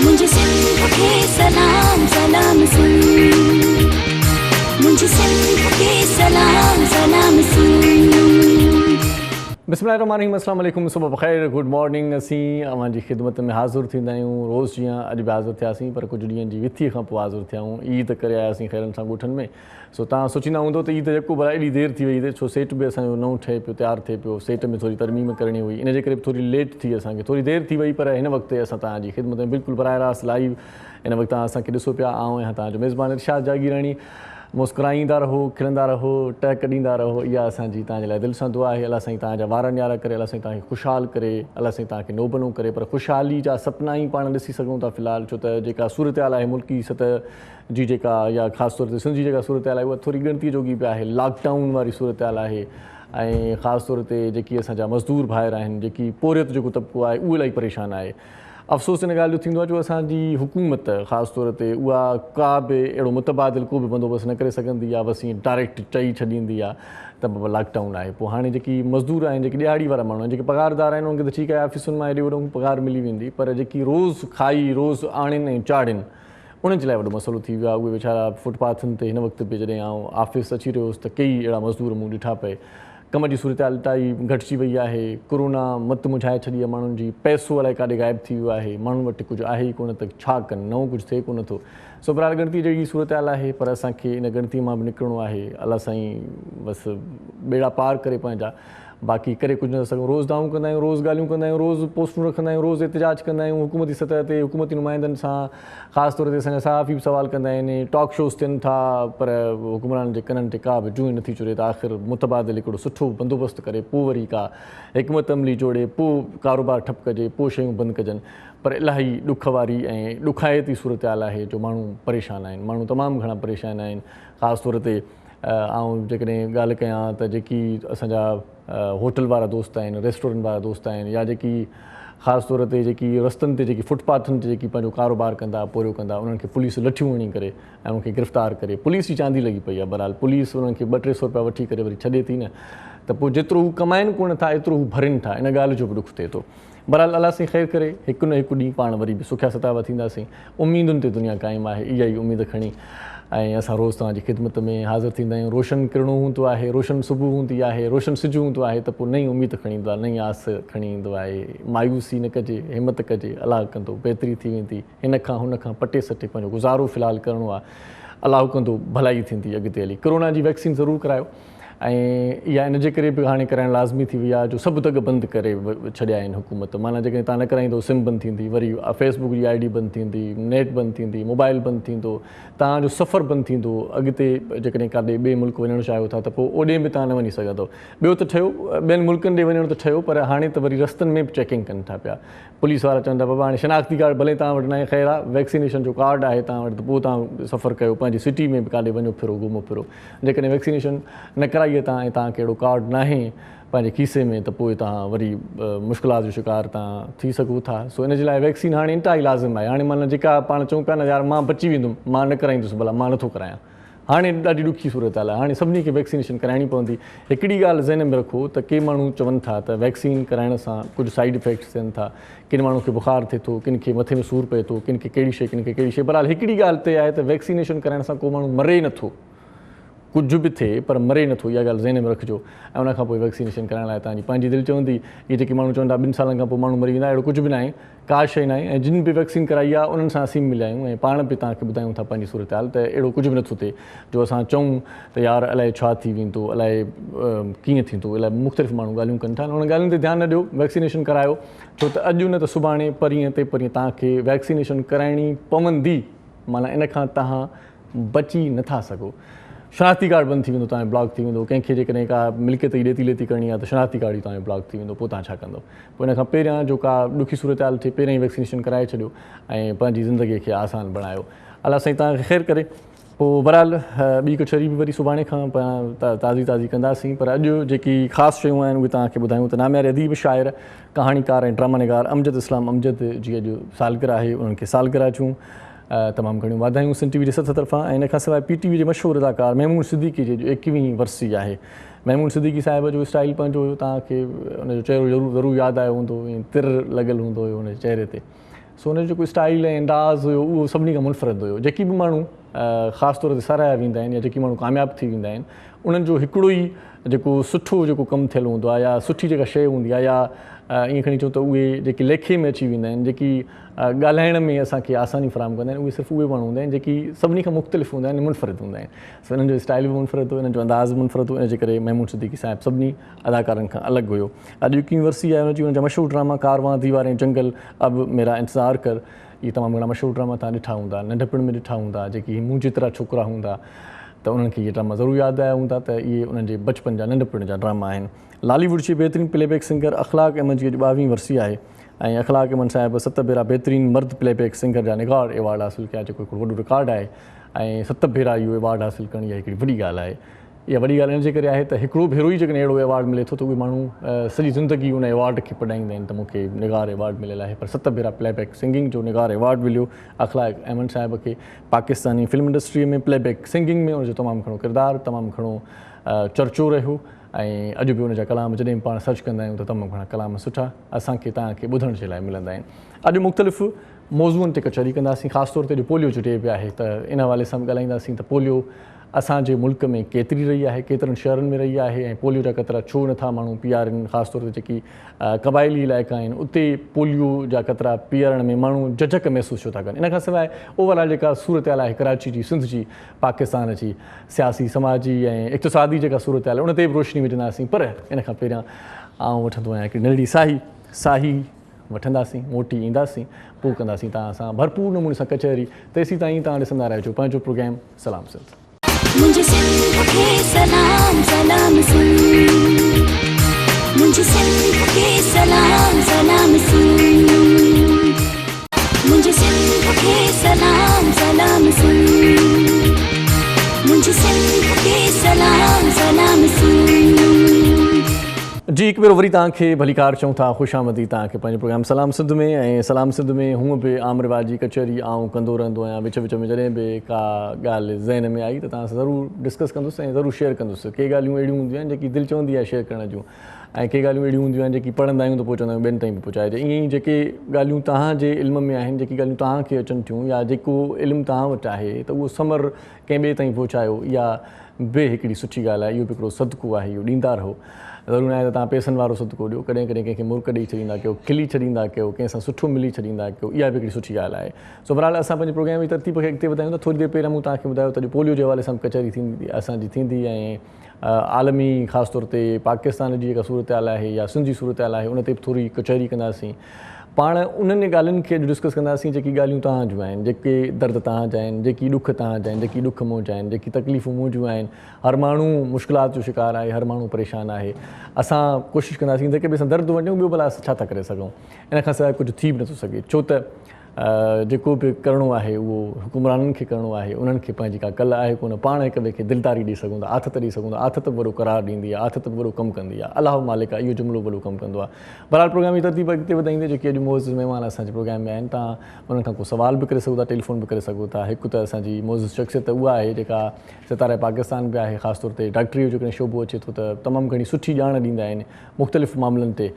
मुझे सिंध के सलाम सलाम सुन, मुझे सिंध के सलाम सलाम सुन। बिस्मिल्लाहिर्रहमानिर्रहीम, अस्सलाम वालेकुम, सुबह बख़ैर, गुड मॉर्निंग। असीं अवां जी ख़िदमत में हाज़िर थींदा आहियूं रोज़ जीअं अॼु बि हाज़िर थियासीं, पर कुझु ॾींहंनि जी विथीअ खां पोइ हाज़िर थिया आहियूं। ईद करे आयासीं ख़ैरनि सां ॻोठनि में। सो तव्हां सोचींदा हूंदो त ईद जेको भला एॾी देरि थी वई, छो सेट बि असांजो नओं ठहे पियो, तयारु थिए पियो, सेट में थोरी तरमीम करणी हुई, इन जे करे थोरी लेट थी, असांखे थोरी देरि थी वई। पर हिन वक़्तु असां तव्हांजी ख़िदमत में बिल्कुलु बराह रास्त लाइव इन वक़्तु तव्हां असांखे ॾिसो पिया। ऐं तव्हांजो मेज़बान इरशाद जागीरानी। मुस्कुराईंदा रहो, खिलंदा रहो, टहक ॾींदा रहो, इहा असांजी तव्हांजे लाइ दिलि सां दुआ आहे। अलाह साईं तव्हांजा वार न्यारा करे, अलाह साईं तव्हांखे ख़ुशहाल करे, अलाह साईं तव्हांखे नोबनो करे। पर ख़ुशहाली जा सपना ई पाण ॾिसी सघूं था फ़िलहालु, छो त जेका सूरत हाल आहे मुल्की सतह जी, जेका या ख़ासि तौर ते सिंध जी जेका सूरत हाल आहे, उहा थोरी ॻणतीअ जोगी बि आहे। लॉकडाउन वारी सूरत हाल आहे ऐं ख़ासि तौर ते जेकी असांजा मज़दूर भाइर आहिनि, जेकी पोरियत जेको तबिको आहे, उहो इलाही परेशान आहे। अफ़सोस इन ॻाल्हि जो थींदो आहे जो असांजी हुकूमत ख़ासि तौर ते उहा का बि अहिड़ो मुतबादिल को बि बंदोबस्तु न करे सघंदी आहे, बसि ईअं डायरेक्ट चई छॾींदी आहे त लॉकडाउन आहे। पोइ हाणे जेकी मज़दूर आहिनि, जेकी ॾियाड़ी वारा माण्हू आहिनि, जेके पघारदार आहिनि, उन्हनि खे त ठीकु आहे, ऑफ़िसुनि मां हेॾे होॾो पघार मिली वेंदी, पर जेकी रोज़ु खाई रोज़ु आणिनि ऐं चाढ़िनि, उन्हनि जे लाइ वॾो मसइलो थी वियो आहे। उहे वीचारा फुटपाथनि ते हिन वक़्तु बि जॾहिं आउं ऑफ़िस अची रहियो हुउसि त कई अहिड़ा मज़दूर मूं ॾिठा पए। कम जी सूरत हाल इलाही घटिजी वई आहे, कोरोना मत मुझाए छॾी आहे माण्हुनि जी, पैसो अलाए काॾे ग़ाइबु थी वियो आहे, माण्हुनि वटि कुझु आहे ई कोन, त छा कनि, नओं कुझु थिए कोन थो। सो बहरहाल ॻणती जहिड़ी सूरत हाल आहे, पर असांखे इन ॻणती मां बि निकिरणो आहे। अलाह साईं बसि ॿेड़ा पार करे पंहिंजा, बाक़ी करे कुझु नथा सघूं। रोज़ दाऊं कंदा आहियूं, रोज़ ॻाल्हियूं कंदा आहियूं, रोज़ पोस्टूं रखंदा आहियूं, रोज़ एतिजाज कंदा आहियूं हुकूमती सतह ते, हुकूमती नुमाइंदनि सां। ख़ासि तौर ते असांजा सहाफ़ी बि सवाल कंदा आहिनि, टॉक शोज़ थियनि था, पर हुकुमरान जे कननि ते का बि जूं नथी चुरे त आख़िर मुतबादिल हिकिड़ो सुठो बंदोबस्तु करे, पोइ वरी का हिकमत अमली जोड़े, पोइ कारोबार ठप कजे, पोइ शयूं बंदि कजनि। पर इलाही ॾुख वारी ऐं ॾुखायती सूरत हाल आहे जो माण्हू परेशान आहिनि, माण्हू तमामु घणा परेशान आहिनि। ख़ासि तौर ते ऐं जेकॾहिं ॻाल्हि कयां त जेकी असांजा होटल वारा दोस्त आहिनि, रेस्टोरेंट वारा दोस्त आहिनि, या जेकी ख़ासि तौर ते जेकी रस्तनि ते जेकी फुटपाथनि ते जेकी पंहिंजो कारोबार कंदा, पोरियो कंदा, उन्हनि खे पुलिस लठियूं हणी करे ऐं उनखे गिरफ़्तार करे, पुलिस जी चांदी लॻी पई आहे। बहरहाल पुलिस उन्हनि खे 200-300 रुपया वठी करे वरी छॾे थी न, त पोइ जेतिरो हू कमाइनि कोन था, एतिरो हू भरिनि था। इन ॻाल्हि जो बि ॾुख थिए थो। बहरहाल अलाह साईं ख़ैरु करे, हिकु न हिकु ॾींहुं पाण वरी बि सुखिया सतावा थींदासीं। उमीदुनि ते दुनिया क़ाइमु आहे, इहा ई उमेद खणी ऐं असां रोज़ु तव्हांजी ख़िदमत में हाज़िर थींदा आहियूं। रोशन किरणो हूंदो आहे, रोशन सुबुह हूंदी आहे, रोशन सिजु हूंदो आहे, त पोइ नई उमेद खणी ईंदो आहे, नई आस खणी ईंदो आहे। मायूसी न कजे, हिमत कजे, अलाह कंदो बहितरी थी वेंदी। हिन खां हुन खां पटे सटे पंहिंजो गुज़ारो फ़िलहालु करिणो आहे, अलाह कंदो भलाई थींदी अॻिते हली। कोरोना जी वैक्सीन ज़रूरु करायो, ऐं इहा इन जे करे बि हाणे कराइणु लाज़मी थी वई आहे जो सभु दग बंदि करे छॾिया आहिनि हुकूमत। माना जेकॾहिं तव्हां न कराईंदो, सिम बंदि थींदी, वरी फेसबुक जी ID बंदि थींदी, नेट बंदि थींदी, मोबाइल बंदि थींदो, तव्हांजो सफ़र बंदि थींदो। अॻिते जेकॾहिं काॾे ॿिए मुल्क वञणु चाहियो था त पोइ ओॾे बि तव्हां न वञी सघंदव। ॿियो त ठहियो, ॿियनि मुल्कनि ॾे वञणु त ठहियो, पर हाणे त वरी रस्तनि में बि चैकिंग कनि था पिया। पुलिस वारा चवनि था बाबा हाणे शनाख़्ती कार्ड भले तव्हां वटि न आहे, ख़ैरु आहे, वैक्सीनेशन जो कार्ड आहे तव्हां वटि, त पोइ तव्हां सफ़र कयो, पंहिंजी सिटी में बि काॾे वञो फिरो, घुमो फिरो। जेकॾहिं वैक्सीनेशन न कराई आहे तव्हां ऐं तव्हांखे अहिड़ो कार्ड न आहे पंहिंजे खीसे में, त पोइ तव्हां वरी मुश्किलात जो शिकार तव्हां थी सघो था। सो इन जे लाइ वैक्सीन हाणे इंतिहाई लाज़िम आहे। हाणे माना जेका पाण चऊं पिया न, यार मां बची वेंदुमि, मां न कराईंदुसि, भला मां नथो करायां, हाणे ॾाढी ॾुखी सूरत हाल आहे। हाणे सभिनी खे वैक्सीनेशन कराइणी पवंदी। हिकिड़ी ॻाल्हि ज़हन में रखो त के माण्हू चवनि था त वैक्सीन कराइण सां कुझु साइड इफेक्ट्स थियनि था, किन माण्हू खे बुख़ारु थिए थो, किन खे मथे में सूरु पए थो, किन खे कहिड़ी शइ, किन खे कहिड़ी शइ। बहरहाल हिकिड़ी ॻाल्हि ते आहे त वैक्सीनेशन कराइण सां को माण्हू मरे नथो, कुझु बि थिए पर मरे नथो, इहा ॻाल्हि ज़हन में रखिजो। ऐं उनखां पोइ वैक्सीनेशन कराइण लाइ तव्हांजी पंहिंजी दिलि चवंदी। इहे जेके माण्हू चवंदा 2 सालनि खां पोइ माण्हू मरी वेंदा, अहिड़ो कुझु बि न आहे, का शइ न आहे। ऐं जिन बि वैक्सीन कराई आहे उन्हनि सां असीं मिलिया आहियूं ऐं पाण बि तव्हांखे ॿुधायूं था पंहिंजी सूरत हाल, त अहिड़ो कुझु बि नथो थिए जो असां चऊं त यार अलाए छा थी वेंदो, अलाए कीअं थींदो। अलाए मुख़्तलिफ़ माण्हू ॻाल्हियूं कनि था, उन ॻाल्हियुनि ते ध्यानु न ॾियो, वैक्सीनेशन करायो, छो त अॼु न त सुभाणे, परीहं ते परीहं तव्हांखे वैक्सीनेशन कराइणी पवंदी। माना इन खां तव्हां बची नथा सघो। शनाख़्ती कार्ड बंदि थी वेंदो, तव्हांजो ब्लॉक थी वेंदो। कंहिंखे जेकॾहिं का मिल्कियत जी ॾेती लेती करणी आहे त शनाख़्ती कार्ड ई तव्हांजो ब्लॉक थी वेंदो, पोइ तव्हां छा कंदव। पोइ इन खां पहिरियां जो का ॾुखी सूरत हाल थिए, पहिरियों ई वैक्सीनेशन कराए छॾियो ऐं पंहिंजी ज़िंदगीअ खे आसान बणायो। अलाह साईं तव्हांखे ख़ैरु करे। पोइ बहरहाल ॿी कचहरी बि वरी सुभाणे खां ताज़ी कंदासीं, पर अॼु जेकी ख़ासि शयूं आहिनि उहे तव्हांखे ॿुधायूं त नाम्यारे अदीब, शाइर, कहाणीकार ऐं ड्रामा निगार अमजद इस्लाम अमजद जी अॼु सालगिरह आहे। उन्हनि खे सालगिरह जूं तमामु घणियूं वाधायूं सिंध TV जे सथ तरफ़ां। ऐं इन खां सवाइ PTV जे मशहूरु अदाकार महमूद सिद्दीकी जी 21वीं वरसी आहे। महमूद सिद्दीकी साहिब जो स्टाइल पंहिंजो हुयो, तव्हांखे हुनजो चहिरो ज़रूरु यादि आयो हूंदो, ईअं तिर लॻियलु हूंदो हुयो हुनजे चहिरे ते। सो हुनजो जेको स्टाइल ऐं अंदाज़ हुयो उहो सभिनी खां मुनफ़रद हुयो। जेकी बि माण्हू ख़ासि तौर ते साराहिया वेंदा आहिनि या जेकी माण्हू कामयाबु थी वेंदा आहिनि उन्हनि जो हिकिड़ो ई जेको सुठो जेको कमु थियलु हूंदो आहे या सुठी जेका शइ हूंदी आहे या ईअं खणी चऊं त उहे जेके लेखे में अची वेंदा आहिनि, जेकी ॻाल्हाइण में असांखे आसानी फराहम कंदा आहिनि, उहे सिर्फ़ु उहे माण्हू हूंदा आहिनि जेकी सभिनी खां मुख़्तलिफ़ हूंदा आहिनि, मुनफ़रद हूंदा आहिनि। सो हिननि जो स्टाइल बि मुनफ़रद हुओ, हिननि जो अंदाज़ बि मुनफ़रद हुओ, इन जे करे महमूद सिद्दीकी साहिबु सभिनी अदाकारनि खां अलॻि हुयो। अॼु जेकी वरसी आहे हुनजी हुनजा मशहूरु ड्रामा कारवां, दीवारें, जंगल, अब मेरा इंतज़ार कर, इहे तमामु घणा मशहूरु ड्रामा तव्हां ॾिठा हूंदा, नंढपण में ॾिठा हूंदा, जेकी मूं जेतिरा छोकिरा हूंदा त उन्हनि खे इहे ड्रामा ज़रूरु यादि आया हूंदा त इहे उन्हनि जे बचपन जा नंढपण जा ड्रामा आहिनि। लॉलीवुड जी बहितरीन प्लेबैक सिंगर अख़लाक़ अहमद जी 22वीं वरसी आहे ऐं अख़लाक़ अहमद साहिबु 7 भेरा बहितरीन मर्द प्लेबैक सिंगर जा निगार एवॉर्ड हासिलु कया, जेको हिकिड़ो वॾो रिकॉर्ड आहे ऐं 7 भेरा इहो एवॉर्ड हासिलु करण इहा हिकिड़ी वॾी ॻाल्हि आहे। इहा वॾी ॻाल्हि इन जे करे आहे त हिकिड़ो भेरो ई जेकॾहिं अहिड़ो एवॉर्ड मिले थो त उहे माण्हू सॼी ज़िंदगी उन एवॉर्ड खे पढ़ाईंदा आहिनि त मूंखे निगार एवॉर्ड मिलियलु आहे। पर 7 भेरा प्लेबैक सिंगिंग जो निगार एवॉर्ड मिलियो अख़लाक़ अहमद साहिब खे। पाकिस्तानी फिल्म इंडस्ट्रीअ में प्लेबैक सिंगिंग में उनजो तमामु घणो किरदारु, तमामु घणो चर्चो रहियो ऐं अॼु बि उनजा कलाम जॾहिं बि पाण सर्च कंदा आहियूं त तमामु घणा कलाम सुठा असांखे तव्हांखे ॿुधण जे लाइ मिलंदा आहिनि। अॼु मुख़्तलिफ़ मौज़ूअनि ते कचहरी कंदासीं, ख़ासि तौर ते अॼु पोलियो जो डे बि आहे त इन हवाले सां बि ॻाल्हाईंदासीं त पोलियो असांजे मुल्क में केतिरी रही आहे, केतिरनि शहरनि में रही आहे ऐं पोलियो जा क़तरा छो नथा माण्हू पीआरनि। ख़ासि तौर ते जेकी क़बाइली इलाइक़ा आहिनि उते पोलियो जा क़तरा पीआरण में माण्हू झझक महसूसु छो था कनि। इन खां सवाइ ओवरऑल जेका सूरत हाल आहे कराची जी, सिंध जी, पाकिस्तान जी सियासी, समाजी ऐं इक़्तिसादी जेका सूरत हाल आहे उन ते बि रोशनी विझंदासीं। पर इन खां पहिरियां आउं वठंदो आहियां हिकिड़ी नंढड़ी साही वठंदासीं, मोटी ईंदासीं, पोइ कंदासीं तव्हां सां भरपूर नमूने सां कचहरी। तेसीं ताईं तव्हां ॾिसंदा रहिजो पंहिंजो प्रोग्राम सलाम सिंध। मुझे सिंध के सलाम सलाम सिंध, मुझे सिंध के सलाम सलाम सिंध, मुझे सिंध के सलाम सलाम सिंध, मुझे सिंध के सलाम सलाम सिंध। जी हिकु भेरो वरी तव्हांखे भलीकार चऊं था, ख़ुशि आमदी तव्हांखे पंहिंजो प्रोग्राम सलाम सिंध में। ऐं सलाम सिंध में हूअं बि आम रिवाज जी कचहरी आउं कंदो रहंदो आहियां। विच विच में जॾहिं बि का ॻाल्हि ज़हन में आई त तव्हां सां ज़रूरु डिस्कस कंदुसि ऐं ज़रूरु शेयर कंदुसि। के ॻाल्हियूं अहिड़ियूं हूंदियूं आहिनि जेकी दिलि चवंदी आहे शेयर करण जूं ऐं के ॻाल्हियूं अहिड़ियूं हूंदियूं आहिनि जेकी पढ़ंदा आहियूं त पोइ चवंदा आहियूं ॿियनि ताईं बि पहुचाइजे। ईअं ई जेके ॻाल्हियूं तव्हांजे इल्म में आहिनि, जेकी ॻाल्हियूं तव्हांखे अचनि थियूं या जेको इल्मु तव्हां वटि आहे त उहो समर कंहिं ॿिए ताईं पहुचायो, इहा बि हिकिड़ी सुठी ॻाल्हि आहे। इहो बि हिकिड़ो सदको आहे, इहो ॾींदा रहो। ज़रूरु न आहे त तव्हां पैसनि वारो सदको ॾियो, कॾहिं कॾहिं कंहिंखे मुर्क ॾेई छॾींदा कयो, खिली छॾींदा कयो, कंहिंसां सुठो मिली छॾींदा कयो, इहा बि हिकिड़ी सुठी ॻाल्हि आहे। सो बहरहाल असां पंहिंजे प्रोग्राम जी तरतीब खे अॻिते वधायूं त थोरी देरि पहिरियों मूं तव्हांखे ॿुधायो त पोलियो जे हवाले सां कचहरी थींदी असांजी थींदी ऐं आलमी ख़ासि तौर ते पाकिस्तान जी जेका सूरत हाल आहे या सिंध जी सूरत हाल आहे उन ते बि थोरी कचहरी कंदासीं। पाण उन्हनि ॻाल्हियुनि खे अॼु डिस्कस कंदासीं जेकी ॻाल्हियूं तव्हां जूं आहिनि, जेके दर्द तव्हांजा आहिनि, जेकी ॾुख तव्हांजा आहिनि, जेकी ॾुख मुंहिंजा आहिनि, जेकी तकलीफ़ूं मुंहिंजूं आहिनि। हर माण्हू मुश्किलात जो शिकार आहे, हर माण्हू परेशान आहे। असां कोशिशि कंदासीं जेके बि असां दर्द वञूं ॿियो भला असां छा था करे सघूं। इन खां सवाइ कुझु थी बि नथो सघे, छो त जेको बि करिणो आहे उहो हुकुमराननि खे करिणो आहे। उन्हनि खे पंहिंजी का कल आहे कोन, पाण हिक ॿिए खे दिलदारी ॾेई सघूं था, आथत ॾेई सघूं था। आथत बि वॾो करार ॾींदी आहे, आथत बि वॾो कमु कंदी आहे। अलाह मालिक आहे, इहो जुमिलो वॾो कमु कंदो आहे। बहरहाल प्रोग्राम जी तरतीब अॻिते वधाईंदे जेके अॼु मोज़ महिमान असांजे प्रोग्राम में आहिनि, तव्हां उन्हनि खां को सवाल बि करे सघो था, टेलीफोन बि करे सघो था। हिकु त असांजी मोज़ शख़्सियत उहा आहे जेका सितारे पाकिस्तान बि आहे, ख़ासि तौर ते डॉक्टरी जो जेकॾहिं शोबो अचे थो त तमामु घणी सुठी ॼाण ॾींदा आहिनि मुख़्तलिफ़ मामलनि ते।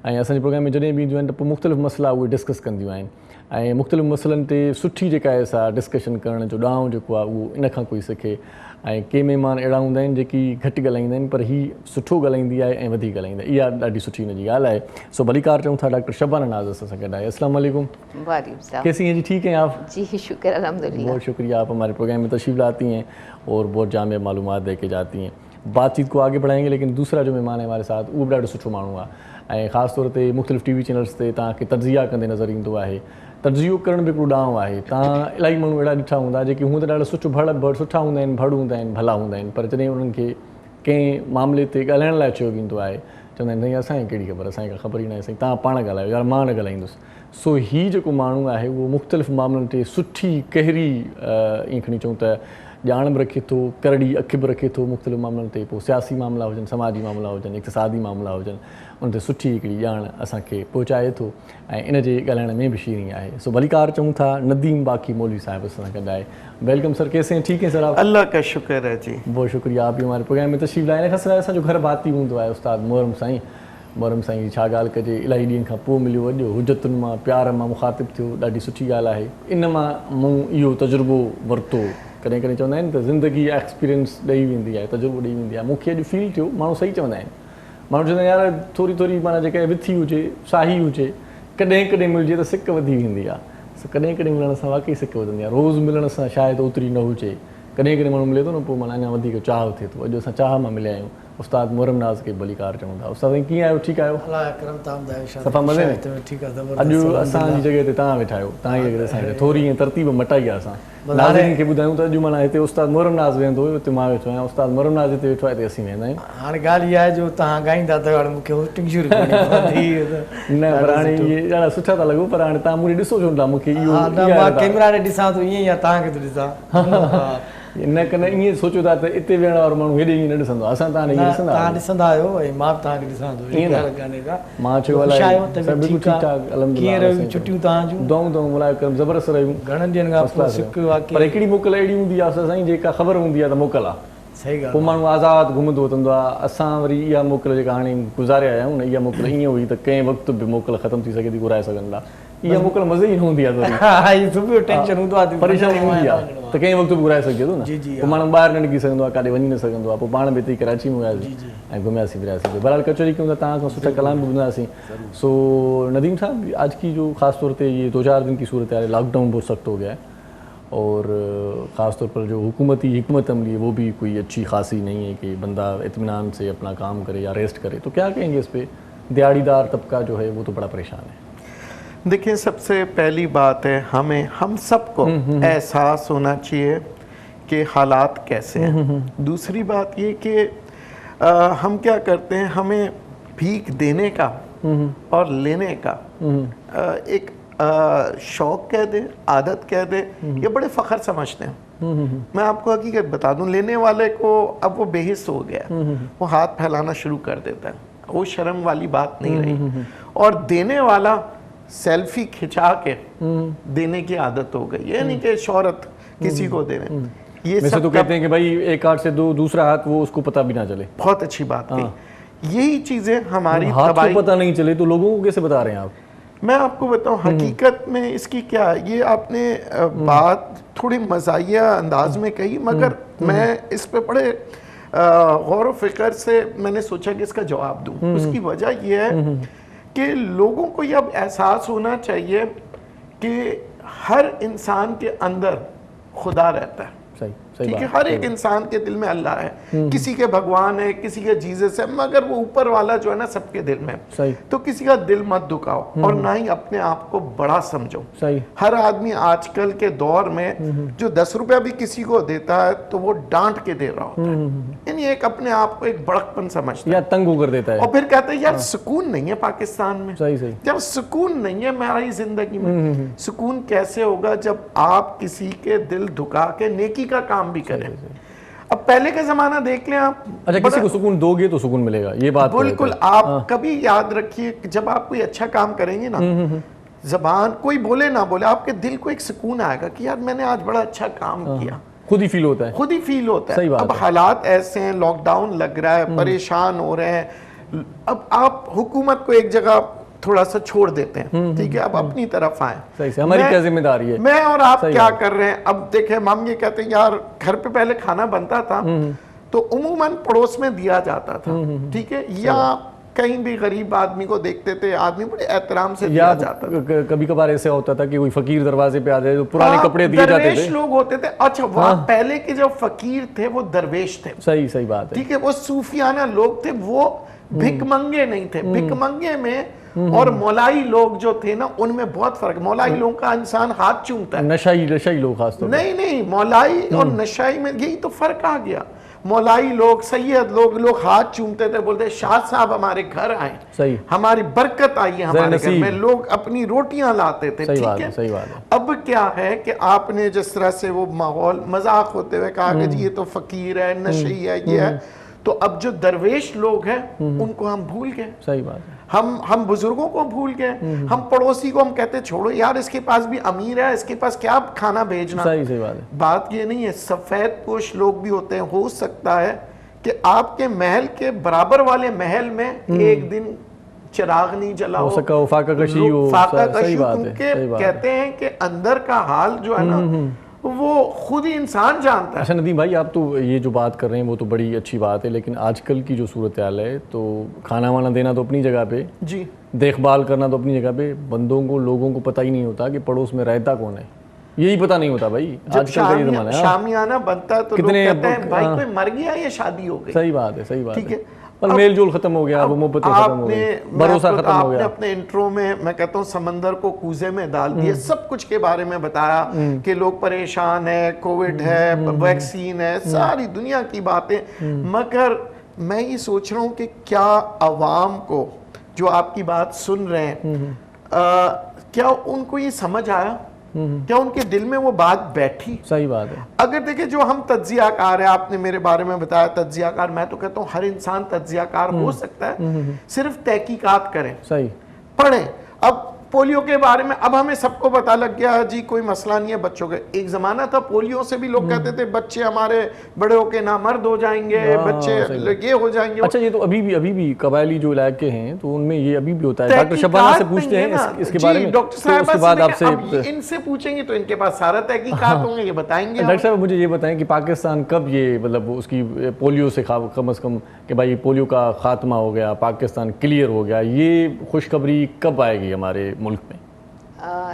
ऐं असांजे प्रोग्राम में जॾहिं बि ईंदियूं आहिनि त पोइ मुख़्तलिफ़ मसइला उहे डिस्कस कंदियूं आहिनि ऐं मुख़्तलिफ़ मसइलनि ते सुठी जेका आहे सा डिस्कशन करण जो ॾांहुं जेको आहे उहो इन खां कोई सिखे। ऐं के महिमान अहिड़ा हूंदा आहिनि जेकी घटि ॻाल्हाईंदा आहिनि पर हीअ सुठो ॻाल्हाईंदी आहे ऐं वधीक ॻाल्हाईंदा आहे, इहा ॾाढी सुठी हिन जी ॻाल्हि आहे। सो भलीकार चऊं था डॉक्टर शबाना नाज़ असां गॾु आहे। अस्सलाम वालेकुम। कैसी हैं जी, ठीक हैं आप? जी शुक्र अल्हम्दुलिल्लाह। बहुत शुक्रिया, आप हमारे प्रोग्राम में तशरीफ़ लाती हैं और बहुत जामिया मालूमात दे के जाती हैं। बातचीत को आगे बढ़ाएंगे, लेकिन दूसरा जो मेहमान है हमारे साथ उहो बि ॾाढो सुठो माण्हू आहे ऐं ख़ासि तौर ते मुख़्तलिफ़ टीवी चैनल्स ते तव्हांखे तज़िया कंदे नज़र ईंदो आहे। तज़ियो करण बि हिकिड़ो ॾांहुं आहे। तव्हां इलाही माण्हू अहिड़ा ॾिठा हूंदा जेके हूअं त ॾाढो सुठो सुठा हूंदा आहिनि, भड़ हूंदा आहिनि, भला हूंदा आहिनि, पर जॾहिं उन्हनि खे कंहिं मामले ते ॻाल्हाइण लाइ चयो वेंदो आहे चवंदा आहिनि साईं असांखे कहिड़ी ख़बर, असांखे का ख़बर ई न आहे, साईं तव्हां पाण ॻाल्हायो यार, मां न ॻाल्हाईंदुसि। सो हीउ जेको माण्हू आहे उहो मुख़्तलिफ़ मामलनि ते सुठी गहरी ईअं खणी चऊं त ॼाण बि रखे थो, करड़ी अखि बि रखे थो मुख़्तलिफ़ मामलनि ते। पोइ सियासी मामला हुजनि, समाजी मामला हुजनि, इक़्तिसादी मामला हुजनि, उन ते सुठी हिकिड़ी ॼाण असांखे पहुचाए थो ऐं इन जे ॻाल्हाइण में बि शीरी आहे। सो भलीकार चऊं था नदीम बाकी मौलवी साहब असां गॾु आहे। वेलकम सर, कैसे हैं? ठीक है सर आप? अल्लाह का शुक्र है जी। बहुत शुक्रिया, आप भी हमारे प्रोग्राम में तशरीफ़ लाए। इन खां सवाइ असांजो घर भाती हूंदो आहे उस्ताद मुहर्रम साईं। मोहरम साईं जी छा ॻाल्हि कजे, इलाही ॾींहंनि खां पोइ मिलियो वॾो हुजतुनि मां प्यार मां मुखातिबु थियो, ॾाढी सुठी ॻाल्हि आहे। इन मां मूं इहो तजुर्बो वरितो। कॾहिं कॾहिं चवंदा आहिनि त ज़िंदगी एक्सपीरियंस ॾेई वेंदी आहे, तजुर्बो ॾेई वेंदी आहे। मूंखे अॼु फील थियो, माण्हू सही चवंदा आहिनि, माण्हू चवंदा आहिनि यार थोरी थोरी माना जेका विथी हुजे, साही हुजे, कॾहिं कॾहिं मिलिजे त सिक वधी वेंदी आहे। कॾहिं कॾहिं मिलण सां वाक़ई सिक वधंदी आहे, रोज़ु मिलण सां शायदि ओतिरी न हुजे। कॾहिं कॾहिं माण्हू मिले थो न, पोइ माना अञा वधीक चाह थिए थो। अॼु असां चाह मां मिलिया आहियूं। उस्ताद मोहरम नाज़ खे भलीकार चवंदा। उस्ताद साईं कीअं आहियो? ठीकु आहियो? सफ़ा मज़े में? अॼु असांजी जॻह ते तव्हां वेठा आहियो, तव्हांजी जॻह ते असां थोरी ईअं तरतीब मटाई आहे। असां नाज़रीन खे ॿुधायूं त अॼु माना हिते उस्ताद मोहरम नाज़ वेहंदो हुयो, हिते मां वेठो आहियां। उस्ताद मोहरम नाज़ हिते वेठो आहे, हिते असीं वेहंदा आहियूं। हाणे ॻाल्हि इहा आहे जो तव्हां ॻाईंदा त हाणे मूंखे होस्टिंग शुरू करणी पवंदी। न पर हाणे इहे ॾाढा सुठा था लॻो, पर हाणे तव्हां मूंखे ॾिसो छो था? मूंखे इहो मां कैमरा ॾे ॾिसां थो ईअं ई आहे, तव्हांखे थो ॾिसां। न कॾहिं ईअं सोचियो था त हिते वेहण वारो माण्हू हेॾे ईअं न ॾिसंदो, असां तव्हां तव्हां ॾिसंदा आहियो ऐं मां बि तव्हांखे ॾिसां थो। मां चयो ठीकु ठाक, अलहमदुलिल्लाह। छुटियूं तव्हांजूं दुआऊं दुआऊं मुलायम करम ज़बरदस्त रहियूं। घणनि ॾींहंनि खां पोइ पर हिकिड़ी मोकल अहिड़ी हूंदी आहे साईं, जेका ख़बर हूंदी आहे त मोकल आहे। सही ॻाल्हि। पोइ माण्हू आज़ादु घुमंदो वठंदो आहे। असां वरी इहा मोकल जेका हाणे गुज़ारे आया आहियूं न, इहा मोकल ईअं हुई त कंहिं वक़्तु बि मोकल ख़तमु थी सघे थी, घुराए सघनि था। इहा मोकल मज़े ई न हूंदी आहे, टेंशन हूंदो आहे, परेशानी हूंदी आहे त कंहिं वक़्तु बि घुराए सघिजे थो न। पोइ माण्हू ॿाहिरि न निकिरी सघंदो आहे, काॾे वञी न सघंदो आहे। पोइ पाण बि हिते कराची में वियासीं ऐं घुमियासीं फिरियासीं। बहरहाल कचौरी कयूं त तव्हां खां सुठा कलाम बि ॿुधासीं। सो नदीम साहब, आज की जो ख़ास तौर पे ये 2-4 दिन की सूरत है, लॉकडाउन बहुत सख्त हो गया है और ख़ास तौर पर जो हुकूमती हिकमत अमली है वो भी कोई अच्छी खासी नहीं है कि बंदा इत्मीनान से अपना काम करे या रेस्ट करे। तो क्या कहेंगे इस पे? दिहाड़ीदार तबका जो है वो तो बड़ा परेशान है। देखिए, सबसे पहली बात है, हम सबको एहसास होना चाहिए कि हालात कैसे हैं। दूसरी बात ये कि हम क्या करते हैं, हमें भीख देने का और लेने का एक शौक कह दे, आदत कह दे, ये बड़े फ़ख्र समझते हैं। मैं आपको हकीकत बता दूं, लेने वाले को अब वो बेहिस हो गया, वो हाथ फैलाना शुरू कर देता है, वो शर्म वाली बात नहीं रही। और देने वाला सेल्फी खिंचा के देने की आदत हो गई। ये नहीं कि शोहरत किसी को देने, ये सब तो कहते हैं कि भाई एक हाथ से दूसरा हाथ वो उसको पता भी ना चले। बहुत अच्छी बात कही। यही चीजें हमारी हाथ को पता नहीं चले तो लोगों को कैसे बता रहे हैं आप? मैं आपको बताऊं, हकीकत में इसकी क्या है, ये आपने बात थोड़ी मज़ाहिया अंदाज में कही, मगर मैं इस पे बड़े गौर व फिक्र से मैंने सोचा कि इसका जवाब दूं। उसकी वजह ये है कि लोगों को ये अब एहसास होना चाहिए कि हर इंसान के अंदर खुदा रहता है। ठीक है, हर एक इंसान के दिल में अल्लाह है, किसी के भगवान है, किसी के जीसस है, मगर वो ऊपर वाला जो है ना सबके दिल में। तो किसी का दिल मत दुखाओ और ना ही अपने आप को बड़ा समझो। हर आदमी आजकल के दौर में जो 10 रुपया भी किसी को देता है तो वो डांट के दे रहा होता है, यानी एक अपने आप को एक बड़कपन समझता है, तंग कर देता है। और फिर कहते हैं यार सुकून नहीं है पाकिस्तान में। जब सुकून नहीं है हमारी जिंदगी में, सुकून कैसे होगा जब आप किसी के दिल दुखा के नेकी का काम भी करें। अब पहले का जमाना देख लें आप। अच्छा, किसी को सुकून दोगे तो सुकून मिलेगा, ये बात बिल्कुल। आप कभी याद रखिए कि जब आप कोई अच्छा काम करेंगे ना, जबान कोई बोले ना बोले, आपके दिल को एक सुकून आएगा कि यार मैंने आज बड़ा अच्छा काम किया। खुद ही फील होता है, खुद ही फील होता है। अब हालात ऐसे हैं, लॉकडाउन लग रहा है, परेशान हो रहे हैं। अब आप हुकूमत को एक जगह थोड़ा सा छोड़ देते हैं, ठीक है, अब अपनी तरफ आए। सही से, हमारी क्या जिम्मेदारी है? मैं और आप क्या कर रहे हैं? अब देखें, हम ये कहते हैं यार घर पे पहले खाना बनता था तो उमूमन पड़ोस में दिया जाता था, ठीक है, या कहीं भी गरीब आदमी को देखते थे, आदमी बड़े एहतराम से दिया जाता था। कभी कभार ऐसे होता था कि कोई फकीर दरवाजे पे आ जाए तो पुराने कपड़े दिए जाते थे। दरवेश लोग होते थे। अच्छा, वहाँ पहले के जो फकीर थे वो दरवेश थे। सही बात है, ठीक है, वो सूफियाना लोग थे, वो भिकमंगे नहीं थे। भिकमंगे में और मौलाई लोग जो थे ना, उनमें बहुत फर्क। मौलाई लोगों का इंसान हाथ चूमता है, नशाई लोग खास तौर पर नहीं, मौलाई और नशाई में यही तो फर्क आ गया। मौलाई लोग, सैयद लोग हाथ चूमते थे, बोलते शाह साहब हमारे घर आए, सही, हमारी बरकत आई है हमारे घर में। लोग अपनी रोटियां लाते थे, ठीक है। सही बात है। अब क्या है कि आपने जिस तरह से वो माहौल मजाक होते हुए कहा कि जी ये तो फकीर है, नशई है, ये है, तो अब जो दरवेश लोग हैं उनको हम भूल गए। सही बात है। हम बुजुर्गों को भूल गए। हम पड़ोसी को हम कहते छोड़ो यार, इसके पास भी अमीर है, इसके पास क्या खाना भेजना। सही बात है। बात ये नहीं है, सफेद पोश लोग भी होते हैं। हो सकता है कि आपके महल के बराबर वाले महल में एक दिन चिराग नहीं जला हो सका हो, फाका कशी हो, फाका सही कशी, बात है, क्योंकि सही बात कहते हैं कि अंदर का हाल जो है ना वो खुद ही इंसान जानता है। अच्छा नदीम भाई, आप तो ये जो बात कर रहे हैं वो तो बड़ी अच्छी बात है, लेकिन आजकल की जो सूरत हाल है, तो खाना वाना देना तो अपनी जगह पे, जी, देखभाल करना तो अपनी जगह पे, बंदों को, लोगों को पता ही नहीं होता कि पड़ोस में रहता कौन है, यही पता नहीं होता भाई। जब आजकल का ये जमाना है। शामियाना बनता है तो लोग कितने कहते हैं भाई कोई मर गया या शादी हो गई। सही बात है, सही बात ठीक है। है, पर मेल जोल खत्म हो गया, वो मोहब्बतें खत्म हो गई, भरोसा खत्म हो गया। आपने अपने इंट्रो में, मैं कहता हूँ, समंदर को कूजे में डाल दिया, सब कुछ के बारे में बताया कि लोग परेशान है, कोविड है, वैक्सीन है, सारी दुनिया की बातें, मगर मैं ये सोच रहा हूँ कि क्या अवाम को जो आपकी बात सुन रहे हैं, क्या उनको ये समझ आया, क्या उनके दिल में वो बात बैठी? सही बात है। अगर देखें, जो हम तज्जियाकार है, आपने मेरे बारे में बताया तज्जियाकार, मैं तो कहता हूँ हर इंसान तज्जियाकार हो सकता है, सिर्फ तहकीकात करें, सही पढ़ें। अब पोलियो के बारे में अब हमें सबको पता लग गया जी, कोई मसला नहीं है बच्चों के। एक जमाना था पोलियो से भी लोग कहते थे बच्चे हमारे बड़े होके नामर्द हो जाएंगे, बच्चे ये हो जाएंगे। अच्छा, ये तो अभी भी कबायली जो इलाके हैं तो उनमें ये अभी भी होता है। डॉक्टर शबाना से पूछते हैं इसके बारे में, डॉक्टर तो उसके बाद आपसे इनसे पूछेंगे तो इनके पास सारा तहकीकात होंगे, ये बताएंगे। डॉक्टर साहब मुझे ये बताएं कि पाकिस्तान कब ये मतलब उसकी पोलियो से कम अज़ कम कि भाई पोलियो का खात्मा हो गया, पाकिस्तान क्लियर हो गया, ये खुशखबरी कब आएगी हमारे मुल्क में?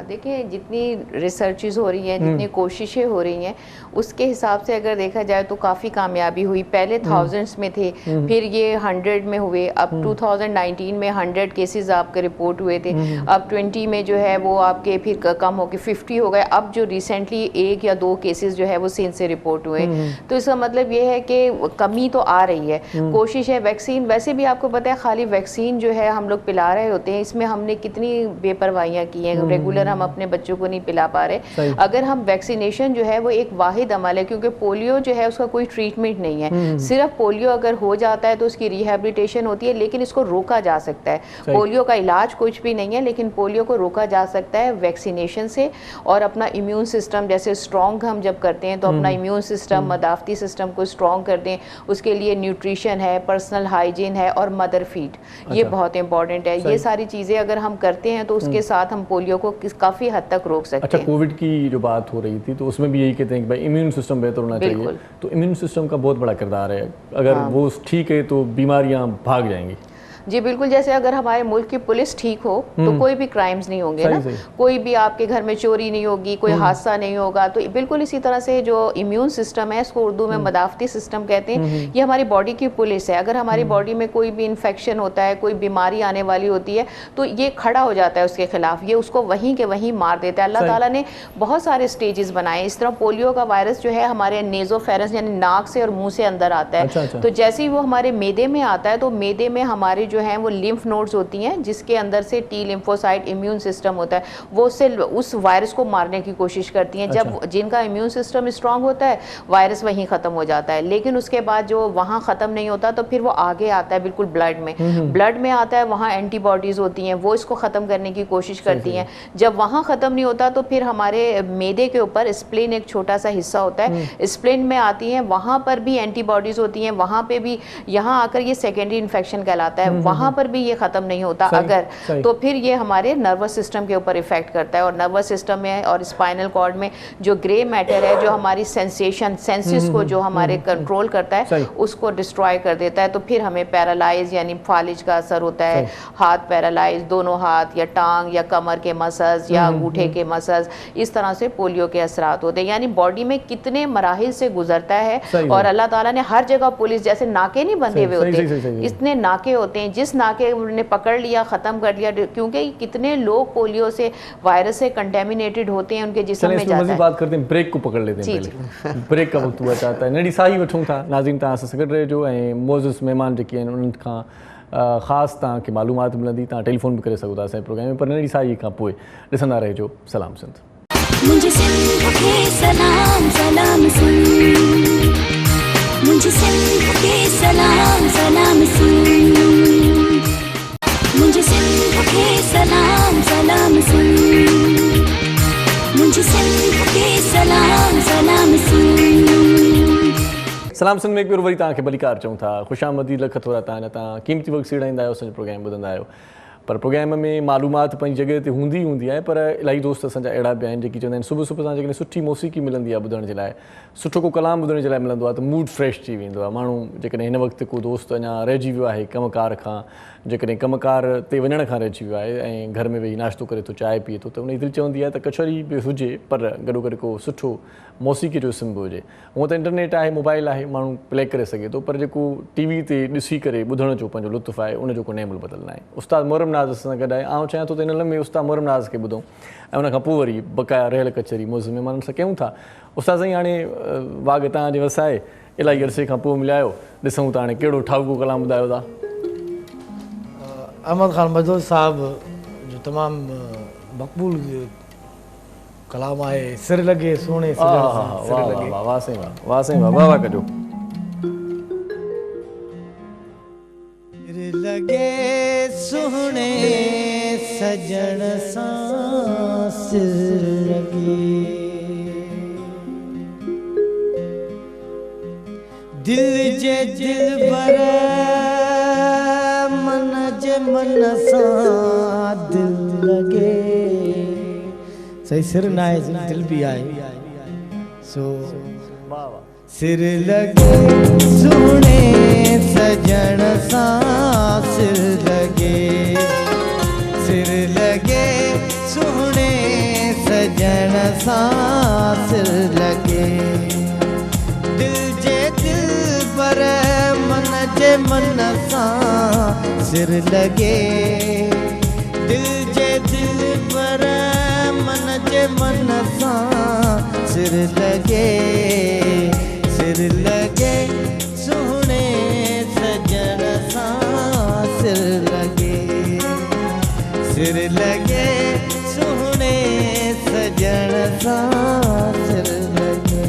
देखिए, जितनी रिसर्चेस हो रही हैं, जितनी कोशिशें हो रही हैं, उसके हिसाब से अगर देखा जाए तो काफ़ी कामयाबी हुई। पहले थाउजेंड्स में थे, फिर ये 100 में हुए, अब 2019 में 100 केसेस आपके रिपोर्ट हुए थे, अब 20 में जो है वो आपके फिर कम हो के 50 हो गए। अब जो रिसेंटली 1 या 2 केसेस जो है वो सिंध से रिपोर्ट हुए। तो इसका मतलब ये है कि कमी तो आ रही है, कोशिश है। वैक्सीन, वैसे भी आपको पता है, खाली वैक्सीन जो है हम लोग पिला रहे होते हैं, इसमें हमने कितनी बेपरवाहियाँ की हैं, रेगुलर हम अपने बच्चों को नहीं पिला पा रहे। अगर हम वैक्सीनेशन जो है वो एक वाहिद अमल है, क्योंकि पोलियो जो है उसका कोई ट्रीटमेंट नहीं है, सिर्फ पोलियो अगर हो जाता है तो उसकी रिहेबिलिटेशन होती है, लेकिन इसको रोका जा सकता है। पोलियो का इलाज कुछ भी नहीं है, लेकिन पोलियो को रोका जा सकता है वैक्सीनेशन से। और अपना इम्यून सिस्टम जैसे स्ट्रॉन्ग हम जब करते हैं तो अपना इम्यून सिस्टम, मदाफती सिस्टम को स्ट्रॉन्ग करते हैं, उसके लिए न्यूट्रिशन है, पर्सनल हाइजीन है और मदर फीड, ये बहुत इंपॉर्टेंट है। ये सारी चीज़ें अगर हम करते हैं तो उसके साथ हम पोलियो को काफ़ी हद तक रोक सकते हैं। अच्छा, कोविड की जो बात हो रही थी तो उसमें भी यही कहते हैं कि भाई इम्यून सिस्टम बेहतर होना चाहिए, तो इम्यून सिस्टम का बहुत बड़ा किरदार है। अगर वो ठीक है तो बीमारियां भाग जाएंगी। जी बिल्कुल, जैसे अगर हमारे मुल्क की पुलिस ठीक हो तो कोई भी क्राइम्स नहीं होंगे ना, कोई भी आपके घर में चोरी नहीं होगी, कोई हादसा नहीं होगा। तो बिल्कुल इसी तरह से जो इम्यून सिस्टम है, इसको उर्दू में मदाफती सिस्टम कहते हैं, ये हमारी बॉडी की पुलिस है। अगर हमारी बॉडी में कोई भी इन्फेक्शन होता है, कोई बीमारी आने वाली होती है, तो ये खड़ा हो जाता है उसके खिलाफ, ये उसको वहीं के वहीं मार देता है। अल्लाह ताला ने बहुत सारे स्टेजेस बनाए। इस तरह पोलियो का वायरस जो है हमारे नेजोफेरेंस यानी नाक से और मुंह से अंदर आता है। तो जैसे ही वो हमारे मैदे में आता है तो मैदे में हमारे जो है वो लिम्फ नोड्स होती हैं, जिसके अंदर से टी लिम्फोसाइट इम्यून सिस्टम होता है, वो उससे उस वायरस को मारने की कोशिश करती हैं। जब जिनका इम्यून सिस्टम स्ट्रांग होता है, वायरस वहीं ख़त्म हो जाता है। लेकिन उसके बाद जो वहाँ ख़त्म नहीं होता तो फिर वो आगे आता है, बिल्कुल ब्लड में आता है, वहाँ एंटीबॉडीज़ होती हैं, वो इसको ख़त्म करने की कोशिश करती हैं। जब वहाँ ख़त्म नहीं होता तो फिर हमारे मैदे के ऊपर स्प्लेन एक छोटा सा हिस्सा होता है, स्प्लेन में आती हैं, वहाँ पर भी एंटीबॉडीज़ होती हैं, वहाँ पे भी, यहाँ आकर ये सेकेंडरी इन्फेक्शन कहलाता है, वहाँ पर भी ये ख़त्म नहीं होता अगर, तो फिर ये हमारे नर्वस सिस्टम के ऊपर इफेक्ट करता है। और नर्वस सिस्टम में और स्पाइनल कॉर्ड में जो ग्रे मैटर है, जो हमारी सेंसेशन, सेंसेस को जो हमारे कंट्रोल करता है, उसको डिस्ट्रॉय कर देता है। तो फिर हमें पैरालाइज यानी फालिज का असर होता है, हाथ पैरालाइज, दोनों हाथ या टांग या कमर के मसल्स या अंगूठे के मसल्स, इस तरह से पोलियो के असरात होते हैं। यानी बॉडी में कितने मराहिल से गुजरता है। और अल्लाह ताला ने हर जगह पुलिस, जैसे नाके नहीं बंधे हुए होते, इतने नाके होते हैं, जिस नाके ने पकड़ लिया, ख़त्म कर लिया, क्योंकि कितने लोग पोलियो से, वायरस से कंटेमिनेटेड होते हैं, उनके जिस्म में जाता है। बात करते हैं, ब्रेक को पकड़ लेते हैं पहले। ब्रेक का वक्त हुआ चाहता है नड़ी साही वठूं था नाज़रीन तव्हां सां गॾु रहिजो ऐं मोज़िज़ महिमान जेके आहिनि उन्हनि खां ख़ासि तव्हांखे मालूमात मिलंदी, तव्हां टेलीफोन बि करे सघो था असांजे प्रोग्राम में। पर नड़ी साही खां पोइ ॾिसंदा रहिजो सलाम सिंध। मुझे सिंध के सलाम सलाम सिंध, मुझे सिंध के सलाम सलाम सिंध, मुझे सिंध के सलाम सलाम सिंध, मुझे सिंध के सलाम सलाम सिंध। सलाम सिंध में हिकु भेरो वरी तव्हांखे भलीकार चऊं था, ख़ुशि आमदीद, लख थोरा तव्हां कीमती वक़्तु सीड़ाईंदा आहियो, असांजो प्रोग्राम ॿुधंदा आहियो। पर प्रोग्राम में मालूमात पंहिंजी जॻह ते हूंदी आहे, पर इलाही दोस्त असांजा अहिड़ा बि आहिनि जेकी चवंदा आहिनि सुबुह सुबुह सां जेकॾहिं सुठी मौसीक़ी मिलंदी आहे ॿुधण जे लाइ, सुठो को कलाम ॿुधण जे लाइ मिलंदो आहे त मूड फ्रेश थी वेंदो आहे। माण्हू जेकॾहिं हिन वक़्तु को दोस्त अञा रहिजी वियो आहे कमकार खां, जेकॾहिं कमकार ते वञण खां रहिजी वियो आहे ऐं घर में वेही नाश्तो करे थो, चांहि पीए थो, त उनजी दिलि चवंदी आहे त कचौरी बि हुजे पर गॾोगॾु को सुठो मौसीक़ी जो सिम बि हुजे। हूअं त इंटरनेट आहे, मोबाइल आहे, माण्हू प्ले करे सघे थो, पर जेको टीवी ते ॾिसी करे ॿुधण जो पंहिंजो लुत्फ़ु आहे उनजो को नेमुल बदल न आहे। उस्ताद मोहरम नाज़ सां गॾु आहे। आउं चाहियां थो त इन लम्हे उस्ताद मोहरम नाज़ खे ॿुधूं ऐं उनखां पोइ वरी बक़ाया रहियल कचहरी मौज़ महिमाननि सां कयूं था। उस्ताद साईं, हाणे वाघ तव्हांजे वसाए इलाही अरसे खां पोइ मिलिया आहियो, ॾिसूं था हाणे कहिड़ो ठाउको कलाम ॿुधायो था। अहमद ख़ान बदौर साहब जो तमामु मक़बूल कलाम आहे, सिर लॻे सोणे सिर लॻे। वाह साईं वाह, वाह साईं वाह, वाह वाह कजो। सिर लॻे सोणे सजण सां सिर लॻे, दिल जे दिलबर मन जे मन सां दिल लॻे। सही सिर न आहे, दिल बि आहे। सो सिर लॻे सोणे सजण सां सिर लॻे, सिर लॻे सोणे सजण सां सिर लॻे, दिल जे दिलबर मन जे मन सां सिर लॻे, दिल जे दिलबर मन जे मन सां सिर लॻे, सिर लॻे सोणे सजण सां सिर लॻे, सिर लॻे सोणे सजण सां सिर लॻे।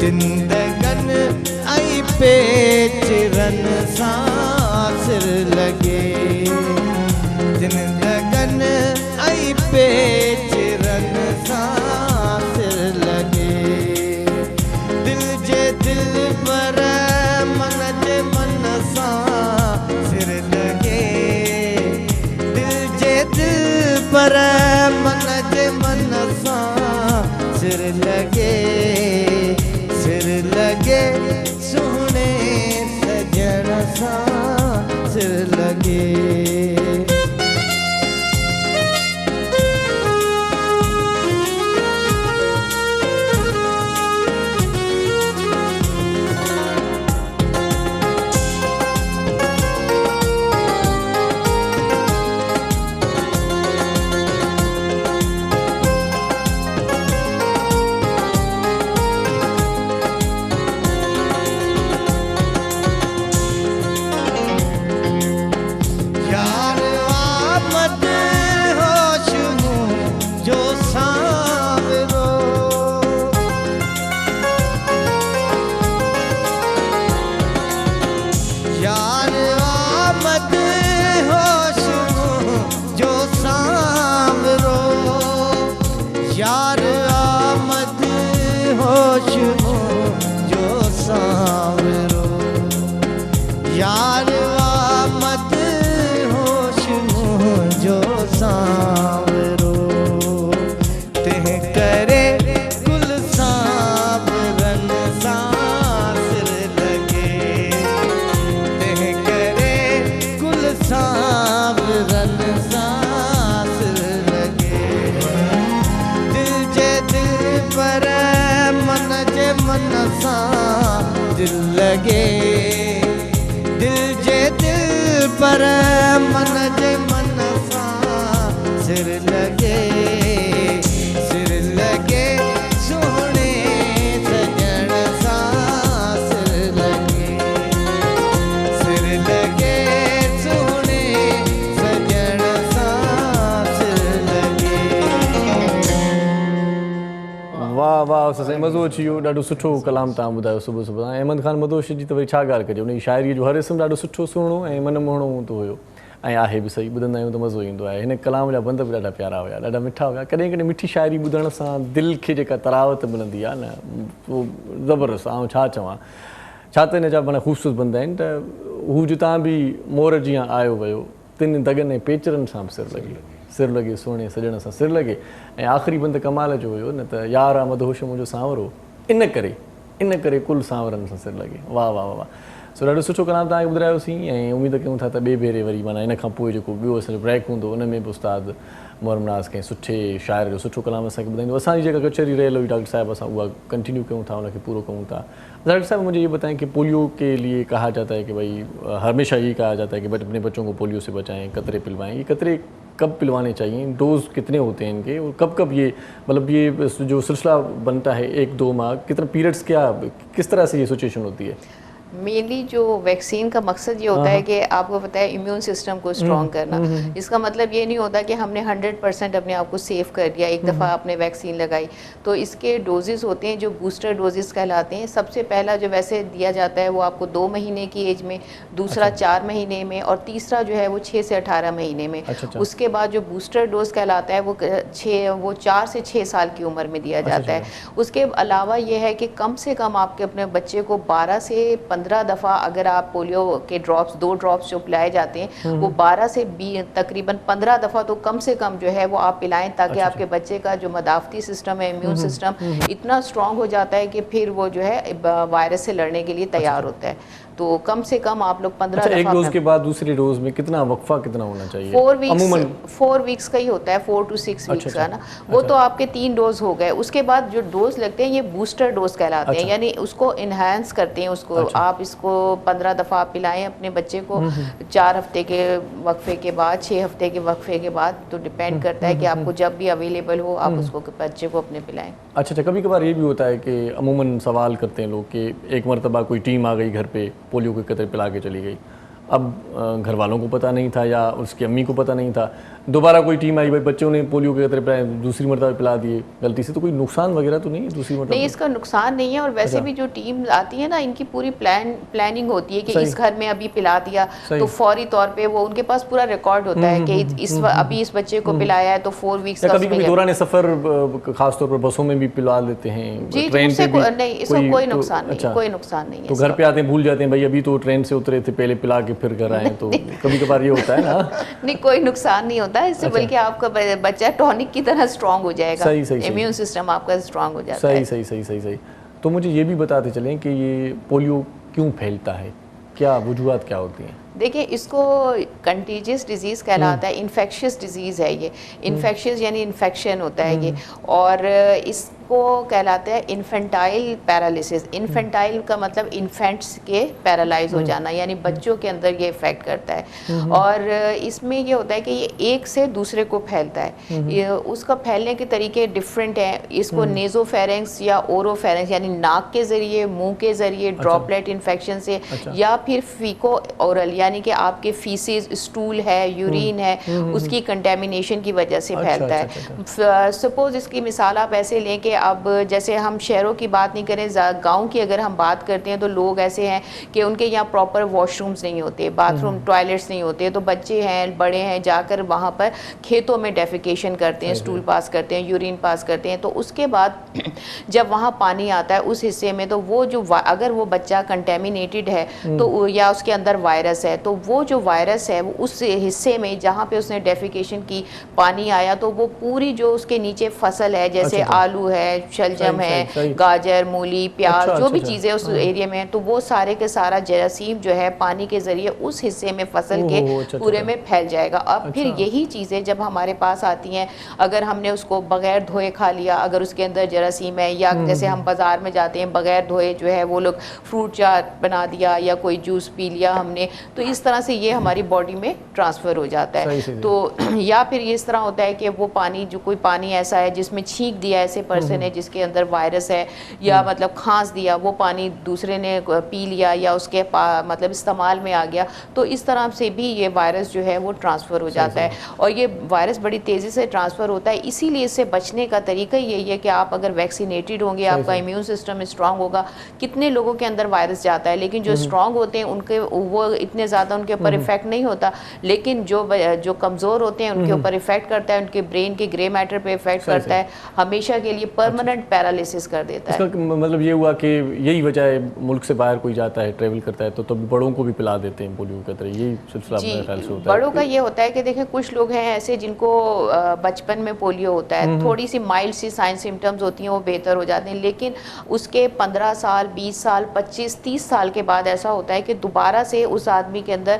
जिंदगन आई पेचरन सां सिर लॻे, जिंदगन आई पेचरन सां सिर लॻे, दिल जे दिलबर मन जे मन सां सिर लॻे, दिल जे दिलबर मन जे मन सां सिर लॻे, सिर लॻे सोणे सजण सां सिर लॻे। वाह साईं, मज़ो अची वियो, ॾाढो सुठो कलाम तव्हां ॿुधायो सुबुह सुबुह। ऐं अहमद ख़ान मदोशी जी त वरी छा ॻाल्हि कजे, उन जी शाइरीअ जो हर इस्म ॾाढो सुठो सुहिणो ऐं मन मोहणो हूंदो हुयो ऐं आहे बि सही, ॿुधंदा आहियूं त मज़ो ईंदो आहे। हिन कलाम जा बंद बि ॾाढा प्यारा हुया, ॾाढा मिठा हुया। कॾहिं कॾहिं मिठी शाइरी ॿुधण सां दिलि खे जेका तरावत मिलंदी आहे न, उहो ज़बरदस्त, आउं छा चवां, छा त हिन जा माना ख़ूबसूरत बंद आहिनि त हू जितां बि मोर जीअं आयो वियो, तिन दगनि ऐं पेचरनि सां बि सिर लॻे सोणे सॼण सां सिर लॻे। ऐं आख़िरी बंद कमाल जो हुयो न त यार आहे मदहोश मुंहिंजो सांवरो, इन करे कुल सांवरनि सां सिर लॻे। वाह वाह वाह, सो ॾाढो सुठो कलाम तव्हांखे ॿुधायोसीं ऐं उमेद कयूं था त ॿिए भेरे वरी माना इन खां पोइ जेको ॿियो असांजो ब्रेक हूंदो उन में बि उस्ताद मोहम्मद नाज़ कंहिं सुठे शाइर जो सुठो कलाम असांखे ॿुधाईंदो। असांजी जेका कचहरी रहियल हुई डॉक्टर साहब, असां उहा कंटिन्यू कयूं था, उनखे पूरो कयूं था। डॉक्टर साहब मुझे ये बताएं कि पोलियो के लिए कहा जाता है कि भाई हमेशा यही कहा जाता है कि अपने बच्चों को पोलियो से बचाएं, कतरे पिलवाएं। ये कतरे कब पिलवाने चाहिए, डोज कितने होते हैं इनके, और कब ये मतलब ये जो सिलसिला बनता है 1-2 माह, कितना पीरियड्स, क्या किस तरह से ये सिचुएशन होती है? मेनली जो वैक्सीन का मकसद ये होता है कि आपको पता है इम्यून सिस्टम को स्ट्रॉन्ग करना। इसका मतलब ये नहीं होता कि हमने 100% अपने आप को सेव कर दिया एक दफ़ा आपने वैक्सीन लगाई। तो इसके डोजेस होते हैं जो बूस्टर डोजेस कहलाते हैं। सबसे पहला जो वैसे दिया जाता है वो आपको 2 महीने की एज में, दूसरा 4 महीने में, और तीसरा जो है वो 6 से 18 महीने में। उसके बाद जो बूस्टर डोज कहलाता है वो 4 से 6 साल की उम्र में दिया जाता है। उसके अलावा ये है कि कम से कम आपके अपने बच्चे को 12 से 15 दफ़ा अगर आप पोलियो के ड्रॉप्स 2 ड्रॉप्स जो पिलाए जाते हैं वो 12 से तकरीबन 15 दफ़ा तो कम से कम जो है वो आप पिलाएं, ताकि आपके बच्चे का जो मदाफ़ती सिस्टम है, इम्यून सिस्टम इतना स्ट्रॉन्ग हो जाता है कि फिर वो जो है वायरस से लड़ने के लिए तैयार होता है। तो कम से कम आप लोग 15 दफ़ा। एक डोज के बाद दूसरी डोज में कितना वक्फा कितना होना चाहिए? 4 वीक्स का ही होता है, 4 to 6 वीक्स का ना। वो तो आपके 3 डोज हो गए। उसके बाद जो डोज लगते हैं ये बूस्टर डोज कहलाते हैं, यानी उसको इन्हांस करते हैं उसको। आप इसको 15 दफ़ा आप पिलाएं अपने बच्चे को 4 हफ्ते के वक्फे के बाद, 6 हफ्ते के वक्फे के बाद, तो डिपेंड करता है कि आपको जब भी अवेलेबल हो आप उसको बच्चे को अपने पिलाएं। अच्छा, कभी कभार ये भी होता है कि अमूमन सवाल करते हैं लोग कि एक मरतबा कोई टीम आ गई घर पे, पोलियो के कतरे पिला के चली गई, अब घर वालों को पता नहीं था या उसकी अम्मी को पता नहीं था, दोबारा कोई टीम आई, भाई बच्चों ने पोलियो के कतरे पिलाए, दूसरी मरतबा पिला दिए गलती से, तो कोई नुकसान वगैरह तो नहीं है दूसरी मरतबा? नहीं, इसका नुकसान नहीं है। और वैसे भी जो टीम आती है ना, इनकी पूरी प्लानिंग होती है कि इस घर में अभी पिला दिया तो फौरी तौर पे वो उनके पास पूरा रिकॉर्ड होता है कि अभी इस बच्चे को पिलाया है तो 4 वीक्स का। कभी दौरान सफर खासतौर पर बसों में भी पिला देते हैं, ट्रेन पे भी? नहीं, इसका कोई नुकसान नहीं, कोई नुकसान नहीं है। तो घर पे आते हैं भूल जाते हैं, भाई अभी तो ट्रेन से उतरे थे, पहले पिला के फिर घर आए, तो कभी कभार ये होता है ना? नहीं, कोई नुकसान नहीं होता है इससे, बल्कि आपका बच्चा टॉनिक की तरह स्ट्रांग हो जाएगा, इम्यून सिस्टम आपका स्ट्रांग हो जाता है। सही। तो मुझे ये भी बताते चलें कि ये पोलियो क्यों फैलता है, क्या वजूहात क्या होती हैं? देखिए, इसको कंटीजियस डिजीज़ कहलाता है, इन्फेक्शियस डिजीज़ है ये। इन्फेक्शियस यानी इन्फेक्शन होता है ये, और इसको कहलाता है इन्फेंटाइल पैरालिसिस। इन्फेंटाइल का मतलब इन्फेंट्स के पैरालाइज हो जाना, यानी बच्चों के अंदर ये इफेक्ट करता है। और इसमें ये होता है कि ये एक से दूसरे को फैलता है। ये उसका फैलने के तरीके डिफरेंट हैं। इसको नेजोफेरेंक्स या ओरोफेरेंक्स यानी नाक के ज़रिए, मुंह के ज़रिए, ड्रॉपलेट इन्फेक्शन से, या फिर फीको ओरल यानी कि आपके फीसिस, स्टूल है, यूरिन है, उसकी कंटेमिनेशन की वजह से फैलता है। सपोज इसकी मिसाल आप ऐसे लें कि अब जैसे हम शहरों की बात नहीं करें, गांव की अगर हम बात करते हैं तो लोग ऐसे हैं कि उनके यहाँ प्रॉपर वॉशरूम्स नहीं होते, बाथरूम टॉयलेट्स नहीं होते, तो बच्चे हैं, बड़े हैं, जाकर वहाँ पर खेतों में डेफिकेशन करते हैं, स्टूल पास करते हैं, यूरिन पास करते हैं। तो उसके बाद जब वहाँ पानी आता है उस हिस्से में, तो वो जो अगर वो बच्चा कंटेमिनेटेड है तो या उसके अंदर वायरस है, तो वो जो वायरस है वो उस हिस्से में जहाँ पे उसने डेफिकेशन की पानी आया, तो वो पूरी जो उसके नीचे फसल है, जैसे आलू है, शलजम है, गाजर, मूली, प्याज, जो भी चीज़ें उस एरिया में है, तो वो सारे के सारा जरासीम जो है पानी के ज़रिए उस हिस्से में फसल के पूरे में फैल जाएगा। अब फिर यही चीज़ें जब हमारे पास आती हैं, अगर हमने उसको बगैर धोए खा लिया, अगर उसके अंदर जरासीम है, या जैसे हम बाज़ार में जाते हैं बगैर धोए जो है वो लोग फ्रूट चाट बना दिया या कोई जूस पी लिया हमने, تو اس طرح سے یہ ہماری باڈی میں ٹرانسفر ہو جاتا ہے. تو یا پھر اس طرح ہوتا ہے کہ وہ پانی جو کوئی پانی ایسا ہے جس میں چھینک دیا ایسے پرسن ہے جس کے اندر وائرس ہے یا مطلب کھانس دیا, وہ پانی دوسرے نے پی لیا یا اس کے مطلب استعمال میں آ گیا, تو اس طرح سے بھی یہ وائرس جو ہے وہ ٹرانسفر ہو جاتا ہے. اور یہ وائرس بڑی تیزی سے ٹرانسفر ہوتا ہے, اسی لیے اس سے بچنے کا طریقہ یہی ہے کہ آپ اگر ویکسینیٹڈ ہوں گے, آپ کا امیون سسٹم اسٹرانگ ہوگا. کتنے لوگوں کے اندر وائرس جاتا ہے لیکن جو اسٹرانگ ہوتے ہیں ان کے وہ اتنے زیادہ ان کے اوپر افیکٹ نہیں ہوتا, لیکن جو کمزور ہوتے ہیں ان کے اوپر افیکٹ کرتا ہے, ان کے برین کے گرے میٹر پہ افیکٹ کرتا ہے, ہمیشہ کے لیے پرماننٹ پیرالیسس کر دیتا ہے. مطلب یہ ہوا کہ یہی وجہ ہے ملک سے باہر کوئی جاتا ہے ٹریول کرتا ہے تو بڑوں کو بھی پلا دیتے ہیں پولیو کے طرح, یہی سلسلہ میرے خیال سے ہوتا ہے. بڑوں کا یہ ہوتا ہے کہ دیکھیں کچھ لوگ ہیں ایسے جن کو بچپن میں پولیو ہوتا ہے, تھوڑی سی مائلڈ سی سائن سمٹمز ہوتی ہیں, وہ بہتر ہو جاتے ہیں, لیکن اس کے 15 سال 20 سال 25 30 سال کے بعد ایسا ہوتا ہے کہ دوبارہ سے اس آدمی کے اندر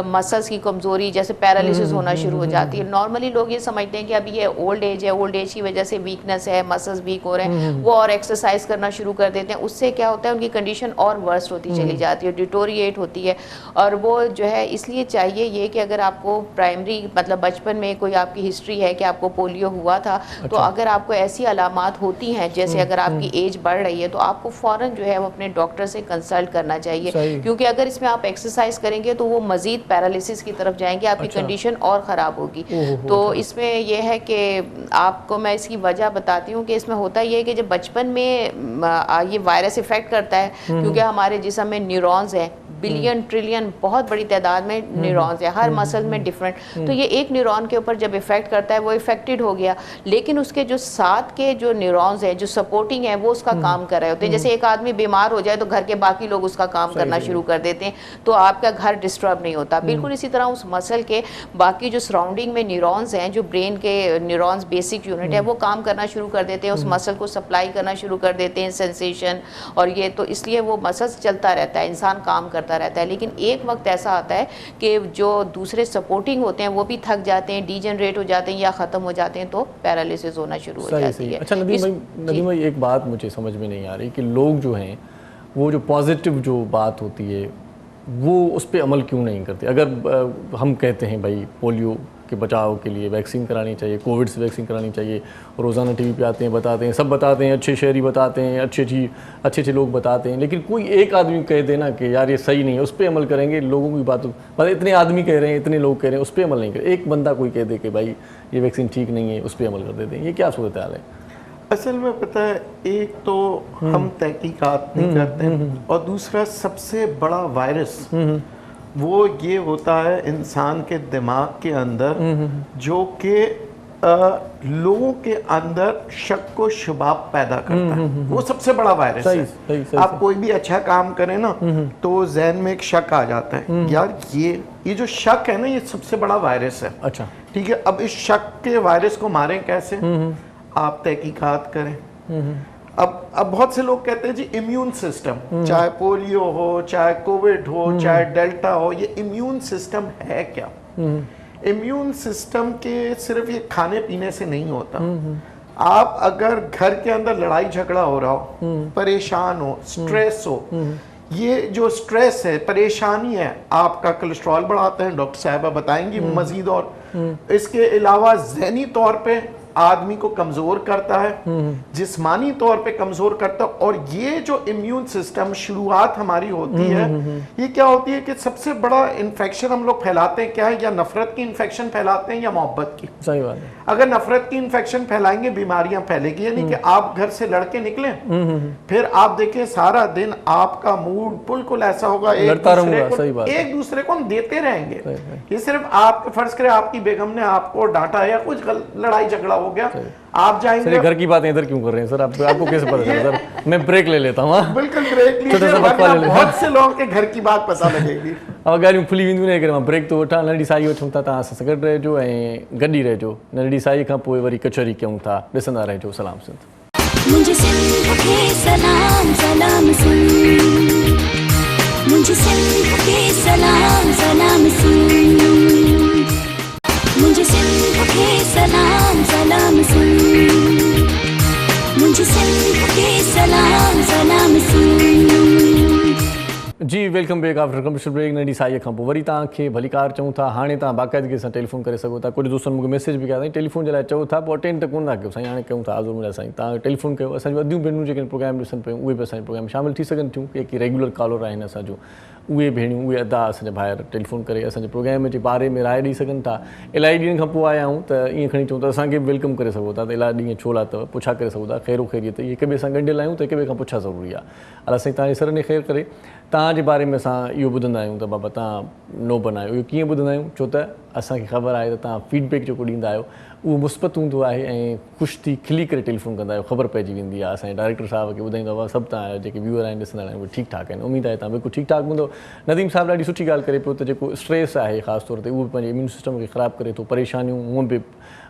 مسلس کی کمزوری جیسے پیرالیسس ہونا شروع ہو جاتی ہے. نارملی لوگ یہ سمجھتے ہیں کہ ابھی یہ اولڈ ایج ہے, اولڈ ایج کی وجہ سے ویکنس ہے, مسلس ویک ہو رہے ہیں, وہ اور ایکسرسائز کرنا شروع کر دیتے ہیں, اس سے کیا ہوتا ہے ان کی کنڈیشن اور ورسٹ ہوتی چلی جاتی ہے, ڈیٹوریٹ ہوتی ہے. اور وہ جو ہے اس لیے چاہیے یہ کہ اگر آپ کو پرائمری مطلب بچپن میں کوئی آپ کی ہسٹری ہے کہ آپ کو پولیو ہوا تھا, تو اگر آپ کو ایسی علامات ہوتی ہیں جیسے اگر آپ کی ایج بڑھ رہی ہے تو آپ کو فوراً جو ہے وہ اپنے ڈاکٹر سے کنسلٹ کرنا چاہیے, کیونکہ اگر اس میں آپ ایکسرسائز کریں گے تو وہ مزید پیرالیسس کی طرف جائیں گے, آپ کی کنڈیشن اور خراب ہوگی. تو اس میں یہ ہے کہ آپ کو میں اس کی وجہ بتاتی ہوں کہ اس میں ہوتا یہ ہے کہ جب بچپن میں یہ وائرس افیکٹ کرتا ہے, کیونکہ ہمارے جسم میں نیورونز ہیں, بلین ٹریلین بہت بڑی تعداد میں نیورونز ہیں, ہر مسل میں ڈفرینٹ, تو یہ ایک نیورون کے اوپر جب افیکٹ کرتا ہے وہ افیکٹڈ ہو گیا, لیکن اس کے جو ساتھ کے جو نیورونز ہیں جو سپورٹنگ ہیں وہ اس کا کام کر رہے ہوتے ہیں. جیسے ایک آدمی بیمار ہو جائے تو گھر کے باقی لوگ اس کا کام کرنا شروع کر دیتے ہیں, تو آپ کا گھر ڈسٹرب نہیں ہوتا. بالکل اسی طرح اس مسل کے باقی جو سراؤنڈنگ میں نیورونز ہیں, جو برین کے نیورونز بیسک یونٹ ہے, وہ کام کرنا شروع کر دیتے ہیں, اس مسل کو سپلائی کرنا شروع کر دیتے ہیں, سینسیشن اور یہ, تو اس لیے وہ مسل چلتا رہتا ہے, انسان کام کرتا رہتا ہے. لیکن ایک وقت ایسا آتا ہے کہ جو دوسرے سپورٹنگ ہوتے ہیں وہ بھی تھک جاتے ہیں, ڈی جنریٹ ہو جاتے ہیں یا ختم ہو جاتے ہیں, تو پیرالیسس ہونا شروع ہو جاتی ہے. اچھا ندیم بھائی ایک بات مجھے سمجھ میں نہیں آ رہی کہ لوگ جو ہیں وہ جو پازیٹیو جو بات ہوتی ہے وہ اس پہ عمل کیوں نہیں کرتے. اگر ہم کہتے ہیں بھائی پولیو کے بچاؤ کے لیے ویکسین کرانی چاہیے, کووڈ سے ویکسین کرانی چاہیے, روزانہ ٹی وی پہ آتے ہیں بتاتے ہیں, سب بتاتے ہیں, اچھے شہری بتاتے ہیں, اچھے لوگ بتاتے ہیں, لیکن کوئی ایک آدمی کہہ دینا کہ یار یہ صحیح نہیں ہے, اس پہ عمل کریں گے. لوگوں کی بات مطلب اتنے آدمی کہہ رہے ہیں, اتنے لوگ کہہ رہے ہیں, اس پہ عمل نہیں کریں. ایک بندہ کوئی کہہ دے کہ بھائی یہ ویکسین ٹھیک نہیں ہے, اس پہ عمل کر دیتے ہیں, یہ کیا صورتحال ہے؟ اصل میں پتہ ہے, ایک تو ہم تحقیقات نہیں کرتے, اور دوسرا سب سے بڑا وائرس وہ یہ ہوتا ہے انسان کے دماغ کے اندر, جو کہ لوگوں کے اندر شک و شباب پیدا کرتا ہے. وہ سب سے بڑا وائرس ہے. آپ کوئی بھی اچھا کام کریں نا تو ذہن میں ایک شک آ جاتا ہے, یار یہ جو شک ہے نا یہ سب سے بڑا وائرس ہے. اچھا ٹھیک ہے, اب اس شک کے وائرس کو ماریں کیسے؟ آپ تحقیقات کریں. اب بہت سے لوگ کہتے ہیں جی امیون سسٹم, چاہے پولیو ہو, چاہے کووڈ ہو, چاہے ڈیلٹا ہو, یہ امیون سسٹم ہے کیا؟ امیون سسٹم کے صرف یہ کھانے پینے سے نہیں ہوتا. آپ اگر گھر کے اندر لڑائی جھگڑا ہو رہا ہو, پریشان ہو, سٹریس ہو, یہ جو سٹریس ہے, پریشانی ہے, آپ کا کولیسٹرول بڑھاتا ہے, ڈاکٹر صاحبہ بتائیں گی مزید. اور اس کے علاوہ ذہنی طور پہ آدمی کو کمزور کرتا ہے, جسمانی طور پہ کمزور کرتا ہے. اور یہ جو امیون سسٹم شروعات ہماری ہوتی ہے, یہ کیا ہوتی ہے کہ سب سے بڑا انفیکشن ہم لوگ پھیلاتے ہیں کیا ہے, یا نفرت کی انفیکشن پھیلاتے ہیں یا محبت کی. صحیح بات ہے. اگر نفرت کی انفیکشن پھیلائیں گے بیماریاں پھیلے گی. یعنی کہ آپ گھر سے لڑ کے نکلیں, پھر آپ دیکھیں سارا دن آپ کا موڈ بالکل ایسا ہوگا, ایک دوسرے کو ہم دیتے رہیں گے. یہ صرف آپ فرض کریں آپ کی بیگم نے آپ کو ڈانٹا یا کچھ لڑائی جھگڑا ہو گیا, آپ جائیں گے. گھر کی باتیں ادھر کیوں کر رہے ہیں سر, آپ کو کیسے پتا چلا سر؟ میں بریک لے لیتا ہوں. بالکل بریک لیجیے, بہت سے لوگوں کے گھر کی بات پتا لگے گی. اب گاڑی کھلی ویندو نہیں کرے, ब्रेक तो वठां नंढी साई वठूं था, तव्हां सां गॾु रहिजो ऐं गॾु ई रहिजो. नंढी साई खां पोइ वरी कचहरी कयूं था, ॾिसंदा रहिजो. सलाम सिंध. मुंहिंजे सिंध खे सलाम सलाम सिंध, मुंहिंजे सिंध खे सलाम सलाम सिंध, मुंहिंजे सिंध खे सलाम सलाम सिंध, मुंहिंजे सिंध खे सलाम सलाम सिंध. जी welcome back after commercial break. नंढी साईअ खां पोइ वरी तव्हांखे भली कार चऊं था। हाणे तव्हां बाक़ाइदगी सां टेलीफोन करे सघो था। कुझु दोस्तनि मूंखे मैसेज बि कया साईं टेलीफोन जे लाइ चओ था पोइ अटेंड त कोन था कयो साईं। हाणे कयूं था आज़ूर मिलिया साईं, तव्हां टेलीफोन कयो। असांजी वॾियूं भेनरूं जेके प्रोग्राम ॾिसनि पियूं उहे बि असांजे प्रोग्राम शामिलु थी सघनि थियूं। के रेगुलर कॉलर आहिनि असांजो, उहे भेणियूं उहे अदा असांजा भाइर टेलीफोन करे असांजे प्रोग्राम जे बारे में राय ॾेई सघनि था। इलाही ॾींहंनि खां पोइ आया आहियूं त ईअं खणी चऊं त असांखे बि वेलकम करे सघो था। त इलाही ॾींहं छो लाइ अथव पुछा करे सघो था। ख़ैरो ख़ैरियत हिक ॿिए सां ॻंढियल आहियूं त हिक ॿिए खां पुछा ज़रूरी आहे। अलाह साईं तव्हांजे सर ने ख़ैरु करे। तव्हांजे बारे में असां इहो ॿुधंदा आहियूं त बाबा तव्हां नो बनायो। इहो कीअं ॿुधंदा आहियूं? छो त असांखे ख़बर आहे त तव्हां फीडबैक जेको ॾींदा आहियो उहो मुस्बत हूंदो आहे ऐं ख़ुशि थी खिली करे टेलीफोन कंदा आहियो। ख़बर पइजी वेंदी आहे। असांजे डायरेक्टर साहिब खे ॿुधाईंदो आहे सभु तव्हां जेके व्यूअर आहिनि ॾिसंदड़ आहिनि उहे ठीकु ठाक आहिनि। उमेदु आहे तव्हां बिल्कुलु ठीकु ठाक हूंदो। नदीम साहिबु ॾाढी सुठी ॻाल्हि करे पियो त जेको स्ट्रेस आहे ख़ासि तौर ते उहो बि पंहिंजे इम्यून सिस्टम खे ख़राबु करे थो। परेशानियूं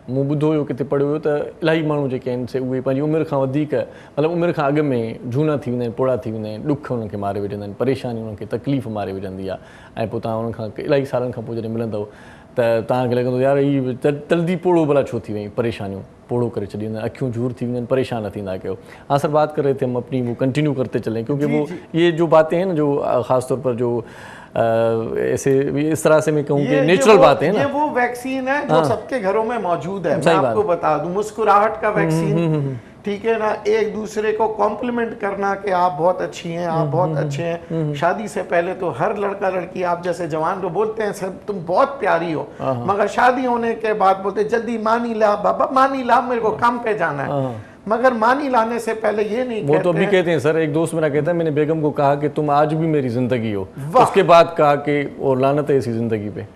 मूं ॿुधो हुयो किथे पढ़ियो हुयो त इलाही माण्हू जेके आहिनि से उहे पंहिंजी उमिरि खां वधीक मतिलबु उमिरि खां अॻु में झूना थी वेंदा आहिनि, पोड़ा थी वेंदा आहिनि, ॾुख हुननि खे मारे विझंदा आहिनि, परेशानी हुननि खे तकलीफ़ मारे विझंदी आहे। ऐं पोइ तव्हां हुननि खां इलाही सालनि खां पोइ जॾहिं मिलंदव त तव्हांखे लॻंदो यार हीअ जल्दी पोड़ो भला छो थी वई, परेशानियूं पोड़ो करे छॾींदा आहिनि, अखियूं झूर थी वेंदियूं आहिनि, परेशान न थींदा कयो। हाँ सर बात कर रहे थे हम अपनी, वो कंटिन्यू करते चलें क्योंकि वो ये जो बातें हैं ना जो ख़ास तौर पर जो ऐसे इस तरह से मैं कहूँ कि नेचुरल बातें हैं ना, ये वो वैक्सीन है जो सबके घरों में मौजूद है। मैं आपको बता दूं, मुस्कुराहट का वैक्सीन, ठीक है ना, एक दूसरे को कॉम्प्लीमेंट करना कि आप बहुत अच्छी हैं, आप बहुत अच्छे हैं। शादी से पहले तो हर लड़का लड़की आप जैसे जवान को बोलते हैं सर तुम बहुत प्यारी हो, मगर शादी होने के बाद बोलते जल्दी मानी ला बाबा, मानी ला, मेरे को काम पे जाना है। मगर मानी लाने से पहले ये नहीं वो तो अभी कहते हैं सर, एक दोस्त मेरा कहता है मैंने बेगम को कहा कि तुम आज भी मेरी जिंदगी हो, उसके बाद कहा कि और लानत है इसी जिंदगी पे।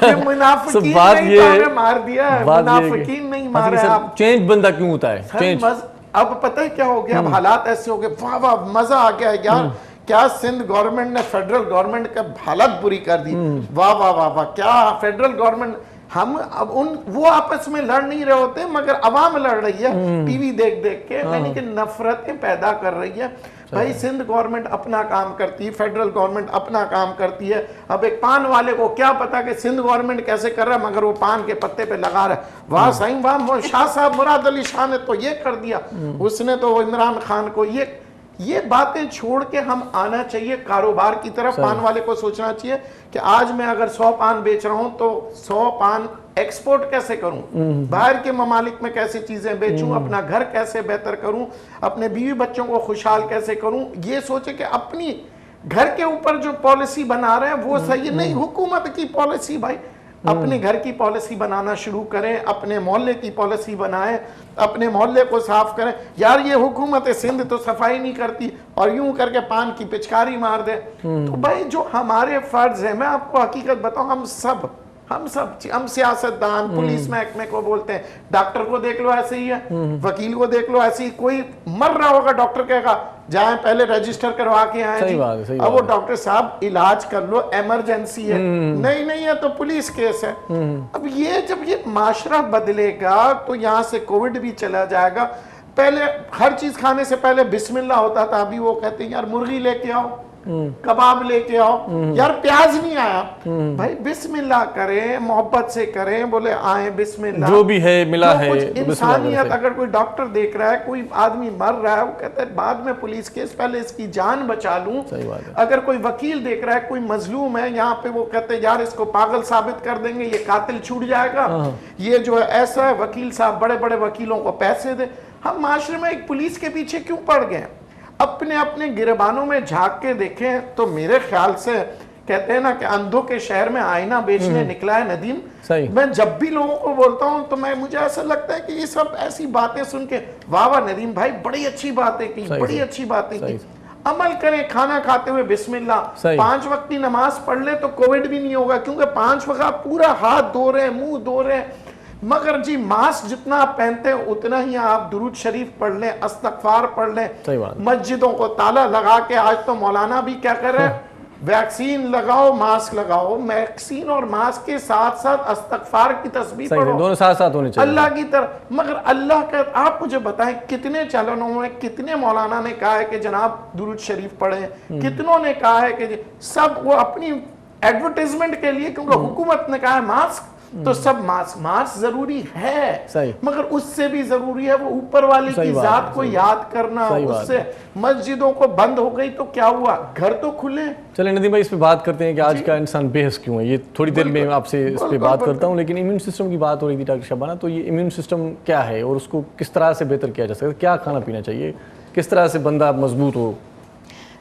ये मुनाफिकीन नहीं मार दिया है, मुनाफिकीन नहीं मारा है। आप चेंज बंदा क्यों होता है? चेंज अब पता है क्या हो गया, अब हालात ऐसे हो गए, वाह वाह मजा आ गया यार, क्या सिंध गवर्नमेंट ने फेडरल गवर्नमेंट का हालत बुरी कर दी, वाह वाह वाह वाह, क्या फेडरल गवर्नमेंट। हम अब वो आपस में लड़ नहीं रहे होते मगर अवाम लड़ रही है टीवी देख देख के, यानी कि नफरतें पैदा कर रही है। भाई सिंध गवर्नमेंट अपना काम करती है, फेडरल गवर्नमेंट अपना काम करती है। अब एक पान वाले को क्या पता कि सिंध गवर्नमेंट कैसे कर रहा है, मगर वो पान के पत्ते पे लगा रहा है, वाह सही वाह, शाह साहब मुराद अली शाह ने तो ये कर दिया, उसने तो इमरान खान को ये बातें छोड़ के हम आना चाहिए कारोबार की तरफ। पान वाले को सोचना चाहिए कि आज मैं अगर 100 पान बेच रहा हूं तो 100 पान एक्सपोर्ट कैसे करूं, बाहर के ममालिक में कैसे चीजें बेचूं, अपना घर कैसे बेहतर करूं, अपने बीवी बच्चों को खुशहाल कैसे करूं। ये सोचे कि अपनी घर के ऊपर जो पॉलिसी बना रहे हैं वो सही नहीं, हुकूमत की पॉलिसी, भाई अपने घर की पॉलिसी बनाना शुरू करें, अपने मोहल्ले की पॉलिसी बनाएं, अपने मोहल्ले को साफ करें। यार ये हुकूमत सिंध तो सफाई नहीं करती और यूं करके पान की पिचकारी मार दे। तो भाई जो हमारे फर्ज है, मैं आपको हकीकत बताऊं, हम सियासतदान, पुलिस महकमे को बोलते हैं, डॉक्टर को देख लो ऐसे ही है, वकील को देख लो ऐसे ही, कोई मर रहा होगा डॉक्टर कहेगा जाएं पहले रजिस्टर करवा के आए जी, अब वो डॉक्टर साहब इलाज कर लो, इमरजेंसी है, नहीं है तो पुलिस केस है। अब ये जब ये माशरा बदलेगा तो यहाँ से कोविड भी चला जाएगा। पहले हर चीज खाने से पहले बिस्मिल्लाह होता था, अभी वो कहते हैं यार मुर्गी लेके आओ, कबाब लेके आओ, यार प्याज नहीं आया, भाई बिस्मिल्लाह करें, मोहब्बत से करें, बोले आए बिस्मिल्लाह, जो भी है मिला है इंसानियत। अगर कोई डॉक्टर देख रहा है कोई आदमी मर रहा है, वो कहता है बाद में पुलिस केस, पहले इसकी जान बचा लूं। अगर कोई वकील देख रहा है कोई मजलूम है, यहाँ पे वो कहते हैं यार इसको पागल साबित कर देंगे, ये कातिल छूट जाएगा, ये जो है ऐसा है, वकील साहब बड़े बड़े वकीलों को पैसे दे। हम माशरे में एक पुलिस के पीछे क्यों पड़ गए? अपने अपने गिरबानों में झांक के देखें तो मेरे ख्याल से कहते हैं ना कि अंधों के शहर में आईना बेचने निकला है नदीम। मैं जब भी लोगों को बोलता हूं तो मुझे ऐसा लगता है कि ये सब ऐसी बातें सुन के वाह वाह नदीम भाई बड़ी अच्छी बातें की, बड़ी अच्छी बातें की, अमल करें। खाना खाते हुए बिस्मिल्लाह, 5 वक्त की नमाज पढ़ ले तो कोविड भी नहीं होगा, क्योंकि 5 वक्त आप पूरा हाथ धो रहे हैं, मुंह धो रहे हैं। मगर जी मास्क जितना आप पहनते हैं उतना ही आप दुरूद शरीफ पढ़ लें, अस्तगफार पढ़ लें, मस्जिदों को ताला लगा के, आज तो मौलाना भी क्या कर रहे हैं, वैक्सीन लगाओ मास्क लगाओ, वैक्सीन और मास्क के साथ साथ अस्तगफार की तस्बीह पढ़ो, दोनों साथ साथ होने चाहिए अल्लाह की तरफ। मगर अल्लाह का आप मुझे बताएं कितने चैनलों में कितने मौलाना ने कहा है कि जनाब दुरूद शरीफ पढ़ें, कितनों ने कहा है कि सब वो अपनी एडवर्टाइजमेंट के लिए, क्योंकि हुकूमत ने कहा है मास्क تو سب ماس ضروری ہے صحیح. مگر اس سے بھی ضروری ہے وہ اوپر والے کی ذات کو یاد کرنا. اس سے مسجدوں کو بند ہو گئی تو کیا ہوا, گھر تو کھلے. چلیں ندیم بھائی اس پہ بات کرتے ہیں کہ آج کا انسان بے حس کیوں ہے, یہ تھوڑی دیر میں آپ سے اس پہ بات کرتا ہوں. لیکن امیون سسٹم کی بات ہو رہی تھی ڈاکٹر شبانہ, تو یہ امیون سسٹم کیا ہے اور اس کو کس طرح سے بہتر کیا جا سکتا ہے, کیا کھانا پینا چاہیے, کس طرح سے بندہ مضبوط ہو؟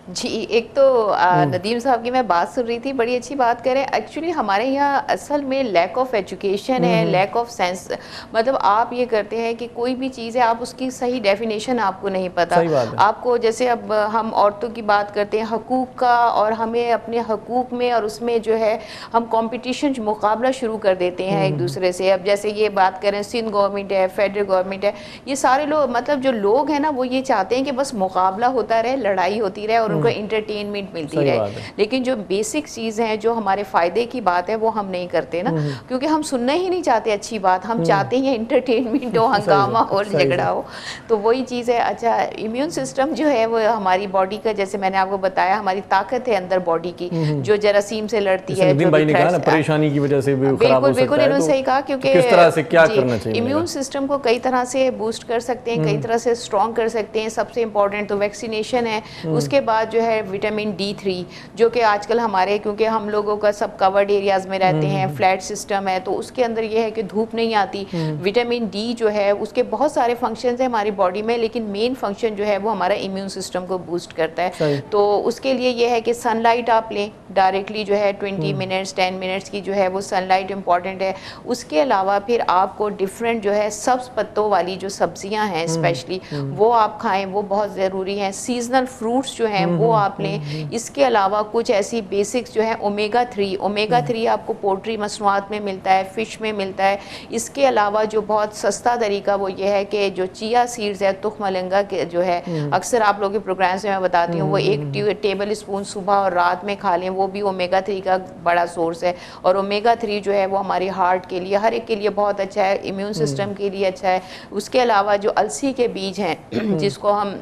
جی ایک تو ندیم صاحب کی میں بات سن رہی تھی, بڑی اچھی بات کریں. ایکچولی ہمارے یہاں اصل میں لیک آف ایجوکیشن ہے, لیک آف سینس. مطلب آپ یہ کرتے ہیں کہ کوئی بھی چیز ہے آپ اس کی صحیح ڈیفینیشن آپ کو نہیں پتا. آپ کو جیسے اب ہم عورتوں کی بات کرتے ہیں حقوق کا, اور ہمیں اپنے حقوق میں اور اس میں جو ہے ہم کمپٹیشن مقابلہ شروع کر دیتے ہیں ایک دوسرے سے. اب جیسے یہ بات کریں سندھ گورنمنٹ ہے, فیڈرل گورنمنٹ ہے, یہ سارے لوگ مطلب جو لوگ ہیں نا وہ یہ چاہتے ہیں کہ بس مقابلہ ہوتا رہے, لڑائی ہوتی رہے اور ان کو انٹرٹینمنٹ ملتی رہے. لیکن جو بیسک چیز ہیں جو ہمارے فائدے کی بات ہے وہ ہم نہیں کرتے نا, کیونکہ ہم سننا ہی نہیں چاہتے اچھی بات, ہم چاہتے ہیں انٹرٹینمنٹ ہو, ہنگامہ اور جھگڑا ہو. تو وہی چیز ہے. اچھا امیون سسٹم جو ہے وہ ہماری باڈی کا, جیسے میں نے آپ کو بتایا ہماری طاقت ہے اندر باڈی کی جو جراثیم سے لڑتی ہے, جو پریشانی کی وجہ سے بالکل بالکل انہوں نے صحیح کہا. کیونکہ کس طرح سے کیا کرنا چاہیے, امیون سسٹم کو کئی طرح سے بوسٹ کر سکتے ہیں, کئی طرح سے اسٹرانگ کر سکتے ہیں. سب سے امپورٹنٹ تو ویکسینیشن ہے. اس کے بعد جو ہے وٹامن D3 جو کہ آج کل ہمارے, کیونکہ ہم لوگوں کا سب کورڈ ایریاز میں رہتے ہیں, فلیٹ سسٹم ہے, تو اس کے اندر یہ ہے کہ دھوپ نہیں آتی. وٹامن D جو ہے اس کے بہت سارے فنکشنز ہیں ہماری باڈی میں, لیکن مین فنکشن جو ہے وہ ہمارا امیون سسٹم کو بوسٹ کرتا ہے. تو اس کے لیے یہ ہے کہ سن لائٹ آپ لیں ڈائریکٹلی, جو ہے 20 منٹس 10 منٹس کی جو ہے وہ سن لائٹ امپورٹنٹ ہے. اس کے علاوہ پھر آپ کو ڈفرینٹ جو ہے سبز پتوں والی جو سبزیاں ہیں اسپیشلی وہ آپ کھائیں, وہ بہت ضروری ہیں. سیزنل فروٹس جو ہیں وہ آپ لیں. اس کے علاوہ کچھ ایسی بیسکس جو ہیں اومیگا 3 آپ کو پولٹری مصنوعات میں ملتا ہے, فش میں ملتا ہے. اس کے علاوہ جو بہت سستا طریقہ وہ یہ ہے کہ جو چیا سیڈز ہے, تخم ملنگا کے جو ہے, اکثر آپ لوگوں کے پروگرامز میں بتاتی ہوں, وہ 1 ٹیبل اسپون صبح اور رات میں کھا لیں, وہ بھی اومیگا 3 کا بڑا سورس ہے. اور اومیگا 3 جو ہے وہ ہماری ہارٹ کے لیے, ہر ایک کے لیے بہت اچھا ہے, امیون سسٹم کے لیے اچھا ہے. اس کے علاوہ جو السی کے بیج ہیں جس کو ہم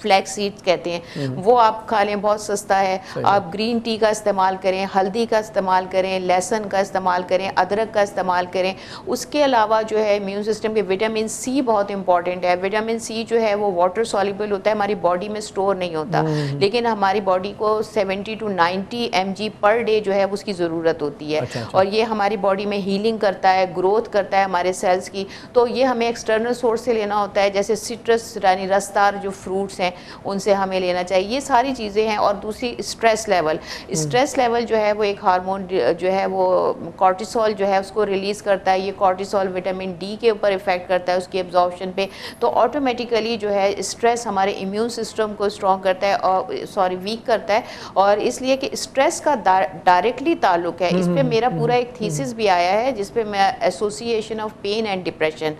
فلیکس سیڈ کہتے ہیں, وہ آپ کھا لیں, بہت سستا ہے. آپ گرین ٹی کا استعمال کریں, ہلدی کا استعمال کریں, لہسن کا استعمال کریں, ادرک کا استعمال کریں. اس کے علاوہ جو ہے امیون سسٹم کے وٹامن C بہت امپورٹنٹ ہے. وٹامن C جو ہے وہ واٹر سoluble ہوتا ہے, ہماری باڈی میں سٹور نہیں ہوتا, لیکن ہماری باڈی کو 70 to 90 mg پر ڈے جو ہے اس کی ضرورت ہوتی ہے. اور یہ ہماری باڈی میں ہیلنگ کرتا ہے, گروتھ کرتا ہے ہمارے سیلز کی. تو یہ ہمیں ایکسٹرنل سورس سے لینا ہوتا ہے, جیسے سٹرس یعنی رستار جو فروٹس ہیں ان سے ہمیں لینا چاہیے. یہ ساری چیزیں ہیں. اور دوسری اسٹریس لیول جو ہے وہ ایک ہارمون جو ہے وہ کورٹیسول جو ہے اس کو ریلیز کرتا ہے. یہ کورٹیسول وٹامن D کے اوپر افیکٹ کرتا ہے, اس کی ایبزارپشن پہ. تو آٹومیٹیکلی جو ہے اسٹریس ہمارے امیون سسٹم کو اسٹرانگ کرتا ہے, اور ویک کرتا ہے. اور اس لیے کہ اسٹریس کا ڈائریکٹلی تعلق ہے. اس پہ میرا پورا ایک تھیسس بھی آیا ہے جس پہ میں association of pain and depression,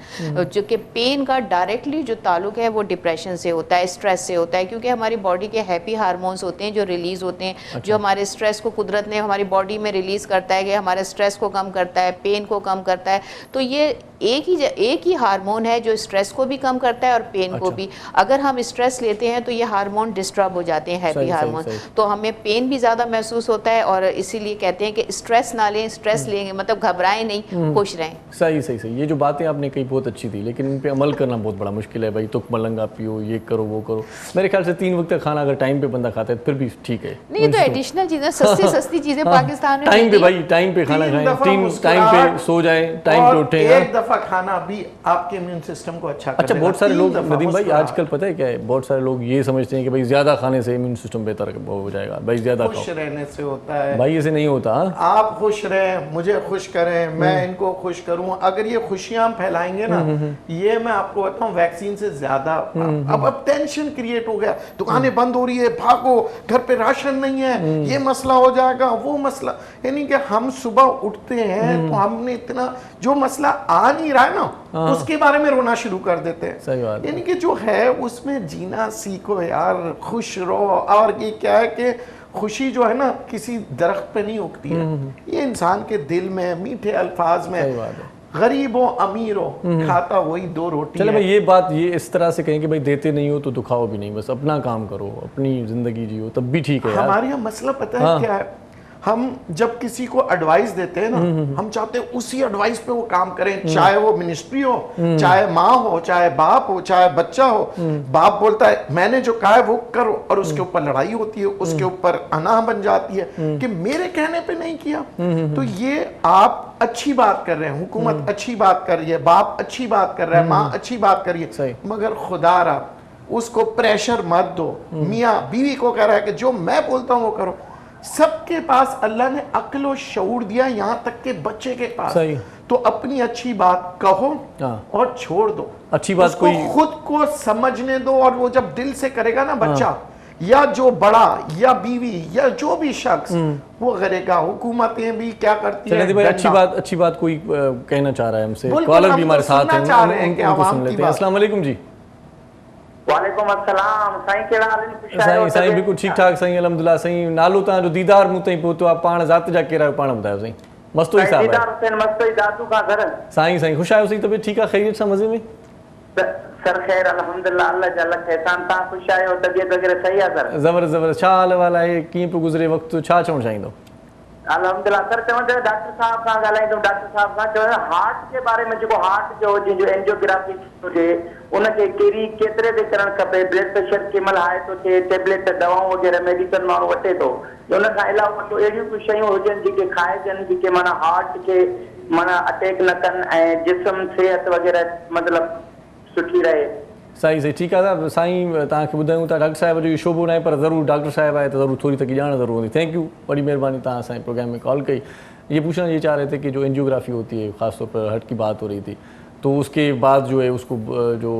جو کہ پین کا ڈائریکٹلی جو تعلق ہے وہ ڈپریشن سے ہوتا ہے, اسٹریس سے ہوتا ہے. کیونکہ ہماری باڈی کے ہیپی ہارمونز ہوتے ہیں جو ریلیز ہوتے ہیں, جو ہمارے اسٹریس کو قدرت نے ہماری باڈی میں ریلیز کرتا ہے, کہ ہمارے اسٹریس کو کم کرتا ہے, پین کو کم کرتا ہے. تو یہ ایک ہی ہارمون ہے جو اسٹریس کو بھی کم کرتا ہے اور پین کو بھی. اگر ہم اسٹریس لیتے ہیں تو یہ ہارمون ڈسٹرب ہو جاتے ہیں, ہیپی ہارمون, تو ہمیں پین بھی زیادہ محسوس ہوتا ہے. اور اسی لیے کہتے ہیں کہ اسٹریس نہ لیں, اسٹریس لیں گے مطلب گھبرائیں نہیں, خوش رہیں. صحیح. یہ جو باتیں آپ نے کہی بہت اچھی تھی, لیکن ان پہ عمل کرنا بہت بڑا مشکل ہے. بھائی تخم ملنگا پیو, یہ کرو وہ کرو. میرے خیال سے 3 وقت کا کھانا اگر ٹائم پہ بندہ کھاتا ہے پھر بھی ٹھیک ہے. نہیں تو ایڈیشنل چیزیں سستی چیزیں پاکستان میں ٹائم پہ, بھائی ٹائم پہ کھانا کھائیں, 3 ٹائم پہ سو جائیں, ٹائم پہ اٹھیں. ایک دفعہ کھانا بھی آپ کے امیون سسٹم کو اچھا کرے گا. اچھا بہت سارے لوگ ندیم بھائی آج کل پتہ ہے کیا ہے, بہت سارے لوگ یہ سمجھتے ہیں کہ بھائی زیادہ کھانے سے امیون سسٹم بہتر ہو جائے گا. بھائی زیادہ کھاؤ, خوش رہنے سے ہوتا ہے. بھائی ایسے نہیں ہوتا. آپ خوش رہیں, مجھے خوش کریں, میں ان کو خوش کروں. اگر یہ خوشیاں ہم پھیلائیں گے نا, یہ میں آپ کو بتاؤں ویکسین سے زیادہ. اب ٹینشن کریٹ ہو گیا, دکانیں بند ہو رہی ہے, بھاگو, گھر پہ راشن نہیں ہے, یہ مسئلہ ہو جائے گا, وہ مسئلہ. یعنی کہ ہم صبح اٹھتے ہیں تو ہم نے اتنا جو مسئلہ آ نہیں رہا ہے نا اس کے بارے میں رونا شروع کر دیتے ہیں. صحیح بات. یعنی کہ جو ہے اس میں جینا سیکھو یار, خوش رہو. اور یہ کیا ہے کہ خوشی جو ہے نا کسی درخت پہ نہیں اگتی ہے, یہ انسان کے دل میں, میٹھے الفاظ میں. غریب ہو امیر ہو, کھاتا وہی 2 روٹی. چلے بھائی یہ بات یہ اس طرح سے کہیں کہ بھائی دیتے نہیں ہو تو دکھاؤ بھی نہیں, بس اپنا کام کرو, اپنی زندگی جیو, تب بھی ٹھیک ہے. ہمارے یہاں مسئلہ پتہ ہے کیا ہے, ہم جب کسی کو ایڈوائس دیتے ہیں نا ہم چاہتے ہیں اسی ایڈوائس پہ وہ کام کریں, چاہے وہ منسٹری ہو, چاہے ماں ہو, چاہے باپ ہو, چاہے بچہ ہو. باپ بولتا ہے میں نے جو کہا ہے وہ کرو, اور اس کے اوپر لڑائی ہوتی ہے, اس کے اوپر انا بن جاتی ہے کہ میرے کہنے پہ نہیں کیا. تو یہ آپ اچھی بات کر رہے ہیں, حکومت اچھی بات کر رہی ہے, باپ اچھی بات کر رہا ہے, ماں اچھی بات کر رہی ہے, مگر خدا را اس کو پریشر مت دو. میاں بیوی کو کہہ رہا ہے کہ جو میں بولتا ہوں وہ کرو. سب کے پاس اللہ نے عقل و شعور دیا, یہاں تک کہ بچے کے پاس. تو اپنی اچھی بات کہو اور چھوڑ دو, اچھی بات کوئی خود کو سمجھنے دو, اور وہ جب دل سے کرے گا نا بچہ یا جو بڑا یا بیوی یا جو بھی شخص وہ کرے گا. حکومتیں بھی کیا کرتی ہیں, اچھی بات کوئی کہنا چاہ رہا ہے ہم سے, کالر بھی ہمارے ساتھ ہیں, ان کو سن لیتے ہیں. السلام علیکم جی. وعلیکم السلام. سائیں کیڑا حال؟ سائیں بالکل ٹھیک ٹھاک سائیں, الحمدللہ. سائیں نالو تاں جو دیدار موں تائیں پہتو आहे, पाण ذات जा केरु आहियो पाण ॿुधायो साईं. मस्तोई साहब دیدار حسین مستوئی दादू کا گھر. साईं خوش आहियो साईं, तबियत ठीकु आहे, ख़ैरियत सां मज़े में? سر خیر الحمدللہ, اللہ جل احسان. تاں خوش आहियो, तबियत वग़ैरह सही आहे सर? ज़बरदस्त. छा हाल वाल आहे, कीअं पियो गुज़रे वक़्तु, छा चवणु चाहींदो? الحمدللہ سر چوان چاہیے ڈاکٹر صاحب کا ॻाल्हाईंदो. ڈاکٹر صاحب کا چوان ہارٹ کے بارے میں, जेको ہارٹ جو جن جو اینجیوگرافی हुजे ان کے کیری کیترے دے کرن کپے, بلڈ پریشر کے مل ہائی تو ٿئے, ٹیبلٹ دواؤں وغیرہ میڈیسن مانو وٹے تو, ان کا علاوہ تو اहिड़ियूं कुझु शयूं हुजनि जेके खाइजनि जेके माना हॉर्ट खे माना अटैक न कनि ऐं जिस्म सिहत वग़ैरह मतिलबु सुठी रहे. साईं ठीकु आहे साईं, तव्हांखे ॿुधायूं था डॉक्टर साहिब जो इहो शोभो न आहे, पर ज़रूरु डॉक्टर साहिब आहे त ज़रूरु थोरी तकी ॼाण ज़रूरु हूंदी. थैंक यू, बड़ी मेहरबानी, तव्हां असांजे प्रोग्राम में कॉल कई. یہ پوچھنا یہ چاہ رہے تھے کہ جو اینجیوگرافی ہوتی ہے, خاص طور پر ہارٹ کی بات ہو رہی تھی, تو اس کے بعد جو ہے اس کو جو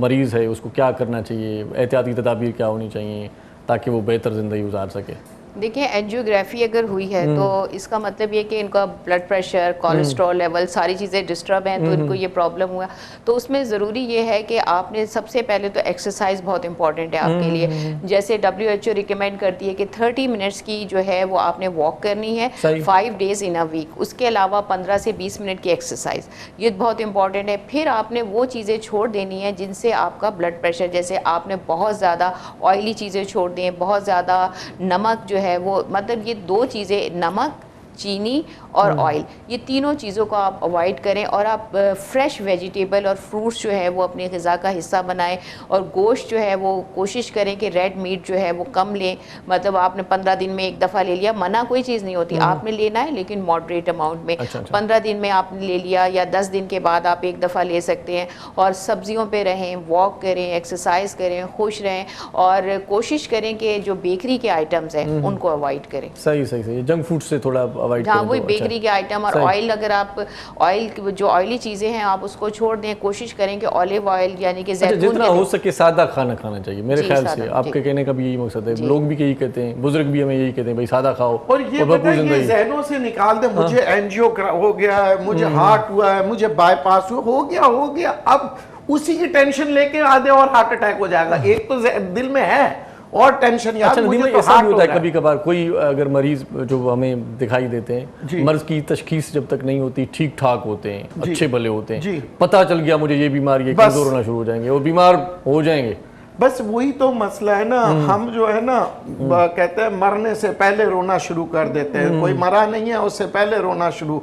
مریض ہے اس کو کیا کرنا چاہیے, احتیاطی تدابیر کیا ہونی چاہیے تاکہ وہ بہتر زندگی گزار سکے؟ دیکھیں اینجیوگرافی اگر ہوئی ہے تو اس کا مطلب یہ کہ ان کا بلڈ پریشر, کولیسٹرول لیول, ساری چیزیں ڈسٹرب ہیں, تو ان کو یہ پرابلم ہوا. تو اس میں ضروری یہ ہے کہ آپ نے سب سے پہلے تو ایکسرسائز بہت امپورٹنٹ ہے آپ کے لیے. جیسے WHO ریکمینڈ کرتی ہے کہ 30 منٹس کی جو ہے وہ آپ نے واک کرنی ہے 5 days in a week. اس کے علاوہ 15 سے 20 منٹ کی ایکسرسائز, یہ بہت امپورٹنٹ ہے. پھر آپ نے وہ چیزیں چھوڑ دینی ہیں جن سے آپ کا بلڈ پریشر, جیسے آپ نے بہت زیادہ آئلی چیزیں چھوڑ دیں, بہت زیادہ نمک جو ہے وہ, مطلب یہ 2 چیزیں, نمک, چینی اور آئل, یہ تینوں چیزوں کو آپ اوائڈ کریں, اور آپ فریش ویجیٹیبل اور فروٹس جو ہے وہ اپنی غذا کا حصہ بنائیں, اور گوشت جو ہے وہ کوشش کریں کہ ریڈ میٹ جو ہے وہ کم لیں. مطلب آپ نے 15 دن میں ایک دفعہ لے لیا, منع کوئی چیز نہیں ہوتی, آپ نے لینا ہے لیکن ماڈریٹ اماؤنٹ میں. 15 دن میں آپ نے لے لیا, یا 10 دن کے بعد آپ ایک دفعہ لے سکتے ہیں. اور سبزیوں پہ رہیں, واک کریں, ایکسرسائز کریں, خوش رہیں, اور کوشش کریں کہ جو بیکری کے آئٹمس ہیں ان کو اوائڈ کریں. صحیح, جنک فوڈ سے تھوڑا اوائڈ کریں. ہاں, وہی بیکری کے آئٹم اور آئل, اگر آپ آئل جو آئلی چیزیں ہیں آپ اس کو چھوڑ دیں. کوشش کریں کہ اولیو آئل یعنی کہ زیتون, جتنا ہو سکے سادہ کھانا کھانا چاہیے میرے خیال سے. آپ کے کہنے کا بھی یہی مقصد ہے, لوگ بھی یہی کہتے ہیں, بزرگ بھی ہمیں یہی کہتے ہیں, بھائی سادہ کھاؤ. اور یہ ذہنوں سے نکال دیں, مجھے اینجیو ہو گیا ہے, مجھے ہارٹ ہوا ہے, مجھے بائی پاس ہو گیا, اب اسی کی ٹینشن لے کے آ دے اور ہارٹ اٹیک ہو جائے گا. ایک تو دل میں ہے اور ٹینشن, یار مجھے تو ایسا بھی ہوتا ہے کبھی کبھار کوئی اگر مریض جو ہمیں دکھائی دیتے ہیں, مرض کی تشخیص جب تک نہیں ہوتی, ٹھیک ٹھاک ہوتے ہیں, اچھے بھلے ہوتے ہیں, پتہ چل گیا مجھے یہ بیماری ہے, کمزور ہونا شروع ہو جائیں گے اور بیمار ہو جائیں گے. بس وہی تو مسئلہ ہے نا, ہم جو ہے نا کہتے ہیں مرنے سے پہلے رونا شروع کر دیتے ہیں. کوئی مرا نہیں ہے اس سے پہلے رونا شروع.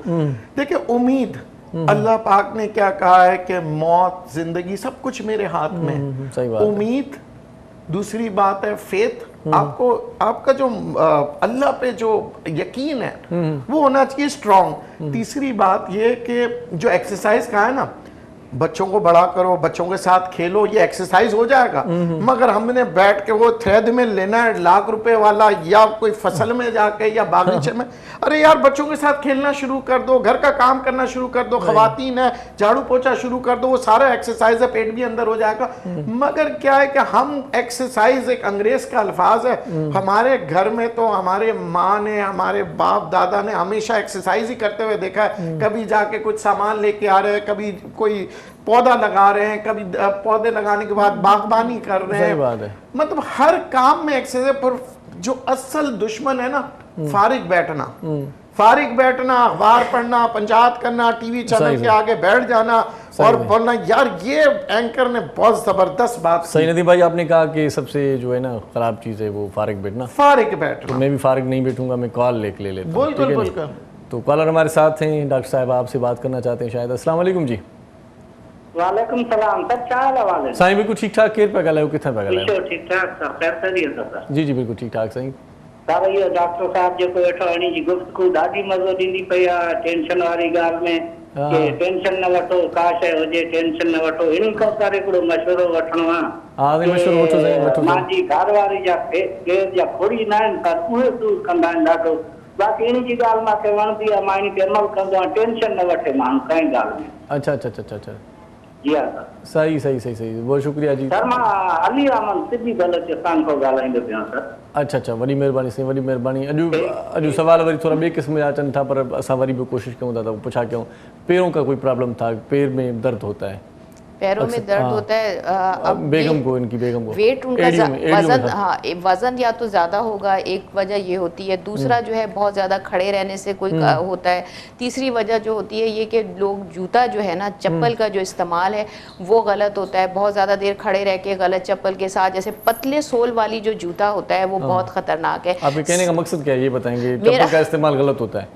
دیکھیں امید, اللہ پاک نے کیا کہا ہے کہ موت, زندگی سب کچھ میرے ہاتھ میں. امید, دوسری بات ہے فیتھ. آپ کا جو اللہ پہ جو یقین ہے وہ ہونا چاہیے اسٹرانگ. تیسری بات یہ کہ جو ایکسرسائز کا ہے نا, بچوں کو بڑا کرو, بچوں کے ساتھ کھیلو, یہ ایکسرسائز ہو جائے گا. مگر ہم نے بیٹھ کے وہ تھریڈ میں لینا ہے ₹1,00,000 والا, یا کوئی فصل میں جا کے یا باغیچے میں, ارے یار بچوں کے ساتھ کھیلنا شروع کر دو, گھر کا کام کرنا شروع کر دو, خواتین ہے جھاڑو پوچھا شروع کر دو, وہ سارا ایکسرسائز ہے, پیٹ بھی اندر ہو جائے گا. مگر کیا ہے کہ ہم ایکسرسائز ایک انگریز کا الفاظ ہے, ہمارے گھر میں تو ہمارے ماں نے, ہمارے باپ دادا نے ہمیشہ ایکسرسائز ہی کرتے ہوئے دیکھا ہے. کبھی جا کے کچھ سامان لے کے آ رہے ہیں, کبھی کوئی پودا لگا رہے ہیں, کبھی پودے لگانے کے بعد باغبانی کر رہے ہیں. مطلب ہر کام میں ایکسرسائز. پر جو اصل دشمن ہے نا, فارغ بیٹھنا, فارغ بیٹھنا, اخبار پڑھنا, پنچات کرنا, ٹی وی چینل کے آگے بیٹھ جانا اور بولنا. یار یہ اینکر نے بہت زبردست بات. صحیح ندیم بھائی, آپ نے کہا کہ سب سے جو ہے نا خراب چیز ہے وہ فارغ بیٹھنا. فارغ بیٹھنا, میں بھی فارغ نہیں بیٹھوں گا, میں کال لے لیتا ہوں. بالکل بالکل. تو کالر ہمارے ساتھ ہیں, ڈاکٹر صاحب آپ سے بات کرنا چاہتے ہیں شاید. السلام علیکم جی. وعلیکم السلام سر, کیا حال ہے والد سائیں بالکل ٹھیک ٹھاک. کیر پہ گلا ہے, کتنا پہ گلا ہے؟ ٹھیک ٹھاک سر, خیر خیریت سر. جی جی بالکل ٹھیک ٹھاک صحیح. سر یہ ڈاکٹر صاحب جو वेठो हणी जी गुफ्तगू ॾाढी मज़ो ॾींदी पई आहे टेंशन वारी ॻाल्हि में कि टेंशन न वठो, का शइ हुजे टेंशन न वठो. इन खां सर हिकिड़ो मशवरो वठणो आहे. हा मशवरो वठो साईं, वठो. मुंहिंजी घरवारी जा पेर जा खोड़ी न आहिनि सर, उहे दूर कंदा आहिनि ॾाढो. बाक़ी इन जी ॻाल्हि मूंखे वणंदी आहे, मां इन खे अमल कंदो आहियां. टेंशन न वठे माण्हू कंहिं ॻाल्हि में. अच्छा अच्छा अच्छा अच्छा. जी हा सर. صحیح صحیح صحیح صحیح, بہت شکریہ جی. سر मां अली अहमद सिद्धी बलोचिस्तान खां ॻाल्हाईंदो पियो सर. अच्छा अच्छा, वॾी महिरबानी साईं, वॾी महिरबानी. अॼु सुवाल वरी थोरा ॿिए क़िस्म जा अचनि था, पर असां वरी भी कोशिशि कयूं था त पुछा कयूं. पैरों का कोई प्रॉब्लम था, पैर में दर्द होता है, पैरों में दर्द होता है. अब बेगम को, इनकी बेगम को वेट उनका वजन, हाँ वजन या तो ज़्यादा होगा, एक वजह ये होती है. दूसरा जो है बहुत ज़्यादा खड़े रहने से कोई होता है. तीसरी वजह जो होती है ये कि लोग जूता जो है ना, चप्पल का जो इस्तेमाल है वो गलत होता है. बहुत ज़्यादा देर खड़े रह के गलत चप्पल के साथ, जैसे पतले सोल वाली जो जूता होता है वो बहुत ख़तरनाक है. आपके कहने का मकसद क्या है ये बताएंगे? चप्पल का इस्तेमाल गलत होता है.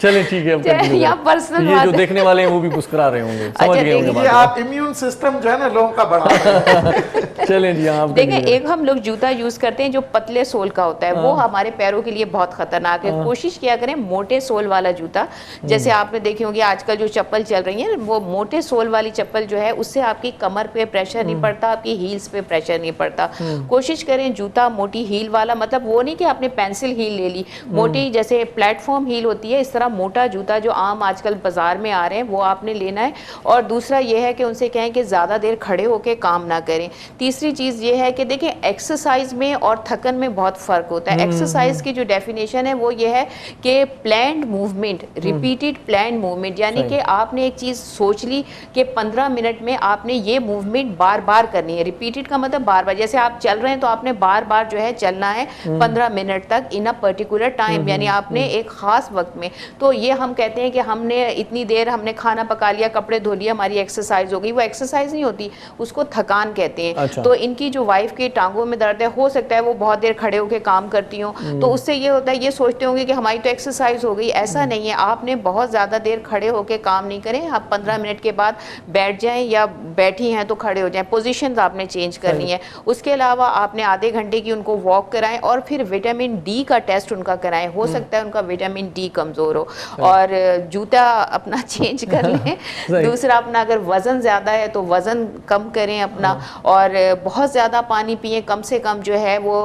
चले ठीक है, ये जो देखने वाले हैं वो भी मुस्कुरा रहे होंगे, समझ गए होंगे. आप इम्यून सिस्टम जो है ना लोगों का बढ़ा रहे हैं. चलें जी, आप देखिए एक हम लोग जूता यूज करते हैं जो पतले सोल का होता है, वो हमारे पैरों के लिए बहुत खतरनाक है. कोशिश किया करें मोटे सोल वाला जूता. जैसे आपने देखी होंगी आजकल जो चप्पल चल रही है वो मोटे सोल वाली चप्पल जो है, उससे आपकी कमर पे प्रेशर नहीं पड़ता, आपकी हील्स पे प्रेशर नहीं पड़ता. कोशिश करें जूता मोटी हील वाला, मतलब वो नहीं कि आपने पेंसिल हील ले ली, मोटी जैसे प्लेटफॉर्म हील होती है, इस तरह मोटा जूता जो आम आजकल बाजार में आ रहे हैं वो आपने लेना है. और दूसरा ये है कि उनसे कहें कि ज़्यादा देर खड़े होकर काम ना करें. तीसरी चीज़ ये है कि देखिए एक्सरसाइज में और थकन में बहुत फ़र्क होता है. एक्सरसाइज की जो डेफिनेशन है वो ये है कि planned movement, repeated planned movement, यानी कि आपने एक चीज़ सोच ली कि 15 मिनट में आपने ये मूवमेंट बार बार करनी है. रिपीटेड का मतलब बार बार, जैसे आप चल रहे हैं तो आपने बार बार जो है चलना है 15 मिनट तक इन अ पर्टिकुलर टाइम, यानी आपने एक ख़ास वक्त में. तो ये हम कहते हैं कि हमने इतनी देर हमने खाना पका लिया, कपड़े धो लिया, हमारी एक्सरसाइज हो गई. वो एक्सरसाइज नहीं होती, उसको थकान कहते हैं. अच्छा. तो इनकी जो वाइफ के टांगों में दर्द है, हो सकता है वो बहुत देर खड़े होकर काम करती हों, तो उससे ये होता है, ये सोचते होंगे कि हमारी तो एक्सरसाइज हो गई. ऐसा नहीं है, आपने बहुत ज़्यादा देर खड़े होकर काम नहीं करें. आप 15 मिनट के बाद बैठ जाएं, या बैठी हैं तो खड़े हो जाएं. पोजीशंस आपने चेंज करनी है. उसके अलावा आपने आधे घंटे की उनको वॉक कराएं और फिर विटामिन डी का टेस्ट उनका कराएं. हो सकता है उनका विटामिन डी कमज़ोर हो. और जूता अपना चेंज कर लें. दूसरा अपना अगर वज़न ज़्यादा है तो वज़न कम करें अपना. और बहुत ज़्यादा पानी पिएं, कम से कम जो है वो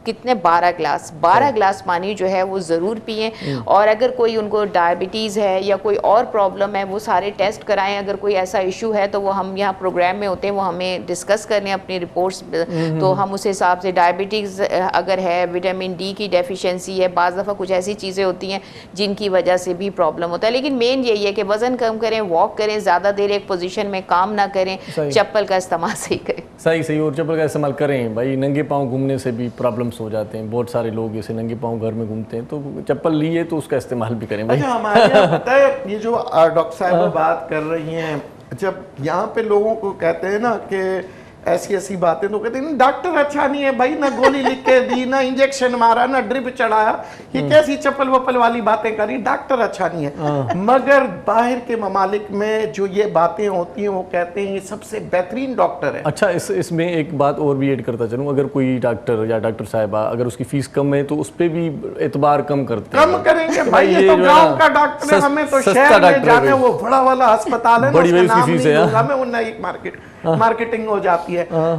कितने 12 ग्लास पानी जो है वो ज़रूर पिएं. और अगर कोई उनको डायबिटीज़ है या कोई और प्रॉब्लम है वो सारे टेस्ट कराएं. अगर कोई ऐसा इशू है तो वो हम यहाँ प्रोग्राम में होते हैं, वो हमें डिस्कस करने अपनी रिपोर्ट्स, तो हम उस हिसाब से डायबिटीज़ अगर है, विटामिन डी की डेफिशिएंसी है, बाज़ दफ़ा कुछ ऐसी चीज़ें होती हैं जिनकी वजह से भी प्रॉब्लम होता है. लेकिन मेन यही है कि वज़न कम करें, वॉक करें, ज़्यादा देर एक पोजीशन में काम ना करें, चप्पल का इस्तेमाल सही करें. सही सही, और चप्पल का इस्तेमाल करें. भाई नंगे पाँव घूमने से भी प्रॉब्लम्स हो जाते हैं. बहुत सारे लोग ऐसे नंगे पाँव घर में घूमते हैं, तो चप्पल लिए तो उसका इस्तेमाल भी करें. अच्छा, हमारे यहाँ पता है ये जो डॉक्टर साहब बात कर रही हैं, जब यहाँ पे लोगों को कहते हैं ना कि ऐसी ऐसी बातें, तो कहते हैं डॉक्टर अच्छा नहीं है भाई, ना गोली लिख के दी, ना इंजेक्शन मारा, ना ड्रिप चढ़ाया, ये कैसी चप्पल वप्पल वाली बातें करी, डॉक्टर अच्छा नहीं है. मगर बाहर के ममालिक में जो ये बातें होती हैं वो कहते हैं ये सबसे बेहतरीन डॉक्टर है. अच्छा, इसमें एक बात और भी ऐड करता चलूँ, अगर कोई डॉक्टर या डॉक्टर साहिबा अगर उसकी फीस कम है तो उस पर भी एतबार कम करते हैं. कम करेंगे भाई, ये तो गाँव का डॉक्टर है, हमें तो शहर में जाने, वो बड़ा वाला अस्पताल है, बड़ी उसका नाम नहीं लूंगा मैं, वो नई मार्केटिंग हो जाती है.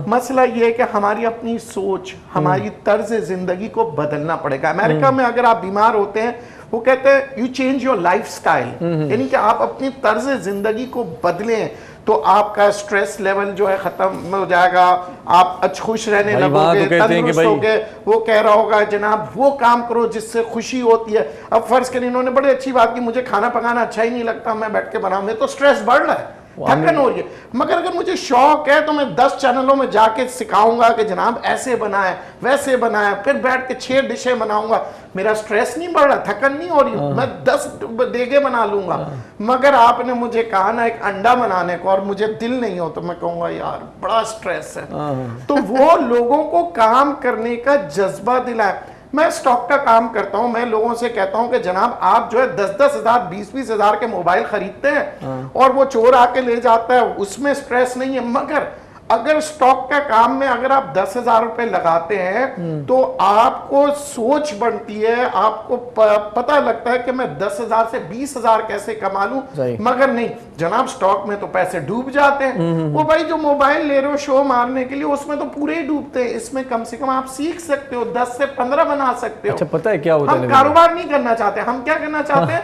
मसला ये है कि हमारी अपनी सोच, हमारी तर्ज जिंदगी को बदलना पड़ेगा. अमेरिका में अगर आप बीमार होते हैं, वो कहते हैं you change your life style, यानी कि आप अपनी तर्ज जिंदगी को बदलें तो आपका स्ट्रेस लेवल जो है खत्म हो जाएगा, आप खुश रहने लगोगे, तंदुरुस्त होगे. वो कह रहा होगा जनाब वो काम करो जिससे खुशी होती है. अब फर्ज करें इन्होंने बड़ी अच्छी बात की, मुझे खाना पकाना अच्छा ही नहीं लगता, मैं बैठ के बनाऊं, मैं तो स्ट्रेस बढ़ रहा है. थकन हो रही है। मगर अगर मुझे शौक है तो मैं 10 चैनलों में जाके सिखाऊंगा कि जनाब ऐसे बनाए वैसे बनाए, फिर बैठ के 6 डिशें बनाऊंगा, मेरा स्ट्रेस नहीं बढ़ रहा, थकन नहीं हो रही, मैं 10 देगे बना लूंगा। मगर आपने मुझे कहा ना एक अंडा बनाने को और मुझे दिल नहीं हो तो मैं कहूंगा यार बड़ा स्ट्रेस है। तो वो लोगों को काम करने का जज्बा दिलाए। मैं स्टॉक का काम करता हूं, मैं लोगों से कहता हूं कि जनाब आप जो है 10-10 हजार 20-20 हजार के मोबाइल खरीदते हैं और वो चोर आके ले जाता है, उसमें स्ट्रेस नहीं है। मगर अगर स्टॉक का काम में अगर आप 10,000 रुपए लगाते हैं तो आपको सोच बनती है, आपको पता लगता है कि मैं 10,000 से 20,000 कैसे कमा लूं। मगर नहीं जनाब, स्टॉक में तो पैसे डूब जाते हैं। वो भाई जो मोबाइल ले रहे हो शो मारने के लिए, उसमें तो पूरे ही डूबते हैं। इसमें कम से कम आप सीख सकते हो, 10 से 15 बना सकते हो। अच्छा, पता है क्या होता है, हम कारोबार नहीं करना चाहते, हम क्या करना चाहते हैं,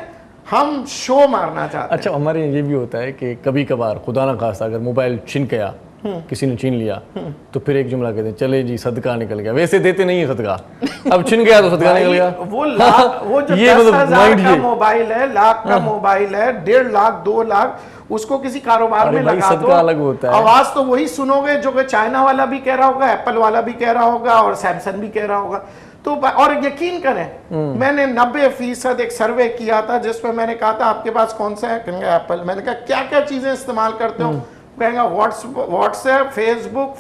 हम शो मारना चाहते हैं। अच्छा, हमारे ये भी होता है कि कभी कभार खुदा ना खास्ता अगर मोबाइल छिन गया, किसी ने छीन लिया, तो फिर एक जुमला कहते हैं चले जी सदका निकल गया। वैसे देते नहीं है सदका, अब छिन गया तो सदका निकल गया। वो जो 10,000 का मोबाइल है, लाख का मोबाइल है, 1.5 लाख 2 लाख, उसको किसी कारोबार में लगा दो, अलग होता है। आवाज तो वही सुनोगे जो कि चाइना वाला भी कह रहा होगा, एप्पल वाला भी कह रहा होगा और सैमसंग भी कह रहा होगा। तो और यकीन करें मैंने 90% एक सर्वे किया था जिसमें मैंने कहा था आपके पास कौन सा है, कहेंगे एप्पल। मैंने कहा क्या क्या चीजें इस्तेमाल करते हो, कहेंगे व्हाट्सएप, फेसबुक,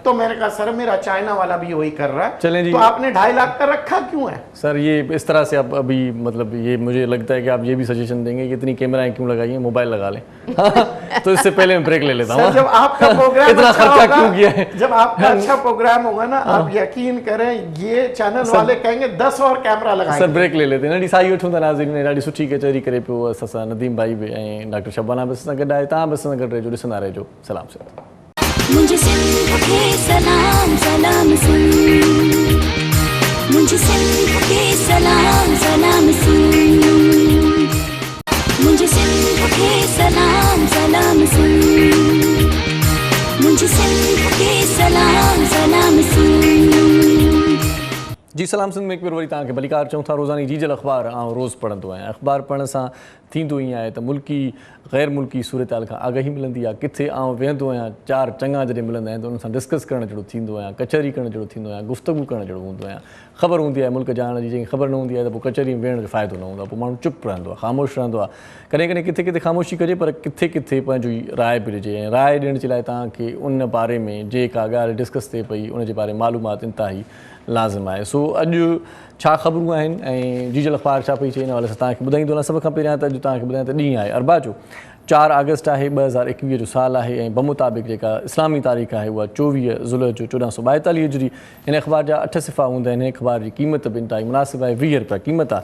तो मैंने कहा सर मेरा चाइना वाला भी वही कर रहा है। चलें जी, तो आपने 2.5 लाख का रखा क्यों है सर? ये इस तरह से आप अभी मतलब ये मुझे लगता है कि आप ये भी सजेशन देंगे कि इतनी कैमराएं क्यों लगाई हैं, मोबाइल लगा लें। तो इससे पहले मैं ब्रेक ले लेता हूँ। जब आपका प्रोग्राम इतना अच्छा खर्चा होगा, क्यों किया है? जब आपका अच्छा प्रोग्राम होगा ना, आप यकीन करें ये चैनल वाले कहेंगे 10 और कैमरा लगाएंगे। सर ब्रेक ले लेते हैं। साई वठूं था नाज़रीन, ॾाढी सुठी कचहरी करे पियो असां नदीम भाई भी ऐं डॉक्टर शबाना बि असां गॾु आहे। तव्हां बि असां सां गॾु रहिजो, ॾिसंदा रहिजो। सलाम सर। मुझे सिंध के सलाम सलाम सुन, मुझे सिंध के सलाम सलाम सुन, मुझे सिंध के सलाम सलाम सुन, मुझे सिंध के सलाम सलाम सुन। जी सलाम सिंध में एक बार वरी तव्हांखे भलीकार चऊं था। रोज़ानी जी जल अख़बार रोज़ पढ़ंदो आहियां। अख़बार पढ़ण सां थींदो ईअं आहे त मुल्की ग़ैर मुल्की सूरत हाल खां आगाही मिलंदी आहे। किथे वेहंदो आहियां, 4 चङा जॾहिं मिलंदा आहिनि त उन सां डिस्कस करण जहिड़ो थींदो आहियां, कचहरी करण जहिड़ो थींदो आहियां, गुफ़्तगू करण जहिड़ो हूंदो आहियां। ख़बर हूंदी आहे मुल्क जाण जी, जंहिंखे ख़बर न हूंदी आहे त पोइ कचहरी में वेहण जो फ़ाइदो न हूंदो आहे, पोइ माण्हू चुप रहंदो आहे, ख़ामोश रहंदो आहे। कॾहिं कॾहिं किथे किथे ख़ामोशी कजे, पर किथे किथे पंहिंजी राय बि ॾिजे। ऐं राय ॾियण जे लाइ तव्हांखे उन बारे में जेका ॻाल्हि डिस्कस थिए पई उन जे बारे में मालूमात इंतिहाई लाज़िम आहे। सो अॼु छा ख़बरूं आहिनि ऐं जी जल अख़बार छा पई चए, इन हवाले सां तव्हांखे ॿुधाईंदो वञा। सभ खां पहिरियां त अॼु तव्हांखे ॿुधायां त ॾींहुं आहे अरबा जो, 4 अगस्त आहे, 2021 जो साल आहे ऐं बमुताबिक़ जेका इस्लामी तारीख़ आहे उहा 24 ज़ुल्हज जो 1442 हिजरी। हिन अख़बार जा 8 सिफ़ा हूंदा आहिनि। हिन अख़बार जी क़ीमत बि इंतिहाई मुनासिबु आहे, 20 रुपया क़ीमत आहे।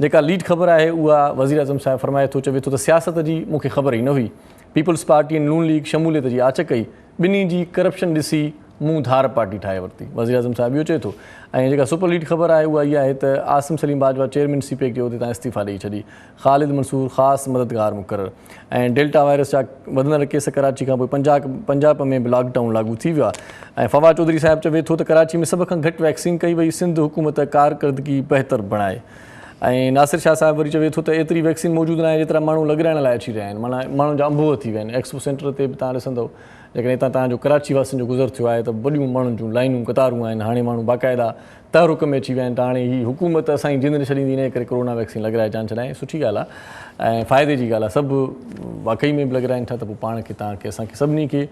जेका लीड ख़बर आहे उहा वज़ीर आज़म साहिबु फरमाए थो, चवे थो त सियासत जी मूंखे ख़बर ई न हुई। पीपल्स पार्टी ऐं नून लीग शमूलियत जी आच कई, ॿिन्ही जी करप्शन ॾिसी मूं धार पार्टी ठाहे वरिती। वज़ीर आज़म साहिबु इहो चए थो। ऐं जेका सुपर लीड ख़बर आहे उहा इहा आहे त आसिम सलीम बाजवा चेयरमैन CPEC जो उते तां इस्तीफ़ा ॾेई छॾी, ख़ालिद मंसूर ख़ासि मददगार मुक़ररु। ऐं डेल्टा वायरस जा वधंदड़ केस कराची खां पोइ पंजाब में बि लॉकडाउन लागू थी वियो आहे। ऐं फवाद चौधरी साहिबु चवे थो त कराची में सभ खां घटि वैक्सीन कई वई, सिंध हुकूमत कारकर्दगी बहितर बणाए। ऐं नासिर शाह साहिबु वरी चवे थो त एतिरी वैक्सीन मौजूदु न आहे जेतिरा माण्हू लॻाइण लाइ अची रहिया आहिनि। माना माण्हुनि जा अंबु थी विया आहिनि। एक्सपो सेंटर ते बि तव्हां ॾिसंदव, जेकॾहिं हितां तव्हांजो कराची वासियुनि जो गुज़र थियो आहे त वॾियूं माण्हुनि जूं लाइनूं कतारूं आहिनि। हाणे माण्हू बाक़ाइदा तहरुक में अची विया आहिनि त हाणे ही हुकूमत असांजी जिंद न छॾींदी, इन करे कोरोना वैक्सीन लॻाए जान छॾाए। सुठी ॻाल्हि आहे ऐं फ़ाइदे जी ॻाल्हि आहे। सभु वाक़ई में बि लॻाइनि था त पोइ पाण खे तव्हांखे असांखे सभिनी खे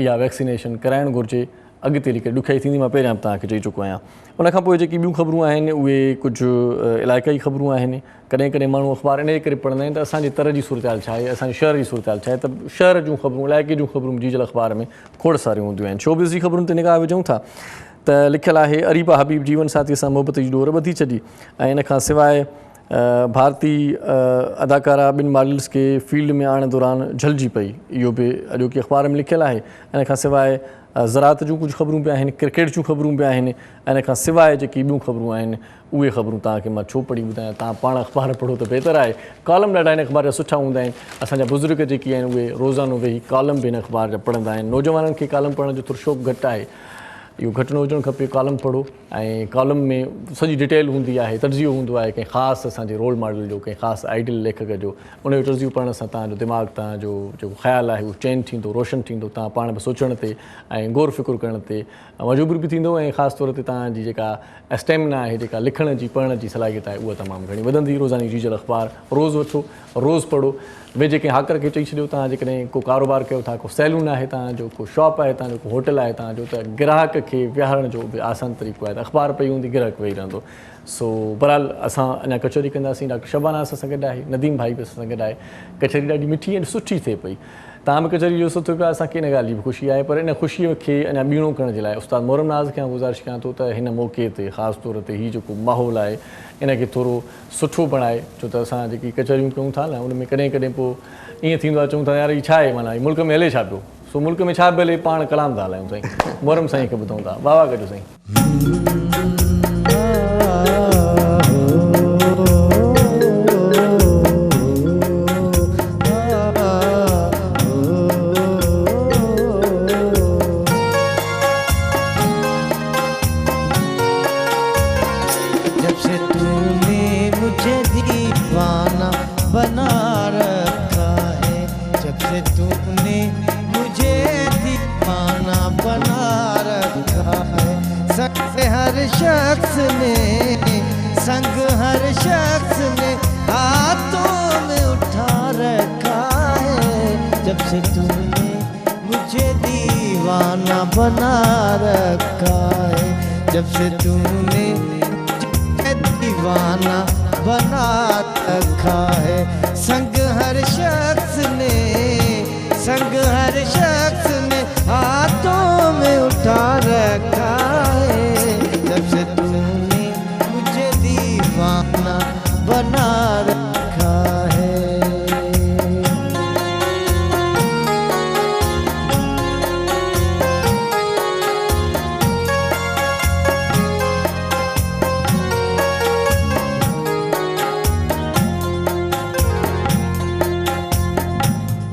इहा वैक्सीनेशन कराइणु घुरिजे। अॻिते हली करे ॾुखियाई थींदी, मां पहिरियां बि तव्हांखे चई चुको आहियां। उनखां पोइ जेकी ॿियूं ख़बरूं आहिनि उहे कुझु इलाइक़ाई ख़बरूं आहिनि। कॾहिं कॾहिं माण्हू अख़बार इन करे पढ़ंदा आहिनि त असांजे तर जी सूरत हाल छा आहे, असांजे शहर जी सूरत हाल छा आहे, त शहर जूं ख़बरूं, इलाइक़े जूं ख़बरूं जी जल अख़बार में खोड़ सारियूं हूंदियूं आहिनि। शोबिज़ जी ख़बरुनि ते निगाह विझूं था त लिखियलु आहे अरीबा हबीब जीवन साथीअ सां मोहबत जी डोर ॿधी छॾी। ऐं इन खां सवाइ भारती अदाकारा 2 मॉडल्स खे फील्ड में आणण दौरान झलिजी पई, इहो बि अॼोकी अख़बार में लिखियलु आहे। इन खां सवाइ ज़राअत जूं कुझु ख़बरूं बि आहिनि, क्रिकेट जूं ख़बरूं बि आहिनि। इन खां सवाइ जेकी ॿियूं ख़बरूं आहिनि उहे ख़बरूं तव्हांखे मां छो पढ़ी ॿुधायां, तव्हां पाण अख़बार पढ़ो त बहितर आहे। कॉलम ॾाढा हिन अख़बार जा सुठा हूंदा आहिनि। असांजा बुज़ुर्ग जेके आहिनि उहे रोज़ानो वेही कॉलम बि हिन अख़बार जा पढ़ंदा आहिनि। नौजवाननि खे कॉलम पढ़ण जो थोरो शौक़ु घटि आहे। इहो घटि न हुजणु खपे। कॉलम पढ़ो ऐं कॉलम में सॼी डिटेल हूंदी आहे, तर्जियो हूंदो आहे कंहिं ख़ासि असांजे रोल मॉडल जो, कंहिं ख़ासि आइडियल लेखक जो। उनजो तर्जियो पढ़ण सां तव्हांजो दिमाग़, तव्हांजो जेको ख़्यालु आहे उहो चेंज थींदो, रोशन थींदो, तव्हां पाण बि सोचण ते ऐं गौर फ़िकुर करण ते मजबूर बि थींदो, ऐं ख़ासि तौर ते तव्हांजी जेका स्टेमिना आहे, जेका लिखण जी पढ़ण जी सलाहियत आहे, उहा तमामु घणी वधंदी। रोज़ानी रीजल अख़बार रोज़ु वठो, रोज़ु पढ़ो। वेझे कंहिं हाकर खे चई छॾियो, तव्हां जेकॾहिं को कारोबार कयो था, को सैलून आहे तव्हांजो, को शॉप आहे तव्हांजो, को होटल आहे तव्हांजो, त ग्राहक खे विहारण जो बि आसान तरीक़ो आहे। त अख़बार पई हूंदी, ग्राहक वेही रहंदो। सो बहरहाल असां अञा कचहरी कंदासीं। डॉक्टर शबाना असां सां गॾु आहे, नदीम भाई बि असां सां गॾु आहे। कचहरी ॾाढी मिठी ऐं सुठी थिए पई। तव्हां बि कचहरी जो सुठो पिया, असांखे इन ॻाल्हि जी बि ख़ुशी आहे। पर इन ख़ुशीअ खे अञा ॿीणो करण जे लाइ उस्ताद मोहरम नाज़ खे गुज़ारिश कयां थो त हिन मौक़े ते ख़ासि तौर ते हीउ जेको माहौल आहे इन खे थोरो सुठो बणाए। छो त असां जेकी कचहरियूं कयूं था न, उन में कॾहिं कॾहिं पोइ ईअं थींदो आहे, चऊं था यार हीअ छा आहे, माना मुल्क में हले छा पियो। सो मुल्क में छा बि हले, पाण कलाम था हलायूं साईं, मोहरम साईं खे ॿुधूं था। वाह वाह कजो साईं। संग हर शख्स ने हाथों में उठा रखा है। जब से तूने मुझे दीवाना बना रखा है, जब से तूने मुझे दीवाना बना रखा है। संग हर शख्स ने, संग हर शख्स ने हाथों में उठा रखा है। जब से तूने मुझे दीवाना बना रखा है।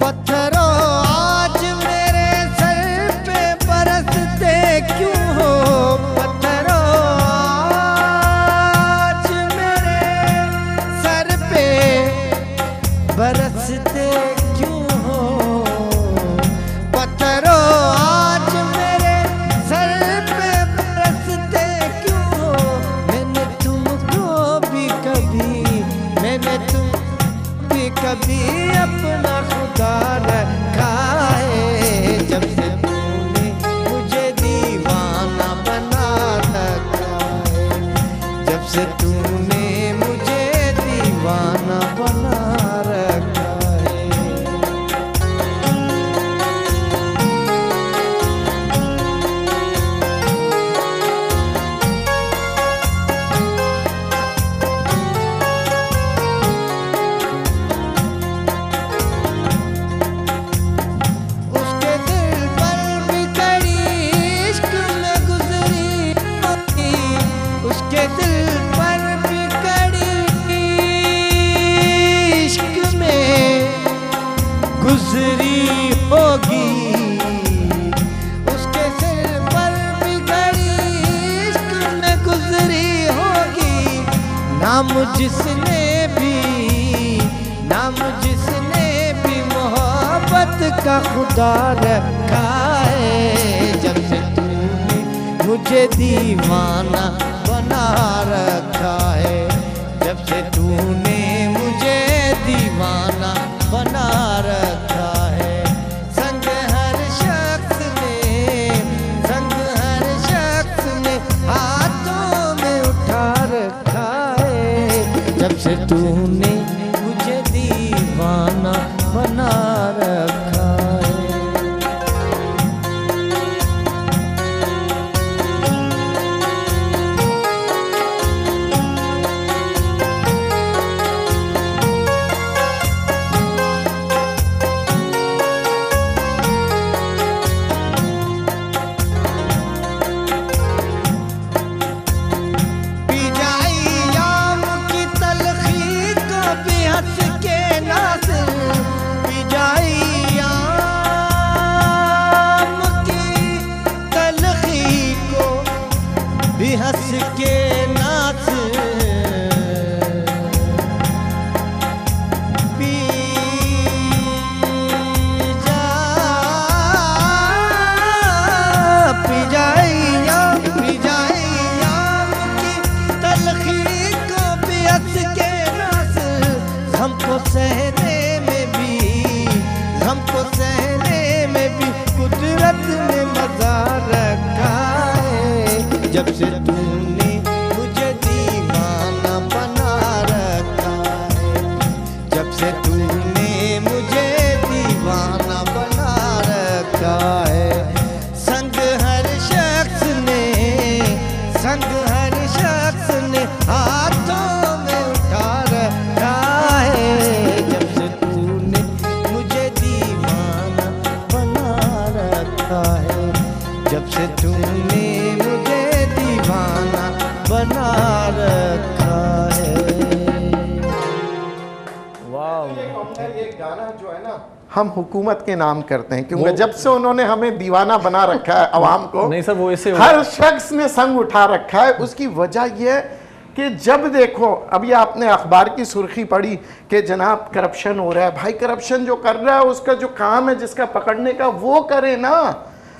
पत्थरों आज मेरे सर पे बरसते क्यों हो, बरसते क्यों हो। पत्थरों आज मेरे सर पे बरसते क्यों हो। मैंने तुमको भी कभी, मैंने तुम भी कभी अपना खुदा रखा है। जब से तूने मुझे दीवाना बना रखा है, जब से तूने मुझे दीवाना बना जिसने भी मोहब्बत का खुदा रखा है। जब से तूने मुझे दीवाना बना रखा है, जब से तूने मुझे दीवाना बना रखा है। संग हर शख्स ने, संग हर शख्स ने हाथों में उठा रखा है। जब से तूने मुझे दीवाना बना रखा है। हंस के नाच पी जाइया की तलखी को भी हंस के नाच हमको सहने में भी कुदरत ने मजा रखा है जब से तूने मुझे दीवाना बना रखा है जब से तूने मुझे दीवाना बना रखा है संग हर शख्स ने हाथों में उठा रखा है जब से तूने मुझे दीवाना बना रखा है जब से तूने मुझे दीवाना बना रखा है। वाह, ये गाना जो है ना हम हुकूमत के नाम करते हैं क्योंकि जब से उन्होंने हमें दीवाना बना रखा है अवाम को, नहीं सर वो ऐसे हर शख्स ने संग उठा रखा है। उसकी वजह यह है कि जब देखो, अभी आपने अखबार की सुर्खी पढ़ी कि जनाब करप्शन हो रहा है। भाई करप्शन जो कर रहा है उसका जो काम है जिसका पकड़ने का वो करे ना।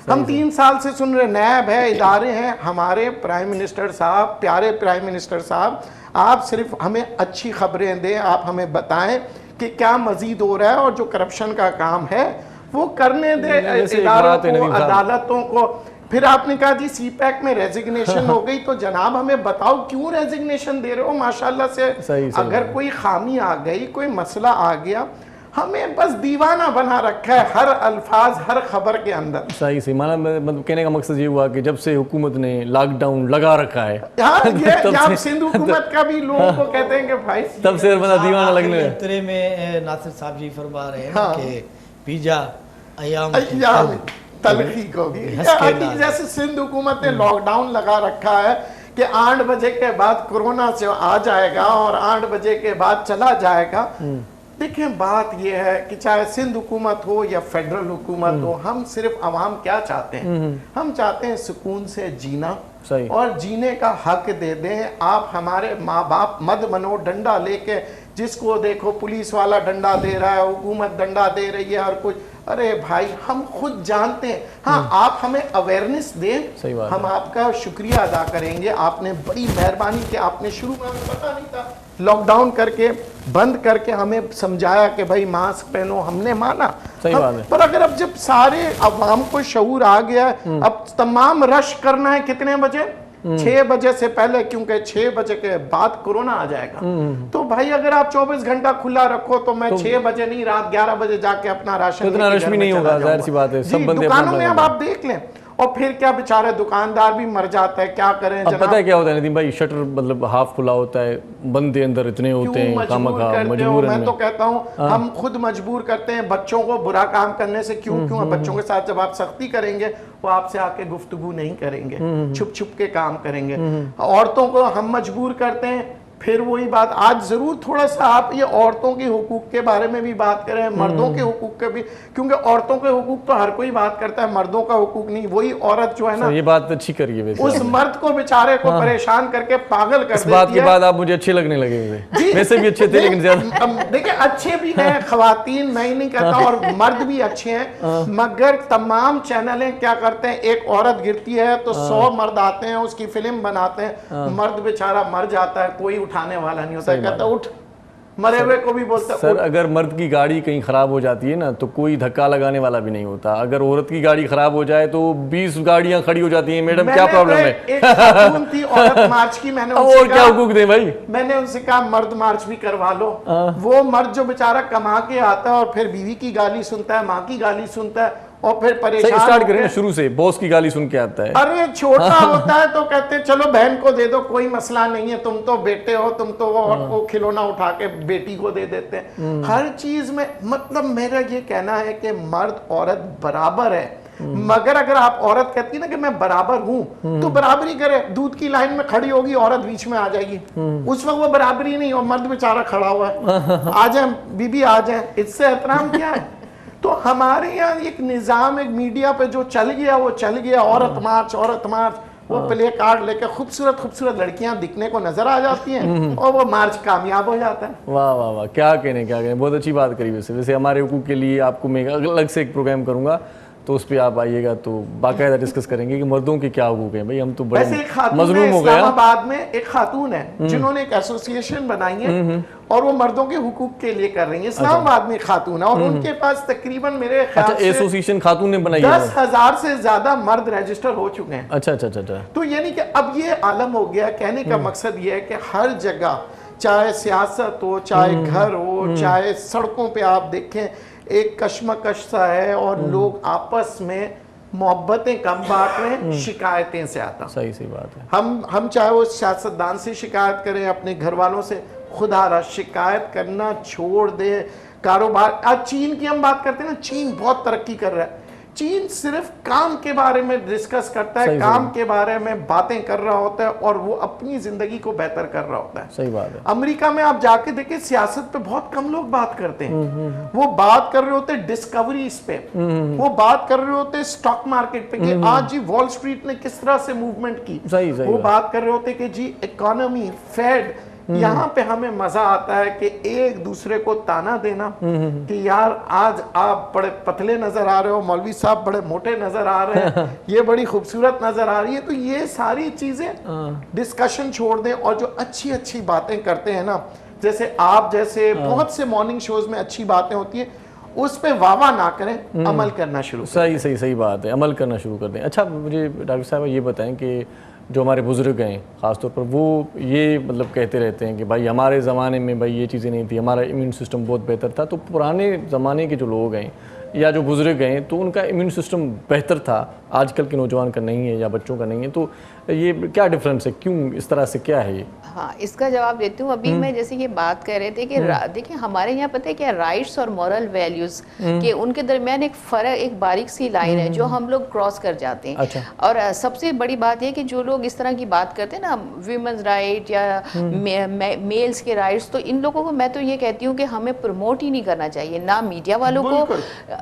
हम 3 साल से सुन रहे, नैब है, इदारे हैं। हमारे प्राइम मिनिस्टर साहब, प्यारे प्राइम मिनिस्टर साहब, आप सिर्फ हमें अच्छी खबरें दें, आप हमें बताएं कि क्या मजीद हो रहा है और जो करप्शन का काम है वो करने दे इदारों को, अदालतों को। फिर आपने कहा जी सीपैक में रेजिग्नेशन हो गई, तो जनाब हमें बताओ क्यों रेजिग्नेशन दे रहे हो। माशाल्लाह से सही अगर कोई खामी आ गई, कोई मसला आ गया, हमें बस दीवाना बना रखा है हर अल्फाज हर खबर के अंदर। सही माना, मतलब कहने का मकसद ये हुआ कि जब से हुकूमत ने लॉकडाउन लगा रखा है, ये सिंध हुकूमत का भी लोगों को कहते हैं कि भाई तब से बंदा दीवाना लगने लगा। अंतरे में नासिर साहब जी फरमा रहे हैं कि पीजा अयाम तलखी को भी जैसे सिंध हुकूमत ने लॉकडाउन लगा रखा है कि 8 बजे के बाद कोरोना से आ जाएगा और 8 बजे के बाद चला जाएगा। देखिए बात यह है कि चाहे सिंध हुकूमत हो या फेडरल हुकूमत हो, हम सिर्फ अवाम क्या चाहते हैं, हम चाहते हैं सुकून से जीना और जीने का हक दे दें। आप हमारे माँ बाप मद मनो डंडा लेके, जिसको देखो पुलिस वाला डंडा दे रहा है, हुकूमत डंडा दे रही है और कुछ, अरे भाई हम खुद जानते हैं। हाँ, आप हमें अवेयरनेस दें, हम आपका शुक्रिया अदा करेंगे। आपने बड़ी मेहरबानी कि आपने शुरू में हमें पता नहीं था, लॉकडाउन करके बंद करके हमें समझाया कि भाई मास्क पहनो, हमने माना। सही बात है। पर अगर अब जब सारे अवाम को शऊर आ गया, अब तमाम रश करना है कितने बजे, 6 बजे से पहले, क्योंकि 6 बजे के बाद कोरोना आ जाएगा। तो भाई अगर आप 24 घंटा खुला रखो तो मैं 6 बजे नहीं, रात 11 बजे जाके अपना राशन, इतना रश भी नहीं होगा, जाहिर सी बात है। सब बंदे दुकानों में अब आप देख लें, और फिर क्या बेचारे दुकानदार भी मर जाता है, क्या करें। अब पता है क्या होता है नदीम भाई, शटर मतलब हाफ खुला होता है, बंदे अंदर इतने होते हैं, कामखा मजबूर। मैं तो कहता हूँ हम खुद मजबूर करते हैं बच्चों को बुरा काम करने से। क्यों बच्चों के साथ जब आप सख्ती करेंगे वो आपसे आके गुफ्तगू नहीं करेंगे, छुप छुप के काम करेंगे। औरतों को हम मजबूर करते हैं, फिर वही बात। आज जरूर थोड़ा सा आप ये औरतों के हुकूक के बारे में भी बात करें, मर्दों के हुकूक के भी, क्योंकि औरतों के हुकूक तो हर कोई बात करता है, मर्दों का हुकूक नहीं। वही औरत जो है ना, ये बात अच्छी करिए वैसे, उस मर्द को बेचारे को परेशान करके पागल कर देती है। इस बात के बाद आप मुझे अच्छे लगने लगे, वैसे भी अच्छे थे लेकिन ज्यादा। देखिए अच्छे भी हैं खवातीन, मैं नहीं कहता, और मर्द भी अच्छे हैं, मगर तमाम चैनल क्या करते हैं, एक औरत गिरती है तो 100 मर्द आते हैं, उसकी फिल्म बनाते हैं, मर्द बेचारा मर जाता है, कोई उठाने वाला नहीं होता, कहता उठ, मरे हुए को भी बोलता सर। अगर मर्द की गाड़ी कहीं खराब हो जाती है ना तो कोई धक्का लगाने वाला भी नहीं होता। अगर औरत की गाड़ी खराब हो जाए तो 20 गाड़ियां खड़ी हो जाती हैं, मैडम क्या प्रॉब्लम है। एक खातून थी औरत मार्च की, मैंने और क्या हुकूक दें भाई, मैंने उनसे कहा मर्द मार्च भी करवा लो। वो मर्द जो बेचारा कमा के आता है और फिर बीवी की गाली सुनता है, माँ की गाली सुनता है, और फिर परेशान स्टार्ट करें शुरू से, बॉस की गाली सुन के आता है। अरे छोटा होता है तो कहते हैं चलो बहन को दे दो, कोई मसला नहीं है, तुम तो बेटे हो, तुम तो वो खिलौना उठा के बेटी को दे देते हैं। हर चीज में मतलब मेरा ये कहना है कि मर्द औरत बराबर है, मगर अगर आप औरत कहती है ना कि मैं बराबर हूं, तो बराबरी करे। दूध की लाइन में खड़ी होगी, औरत बीच में आ जाएगी, उस वक्त वो बराबरी नहीं, और मर्द बेचारा खड़ा हुआ है, आ जाए बीबी आ जाए, इससे एहतराम क्या है। तो हमारे यहाँ एक निज़ाम, एक मीडिया पे जो चल गया वो चल गया, औरत मार्च, औरत मार्च। वो प्ले कार्ड लेके खूबसूरत खूबसूरत लड़कियां दिखने को नजर आ जाती हैं और वो मार्च कामयाब हो जाता है। वाह वाह वाह, क्या कहने, बहुत अच्छी बात करी। वैसे हमारे हुकूक के लिए आपको मैं अलग से एक प्रोग्राम करूंगा, तो उस पर आप आइएगा तो बाकायदा डिस्कस करेंगे कि मर्दों के क्या हुकूक हैं। भाई हम तो बड़े मजलूम हो गए। इस्लामाबाद में एक खातून है जिन्होंने एक एसोसिएशन बनाई है और वो मर्दों के हुकूक के लिए कर रही है। इस्लामाबाद में खातून है और उनके पास तकरीबन मेरे ख्याल से एसोसिएशन खातून ने बनाई है, 10,000 से ज्यादा मर्द रजिस्टर हो चुके हैं। अच्छा। तो यानी कि अब ये आलम हो गया। कहने का मकसद ये है कि हर जगह, चाहे सियासत हो, चाहे घर हो, चाहे सड़कों पे आप देखें, एक कश्मकश सा है और लोग आपस में मोहब्बतें कम बांट रहे हैं, शिकायतें से आता। सही बात है। हम चाहे वो सियासतदान से शिकायत करें, अपने घर वालों से, खुदा रहा शिकायत करना छोड़ दे। कारोबार, आज चीन की हम बात करते हैं ना, चीन बहुत तरक्की कर रहा है। चीन सिर्फ काम के बारे में डिस्कस करता है, काम के बारे में बातें कर रहा होता है और वो अपनी जिंदगी को बेहतर कर रहा होता है। सही बात है। अमेरिका में आप जाके देखिए, सियासत पे बहुत कम लोग बात करते हैं। वो बात कर रहे होते हैं डिस्कवरीज पे, वो बात कर रहे होते हैं स्टॉक मार्केट पे कि आज जी वॉल स्ट्रीट ने किस तरह से मूवमेंट की। सही वो बात कर रहे होते कि जी इकोनॉमी, फेड। यहाँ पे हमें मजा आता है कि एक दूसरे को ताना देना कि यार आज आप बड़े पतले नजर आ रहे हो, मौलवी साहब बड़े मोटे नजर आ रहे हैं, ये बड़ी खूबसूरत नजर आ रही है। तो ये सारी चीजें डिस्कशन छोड़ दें और जो अच्छी अच्छी बातें करते हैं ना, जैसे आप जैसे बहुत से मॉर्निंग शोज में अच्छी बातें होती है, उस पे वाह ना करें, अमल करना शुरू करें। सही बात है, अमल करना शुरू कर दें। अच्छा, मुझे डॉक्टर साहब ये बताएं कि जो हमारे बुजुर्ग हैं ख़ासतौर पर, वो ये मतलब कहते रहते हैं कि भाई हमारे ज़माने में भाई ये चीज़ें नहीं थी, हमारा इम्यून सिस्टम बहुत बेहतर था। तो पुराने ज़माने के जो लोग हैं या जो बुजुर्ग हैं, तो उनका इम्यून सिस्टम बेहतर था, आजकल के नौजवान का नहीं है या बच्चों का नहीं है। तो ये क्या डिफरेंस है, क्यों इस तरह से, क्या है ये? हाँ, इसका जवाब देती हूँ। अभी मैं जैसे ये बात कर रहे थे कि देखिए हमारे यहाँ पता है क्या, राइट्स और मॉरल वैल्यूज के उनके दरमियान एक फर्क, एक बारीक सी लाइन है जो हम लोग क्रॉस कर जाते हैं। अच्छा। और सबसे बड़ी बात ये कि जो लोग इस तरह की बात करते हैं ना, वीमेंस राइट या मेल्स के राइट्स, तो इन लोगों को मैं तो ये कहती हूँ कि हमें प्रमोट ही नहीं करना चाहिए, ना मीडिया वालों को,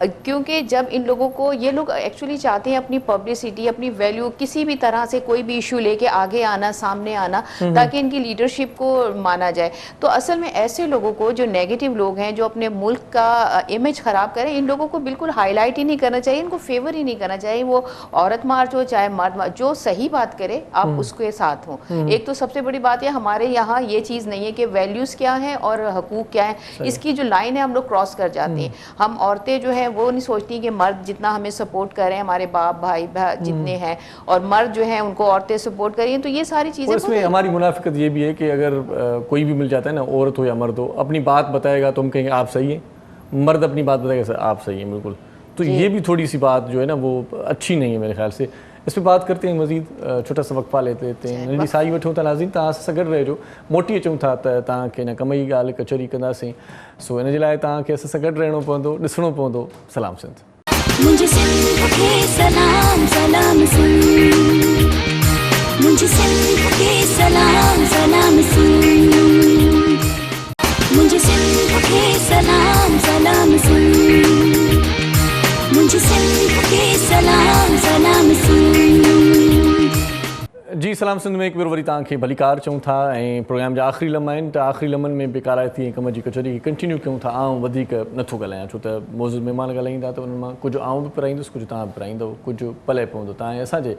क्योंकि जब इन लोगों को, ये लोग एक्चुअली चाहते हैं अपनी पब्लिसिटी, अपनी वैल्यू, किसी भी तरह से कोई भी इशू लेके आगे आना, सामने आना, ताकि इनकी लीडरशिप को माना जाए। तो असल में ऐसे लोगों को, जो नेगेटिव लोग हैं, जो अपने मुल्क का इमेज खराब करें, इन लोगों को बिल्कुल हाईलाइट ही नहीं करना चाहिए, इनको फेवर ही नहीं करना चाहिए। वो औरत मार्च हो चाहे मर्द मार्च, जो सही बात करे आप उसके साथ हो। एक तो सबसे बड़ी बात है, हमारे यहाँ ये चीज़ नहीं है कि वैल्यूज़ क्या हैं और हकूक क्या है, इसकी जो लाइन है हम लोग क्रॉस कर जाते हैं। हम औरतें जो है वो नहीं सोचती कि मर्द जितना हमें सपोर्ट करें, हमारे बाप भाई जितने हैं, और मर्द जो है उनको औरतें सपोर्ट करिए। तो ये सारी चीज़ें, इसमें हमारी मुनाफिकत ये भी है कि अगर कोई भी मिल जाता है ना, औरत हो या मर्द हो, अपनी बात बताएगा तो हम कहेंगे आप सही हैं, मर्द अपनी बात बताएगा सर आप सही हैं, बिल्कुल। तो ये भी थोड़ी सी बात जो है ना वो अच्छी नहीं है मेरे ख्याल से। इस पर बात करते हैं मजीद, छोटा सा वक्फा लेते हैं। नंढी साई वठूं था नाज़रीन, तव्हां सां गॾु रहिजो। मोटी अचूं था त तव्हांखे न कम जी ॻाल्हि कचहरी कंदासीं, सो हिन जे लाइ तव्हांखे असां सां गॾु रहणो पवंदो, ॾिसणो पवंदो। सलाम सिंध। मुझे सिंध के सलाम सलाम सिंध, मुझे सिंध के सलाम सलाम सिंध, मुझे सिंध के सलाम सलाम सिंध, मुझे सिंध के सलाम सलाम सिंध। जी सलाम सिंध में एक बार वरी तव्हांखे भलीकार चऊं था ऐं प्रोग्राम जा आख़िरी लम्हा आहिनि। त आख़िरी लम्हनि में बेकाराइती ऐं कम जी कचहरी खे कंटिन्यू कयूं था। आउं वधीक नथो ॻाल्हायां, छो त मौजूद महिमान ॻाल्हाईंदा त उन्हनि मां कुझु आउं बि पढ़ाईंदुसि, कुझु तव्हां बि पढ़ाईंदव, कुझु पले पवंदो तव्हां ऐं असांजे।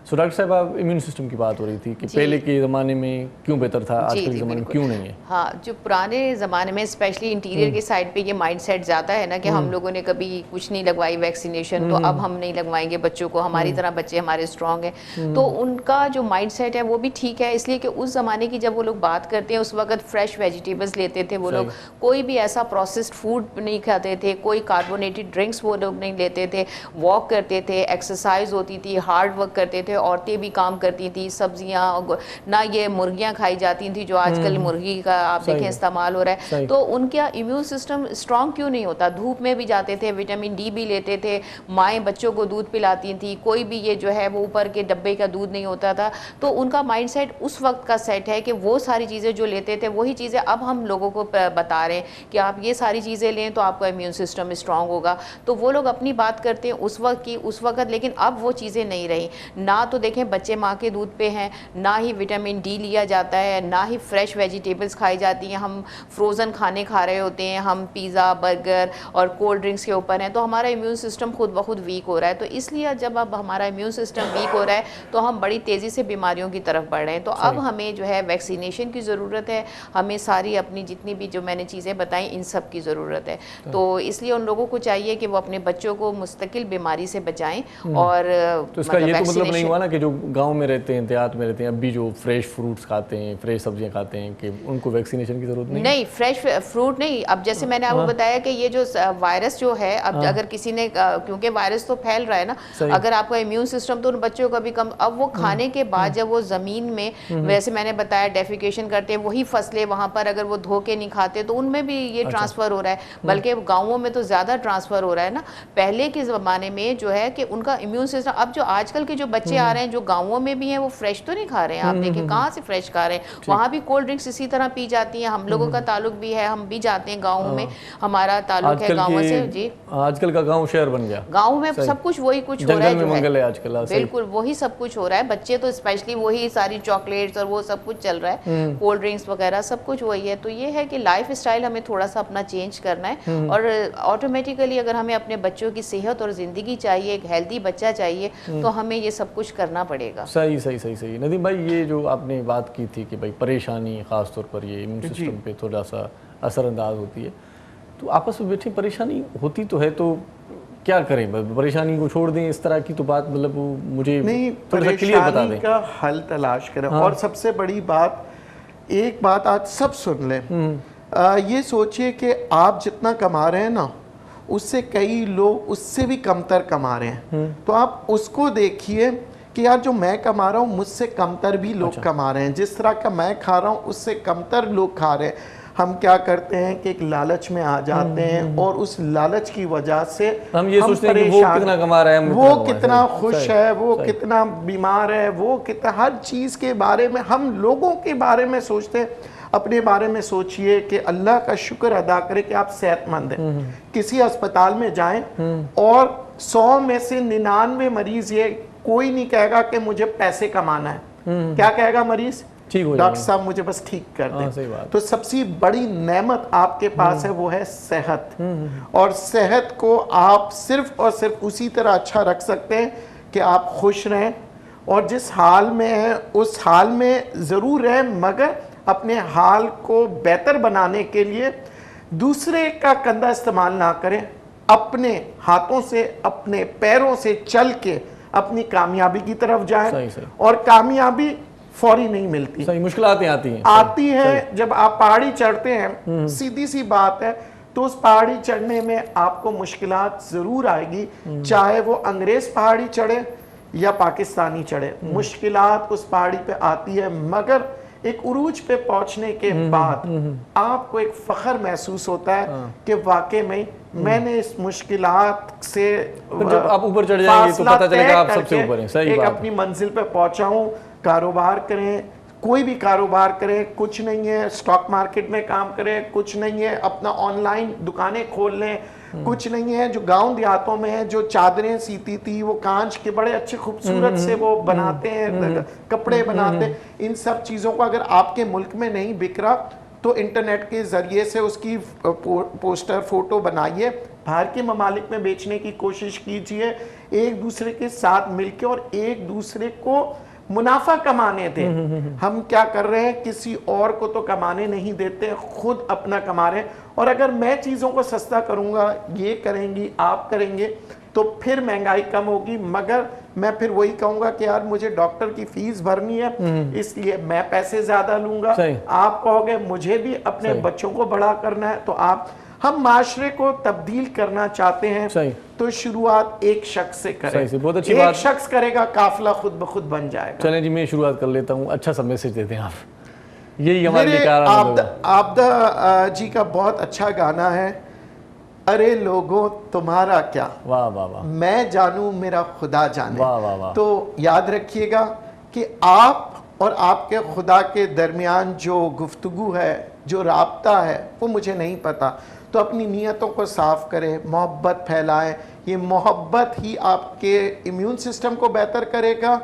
सो डॉक्टर साहब, आप इम्यून सिस्टम की बात हो रही थी कि पहले के ज़माने में क्यों बेहतर था, आजकल के ज़माने में क्यों नहीं है? हाँ, जो पुराने ज़माने में स्पेशली इंटीरियर के साइड पे ये माइंडसेट ज़्यादा है ना कि हम लोगों ने कभी कुछ नहीं लगवाई वैक्सीनेशन, तो अब हम नहीं लगवाएंगे बच्चों को, हमारी तरह बच्चे हमारे स्ट्रॉन्ग हैं। तो उनका जो माइंडसेट है वो भी ठीक है, इसलिए कि उस ज़माने की जब वो लोग बात करते हैं, उस वक्त फ्रेश वेजिटेबल्स लेते थे वो लोग, कोई भी ऐसा प्रोसेस्ड फूड नहीं खाते थे, कोई कार्बोनेटेड ड्रिंक्स वो लोग नहीं लेते थे, वॉक करते थे, एक्सरसाइज होती थी, हार्ड वर्क करते थे, औरतें भी काम करती थी, सब्जियां ना, ये मुर्गियां खाई जाती थी जो आजकल मुर्गी का आप देखें इस्तेमाल हो रहा है। तो उनका इम्यून सिस्टम स्ट्रांग क्यों नहीं होता? धूप में भी जाते थे, विटामिन डी भी लेते थे, माएँ बच्चों को दूध पिलाती थी, कोई भी ये जो है वो ऊपर के डब्बे का दूध नहीं होता था। तो उनका माइंडसेट उस वक्त का सेट है कि वो सारी चीज़ें जो लेते थे वही चीज़ें अब हम लोगों को बता रहे हैं कि आप ये सारी चीज़ें लें तो आपका इम्यून सिस्टम स्ट्रांग होगा। तो वो लोग अपनी बात करते हैं उस वक्त की, उस वक्त, लेकिन अब वो चीज़ें नहीं रही। ना ना तो देखें बच्चे माँ के दूध पे हैं, ना ही विटामिन डी लिया जाता है, ना ही फ्रेश वेजिटेबल्स खाई जाती हैं, हम फ्रोज़न खाने खा रहे होते हैं, हम पिज़्ज़ा बर्गर और कोल्ड ड्रिंक्स के ऊपर हैं, तो हमारा इम्यून सिस्टम खुद ब खुद वीक हो रहा है। तो इसलिए जब अब हमारा इम्यून सिस्टम वीक हो रहा है तो हम बड़ी तेज़ी से बीमारियों की तरफ बढ़ रहे हैं। तो अब हमें जो है वैक्सीनेशन की ज़रूरत है, हमें सारी अपनी जितनी भी जो मैंने चीज़ें बताई इन सब की ज़रूरत है। तो इसलिए उन लोगों को चाहिए कि वो अपने बच्चों को मुस्तकिल बीमारी से बचाएं। और तो इसका ये तो मतलब नहीं हुआ ना कि जो गांव में रहते हैं, देहात में रहते हैं, अब भी जो फ्रेश फ्रूट्स खाते हैं, फ्रेश सब्जियां खाते हैं, कि उनको वैक्सीनेशन की ज़रूरत नहीं? फ्रेश फ्रूट नहीं। अब जैसे मैंने आपको बताया कि ये जो वायरस जो है, अब अगर किसी ने, क्योंकि वायरस तो फैल रहा है ना, अगर आपका इम्यून सिस्टम तो उन बच्चों का भी कम, अब वो खाने के बाद जब वो ज़मीन में, वैसे मैंने बताया डेफिकेशन करते हैं, वही फसलें वहाँ पर अगर वो धो के नहीं खाते तो उनमें भी ये ट्रांसफ़र हो रहा है। बल्कि गाँवों में तो ज़्यादा ट्रांसफ़र हो रहा है ना। पहले के ज़माने में जो है कि उनका इम्यून सिस्टम, अब जो आजकल के जो बच्चे आ रहे हैं जो गाँवों में भी हैं वो फ्रेश तो नहीं खा रहे हैं। आप देखिए कहाँ से फ्रेश खा रहे हैं, वहाँ भी कोल्ड ड्रिंक्स इसी तरह पी जाती हैं। हम लोगों का ताल्लुक भी है, हम भी जाते हैं गाँव में, हमारा ताल्लुक है गाँव से। जी, आजकल का गाँव शहर बन गया, गाँव में सब कुछ वही कुछ हो रहा है, मंगल है आजकल। बिल्कुल वही सब कुछ हो रहा है। बच्चे तो स्पेशली वही सारी चॉकलेट्स और वो सब कुछ चल रहा है, कोल्ड ड्रिंक्स वगैरह सब कुछ वही है। तो ये है कि लाइफ स्टाइल हमें थोड़ा सा अपना चेंज करना है, और ऑटोमेटिकली अगर हमें अपने बच्चों की सेहत और ज़िंदगी चाहिए, एक हेल्दी बच्चा चाहिए, तो हमें ये सब कुछ करना पड़ेगा। सही सही सही सही। नदीम भाई, ये जो आपने बात की थी कि भाई परेशानी ख़ास तौर पर ये इम्यून सिस्टम पे थोड़ा सा असरअंदाज होती है, तो आपस में बैठे परेशानी होती तो है, तो क्या करें? परेशानी को छोड़ दें, इस तरह की तो बात, मतलब मुझे नहीं, थोड़ा सा क्लियर बता दें। का हल तलाश करें। और सबसे बड़ी बात, एक बात आज सब सुन लें, ये सोचिए कि आप जितना कमा रहे हैं ना, उससे कई लोग उससे भी कमतर कमा रहे हैं। तो आप उसको देखिए कि यार जो मैं कमा रहा हूँ मुझसे कमतर भी लोग कमा रहे हैं, जिस तरह का मैं खा रहा हूँ उससे कमतर लोग खा रहे हैं। हम क्या करते हैं कि एक लालच में आ जाते हैं, और उस लालच की वजह से हम ये सोचते हैं कि वो कितना कमा रहा है, वो कितना खुश है, वो कितना बीमार है, वो कितना, हर चीज़ के बारे में हम लोगों के बारे में सोचते हैं। अपने बारे में सोचिए कि अल्लाह का शुक्र अदा करें कि आप सेहतमंद हैं। किसी अस्पताल में जाएं और 100 में से 99 मरीज, ये कोई नहीं कहेगा कि मुझे पैसे कमाना है, क्या कहेगा मरीज? डॉक्टर साहब मुझे बस ठीक कर दें। तो सबसे बड़ी नेमत आपके पास है वो है सेहत, और सेहत को आप सिर्फ और सिर्फ उसी तरह अच्छा रख सकते हैं कि आप खुश रहें, और जिस हाल में हैं उस हाल में ज़रूर रहें, मगर अपने हाल को बेहतर बनाने के लिए दूसरे का कंधा इस्तेमाल ना करें। अपने हाथों से, अपने पैरों से चल के अपनी कामयाबी की तरफ जाएं। और कामयाबी फौरी नहीं मिलती, सही, मुश्किलातें आती हैं। जब आप पहाड़ी चढ़ते हैं, सीधी सी बात है, तो उस पहाड़ी चढ़ने में आपको मुश्किलात जरूर आएगी, चाहे वो अंग्रेज पहाड़ी चढ़े या पाकिस्तानी चढ़े, मुश्किलात उस पहाड़ी पे आती है। मगर एक उरूज पे पहुंचने के बाद आपको एक फख्र महसूस होता है कि वाकई में मैंने इस मुश्किलात से, जब आप ऊपर चढ़ जाएंगे तो पता चलेगा आप सबसे ऊपर हैं। सही बात, अपनी मंजिल पे पहुंचा हूं। कारोबार करें, कोई भी कारोबार करें, कुछ नहीं है स्टॉक मार्केट में काम करें, कुछ नहीं है अपना ऑनलाइन दुकानें खोल लें, कुछ नहीं है जो गांव देहातों में है, जो चादरें सीती थी वो कांच के बड़े अच्छे खूबसूरत से वो बनाते हैं, कपड़े बनाते हैं। इन सब चीज़ों को अगर आपके मुल्क में नहीं बिक रहा तो इंटरनेट के ज़रिए से उसकी पोस्टर फोटो बनाइए, बाहर के ममालिक में बेचने की कोशिश कीजिए, एक दूसरे के साथ मिलकर, और एक दूसरे को मुनाफा कमाने दें। हम क्या कर रहे हैं, किसी और को तो कमाने नहीं देते, खुद अपना कमा रहे हैं। और अगर मैं चीज़ों को सस्ता करूंगा, ये करेंगी, आप करेंगे, तो फिर महंगाई कम होगी। मगर मैं फिर वही कहूंगा कि यार मुझे डॉक्टर की फीस भरनी है, इसलिए मैं पैसे ज्यादा लूंगा। आप कहोगे मुझे भी अपने बच्चों को बड़ा करना है, तो हम माशरे को तब्दील करना चाहते हैं, तो शुरुआत एक शख्स से करें। बहुत अच्छी बात, एक शख्स करेगा, काफिला खुद ब खुद बन जाएगा। चलें जी, मैं शुरुआत कर लेता हूँ। अच्छा सा मैसेज देते हैं आप, यही हमारे लिए आबदा जी का बहुत अच्छा गाना है, अरे लोगों तुम्हारा क्या, वाह वाह वाह, मैं जानूं मेरा खुदा जाने। वाह वाह वाह। तो याद रखिएगा कि आप और आपके खुदा के दरमियान जो गुफ्तगू है, जो राब्ता है, वो मुझे नहीं पता। तो अपनी नीयतों को साफ करें, मोहब्बत फैलाएं। ये मोहब्बत ही आपके इम्यून सिस्टम को बेहतर करेगा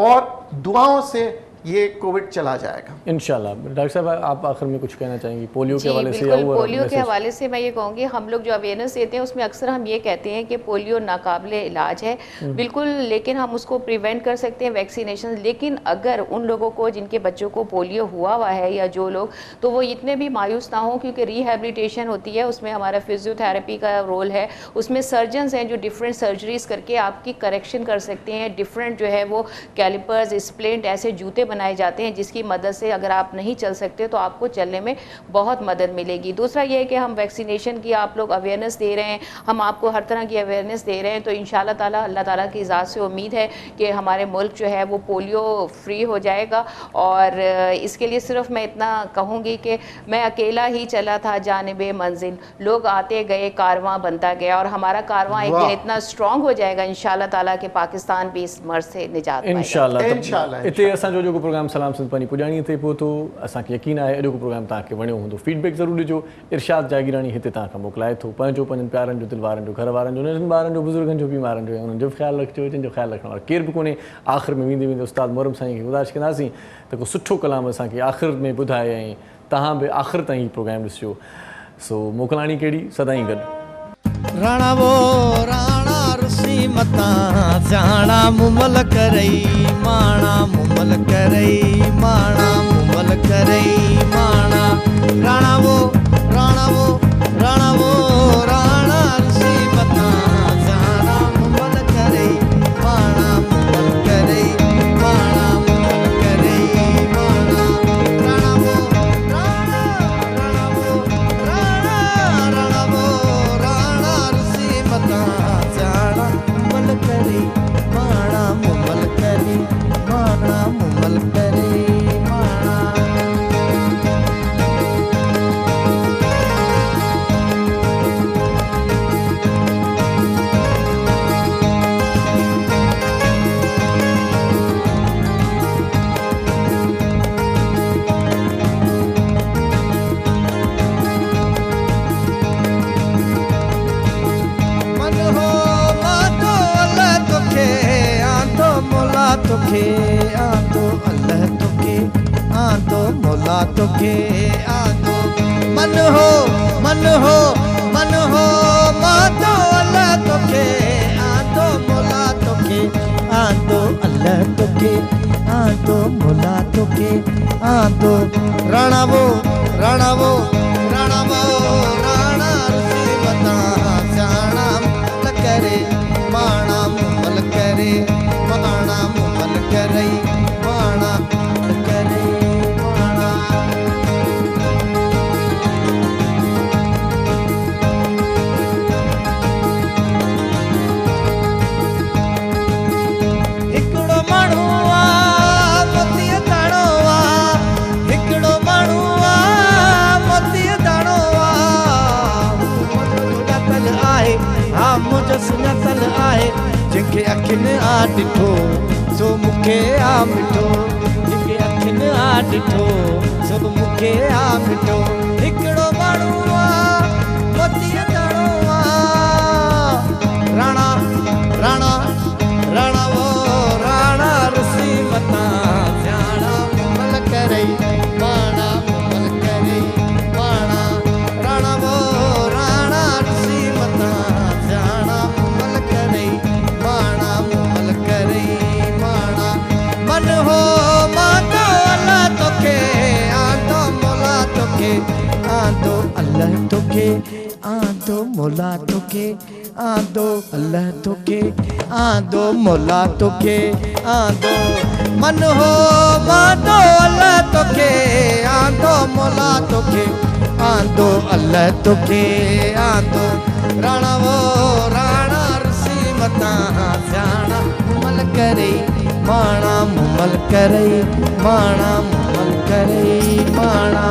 اور دعاؤں سے یہ کووڈ چلا جائے گا انشاءاللہ. ڈاکٹر صاحب آپ آخر میں کچھ کہنا چاہیں گی پولیو کے حوالے سے؟ بالکل پولیو کے حوالے سے میں یہ کہوں گی ہم لوگ جو اویئرنیس دیتے ہیں اس میں اکثر ہم یہ کہتے ہیں کہ پولیو ناقابل علاج ہے بالکل، لیکن ہم اس کو پریونٹ کر سکتے ہیں ویکسینیشن. لیکن اگر ان لوگوں کو جن کے بچوں کو پولیو ہوا ہے یا جو لوگ، تو وہ اتنے بھی مایوس نہ ہوں کیونکہ ریہیبلیٹیشن ہوتی ہے، اس میں ہمارا فزیو تھراپی کا رول ہے، اس میں سرجنز ہیں جو ڈفرینٹ سرجریز کر کے آپ کی کریکشن کر سکتے ہیں. ڈفرینٹ جو ہے وہ کیلیپرز، اسپلنٹ، ایسے جوتے بنائے جاتے ہیں جس کی مدد سے اگر آپ نہیں چل سکتے تو آپ کو چلنے میں بہت مدد ملے گی. دوسرا یہ ہے کہ ہم ویکسینیشن کی آپ لوگ اویئرنیس دے رہے ہیں، ہم آپ کو ہر طرح کی اویئرنیس دے رہے ہیں، تو انشاءاللہ تعالیٰ اللہ تعالیٰ کی ذات سے امید ہے کہ ہمارے ملک جو ہے وہ پولیو فری ہو جائے گا. اور اس کے لیے صرف میں اتنا کہوں گی کہ میں اکیلا ہی چلا تھا جانب منزل، لوگ آتے گئے کارواں بنتا گیا، اور ہمارا کارواں ایک دن اتنا اسٹرانگ ہو جائے گا انشاءاللہ تعالیٰ کہ پاکستان بھی اس مرض سے نجات پائے گا انشاءاللہ. اتنے اساں جو پروگرام سلام سندھ پانی پجانی تے پہتو، اساں کے یقین ہے اॼो پروگرام تاں کے वणियो हूंदो. फीडबैक ज़रूरु ॾिजो. इरशाद जागीरानी हिते तव्हां खां मोकिलाए थो. पंहिंजो पंहिंजनि प्यारनि जो, दिलि वारनि जो, घर वारनि जो, नंढनि ॿारनि जो, बुज़ुर्गनि जो, बीमारनि जो, उन्हनि जो बि ख़्यालु रखिजो. जंहिंजो ख़्यालु रखण वारो केर बि कोन्हे. आख़िर में वेंदे वेंदे उस्ताद मुहर्रम साईं खे गुज़ारिश कंदासीं त को सुठो कलाम असांखे आख़िर में ॿुधाए ऐं तव्हां बि आख़िर ताईं प्रोग्राम ॾिसिजो. सो मोकिलाणी कहिड़ी सदाईं गॾु. राणा वो राणा रुसी मता जाना मुमल करई माणा मुमल करई माणा मुमल करई माणा. राणा वो राणा वो राणा वो राणा रुसी मता जाना मुमल करई माणा मुमल करई माणा मुमल करई माणा. राणा वो राणा राणा वो राणा राणा वो राणा रुसी मता जाना मुमल करई माणा मुमल करई माणा मुमल करई माणा. मन हो मातो अल्लाह तोखे आंतो मोला तोखे आंतो अल्लाह तोखे आंतो मोला तोखे आंतो. मन हो मातो अल्लाह तोखे आंतो मोला तोखे आंतो अल्लाह तोखे आंतो मोला तोखे आंतो. राणा वो राणा वो राणा वो राणा रुसी मता जाना मुमल करे माणा मुमल करे माणा मुमल करे माणा मुमल करे माणा. हिकिड़ो माण्हू आहे मोतीअ दाणो आहे, हिकिड़ो माण्हू आहे मोतीअ दाणो आहे. सुञातल आहे हा मुंहिंजो सुञातल आहे, जंहिंखे अखियुनि आ ॾिठो सो मूंखे आ मिठो, जंहिंखे अखियुनि आ ॾिठो सो मूंखे आ मिठो. हिकिड़ो माण्हू आहे मोतीअ दाणो आहे. राणा राणा राणा वो राणा रुसी मता जाना मुमल करई माणा मुमल करई माणा. राणा वो राणा रुसी मता जाना मुमल करई माणा मुमल करई माणा. मन हो मातो अल्लाह तोखे आंतो मोला तोखे आंतो अल्लाह तोखे आंतो मोला तोखे आंतो अल्लाह तोखे आंतो मोला तोखे आंतो. मन हो मातो अल्लाह तोखे आंतो मोला तोखे आंतो अल्लाह तोखे आंतो. राणा वो राणा रुसी मता जाना मुमल करई माणा मुमल करई माणा मुमल करई माणा.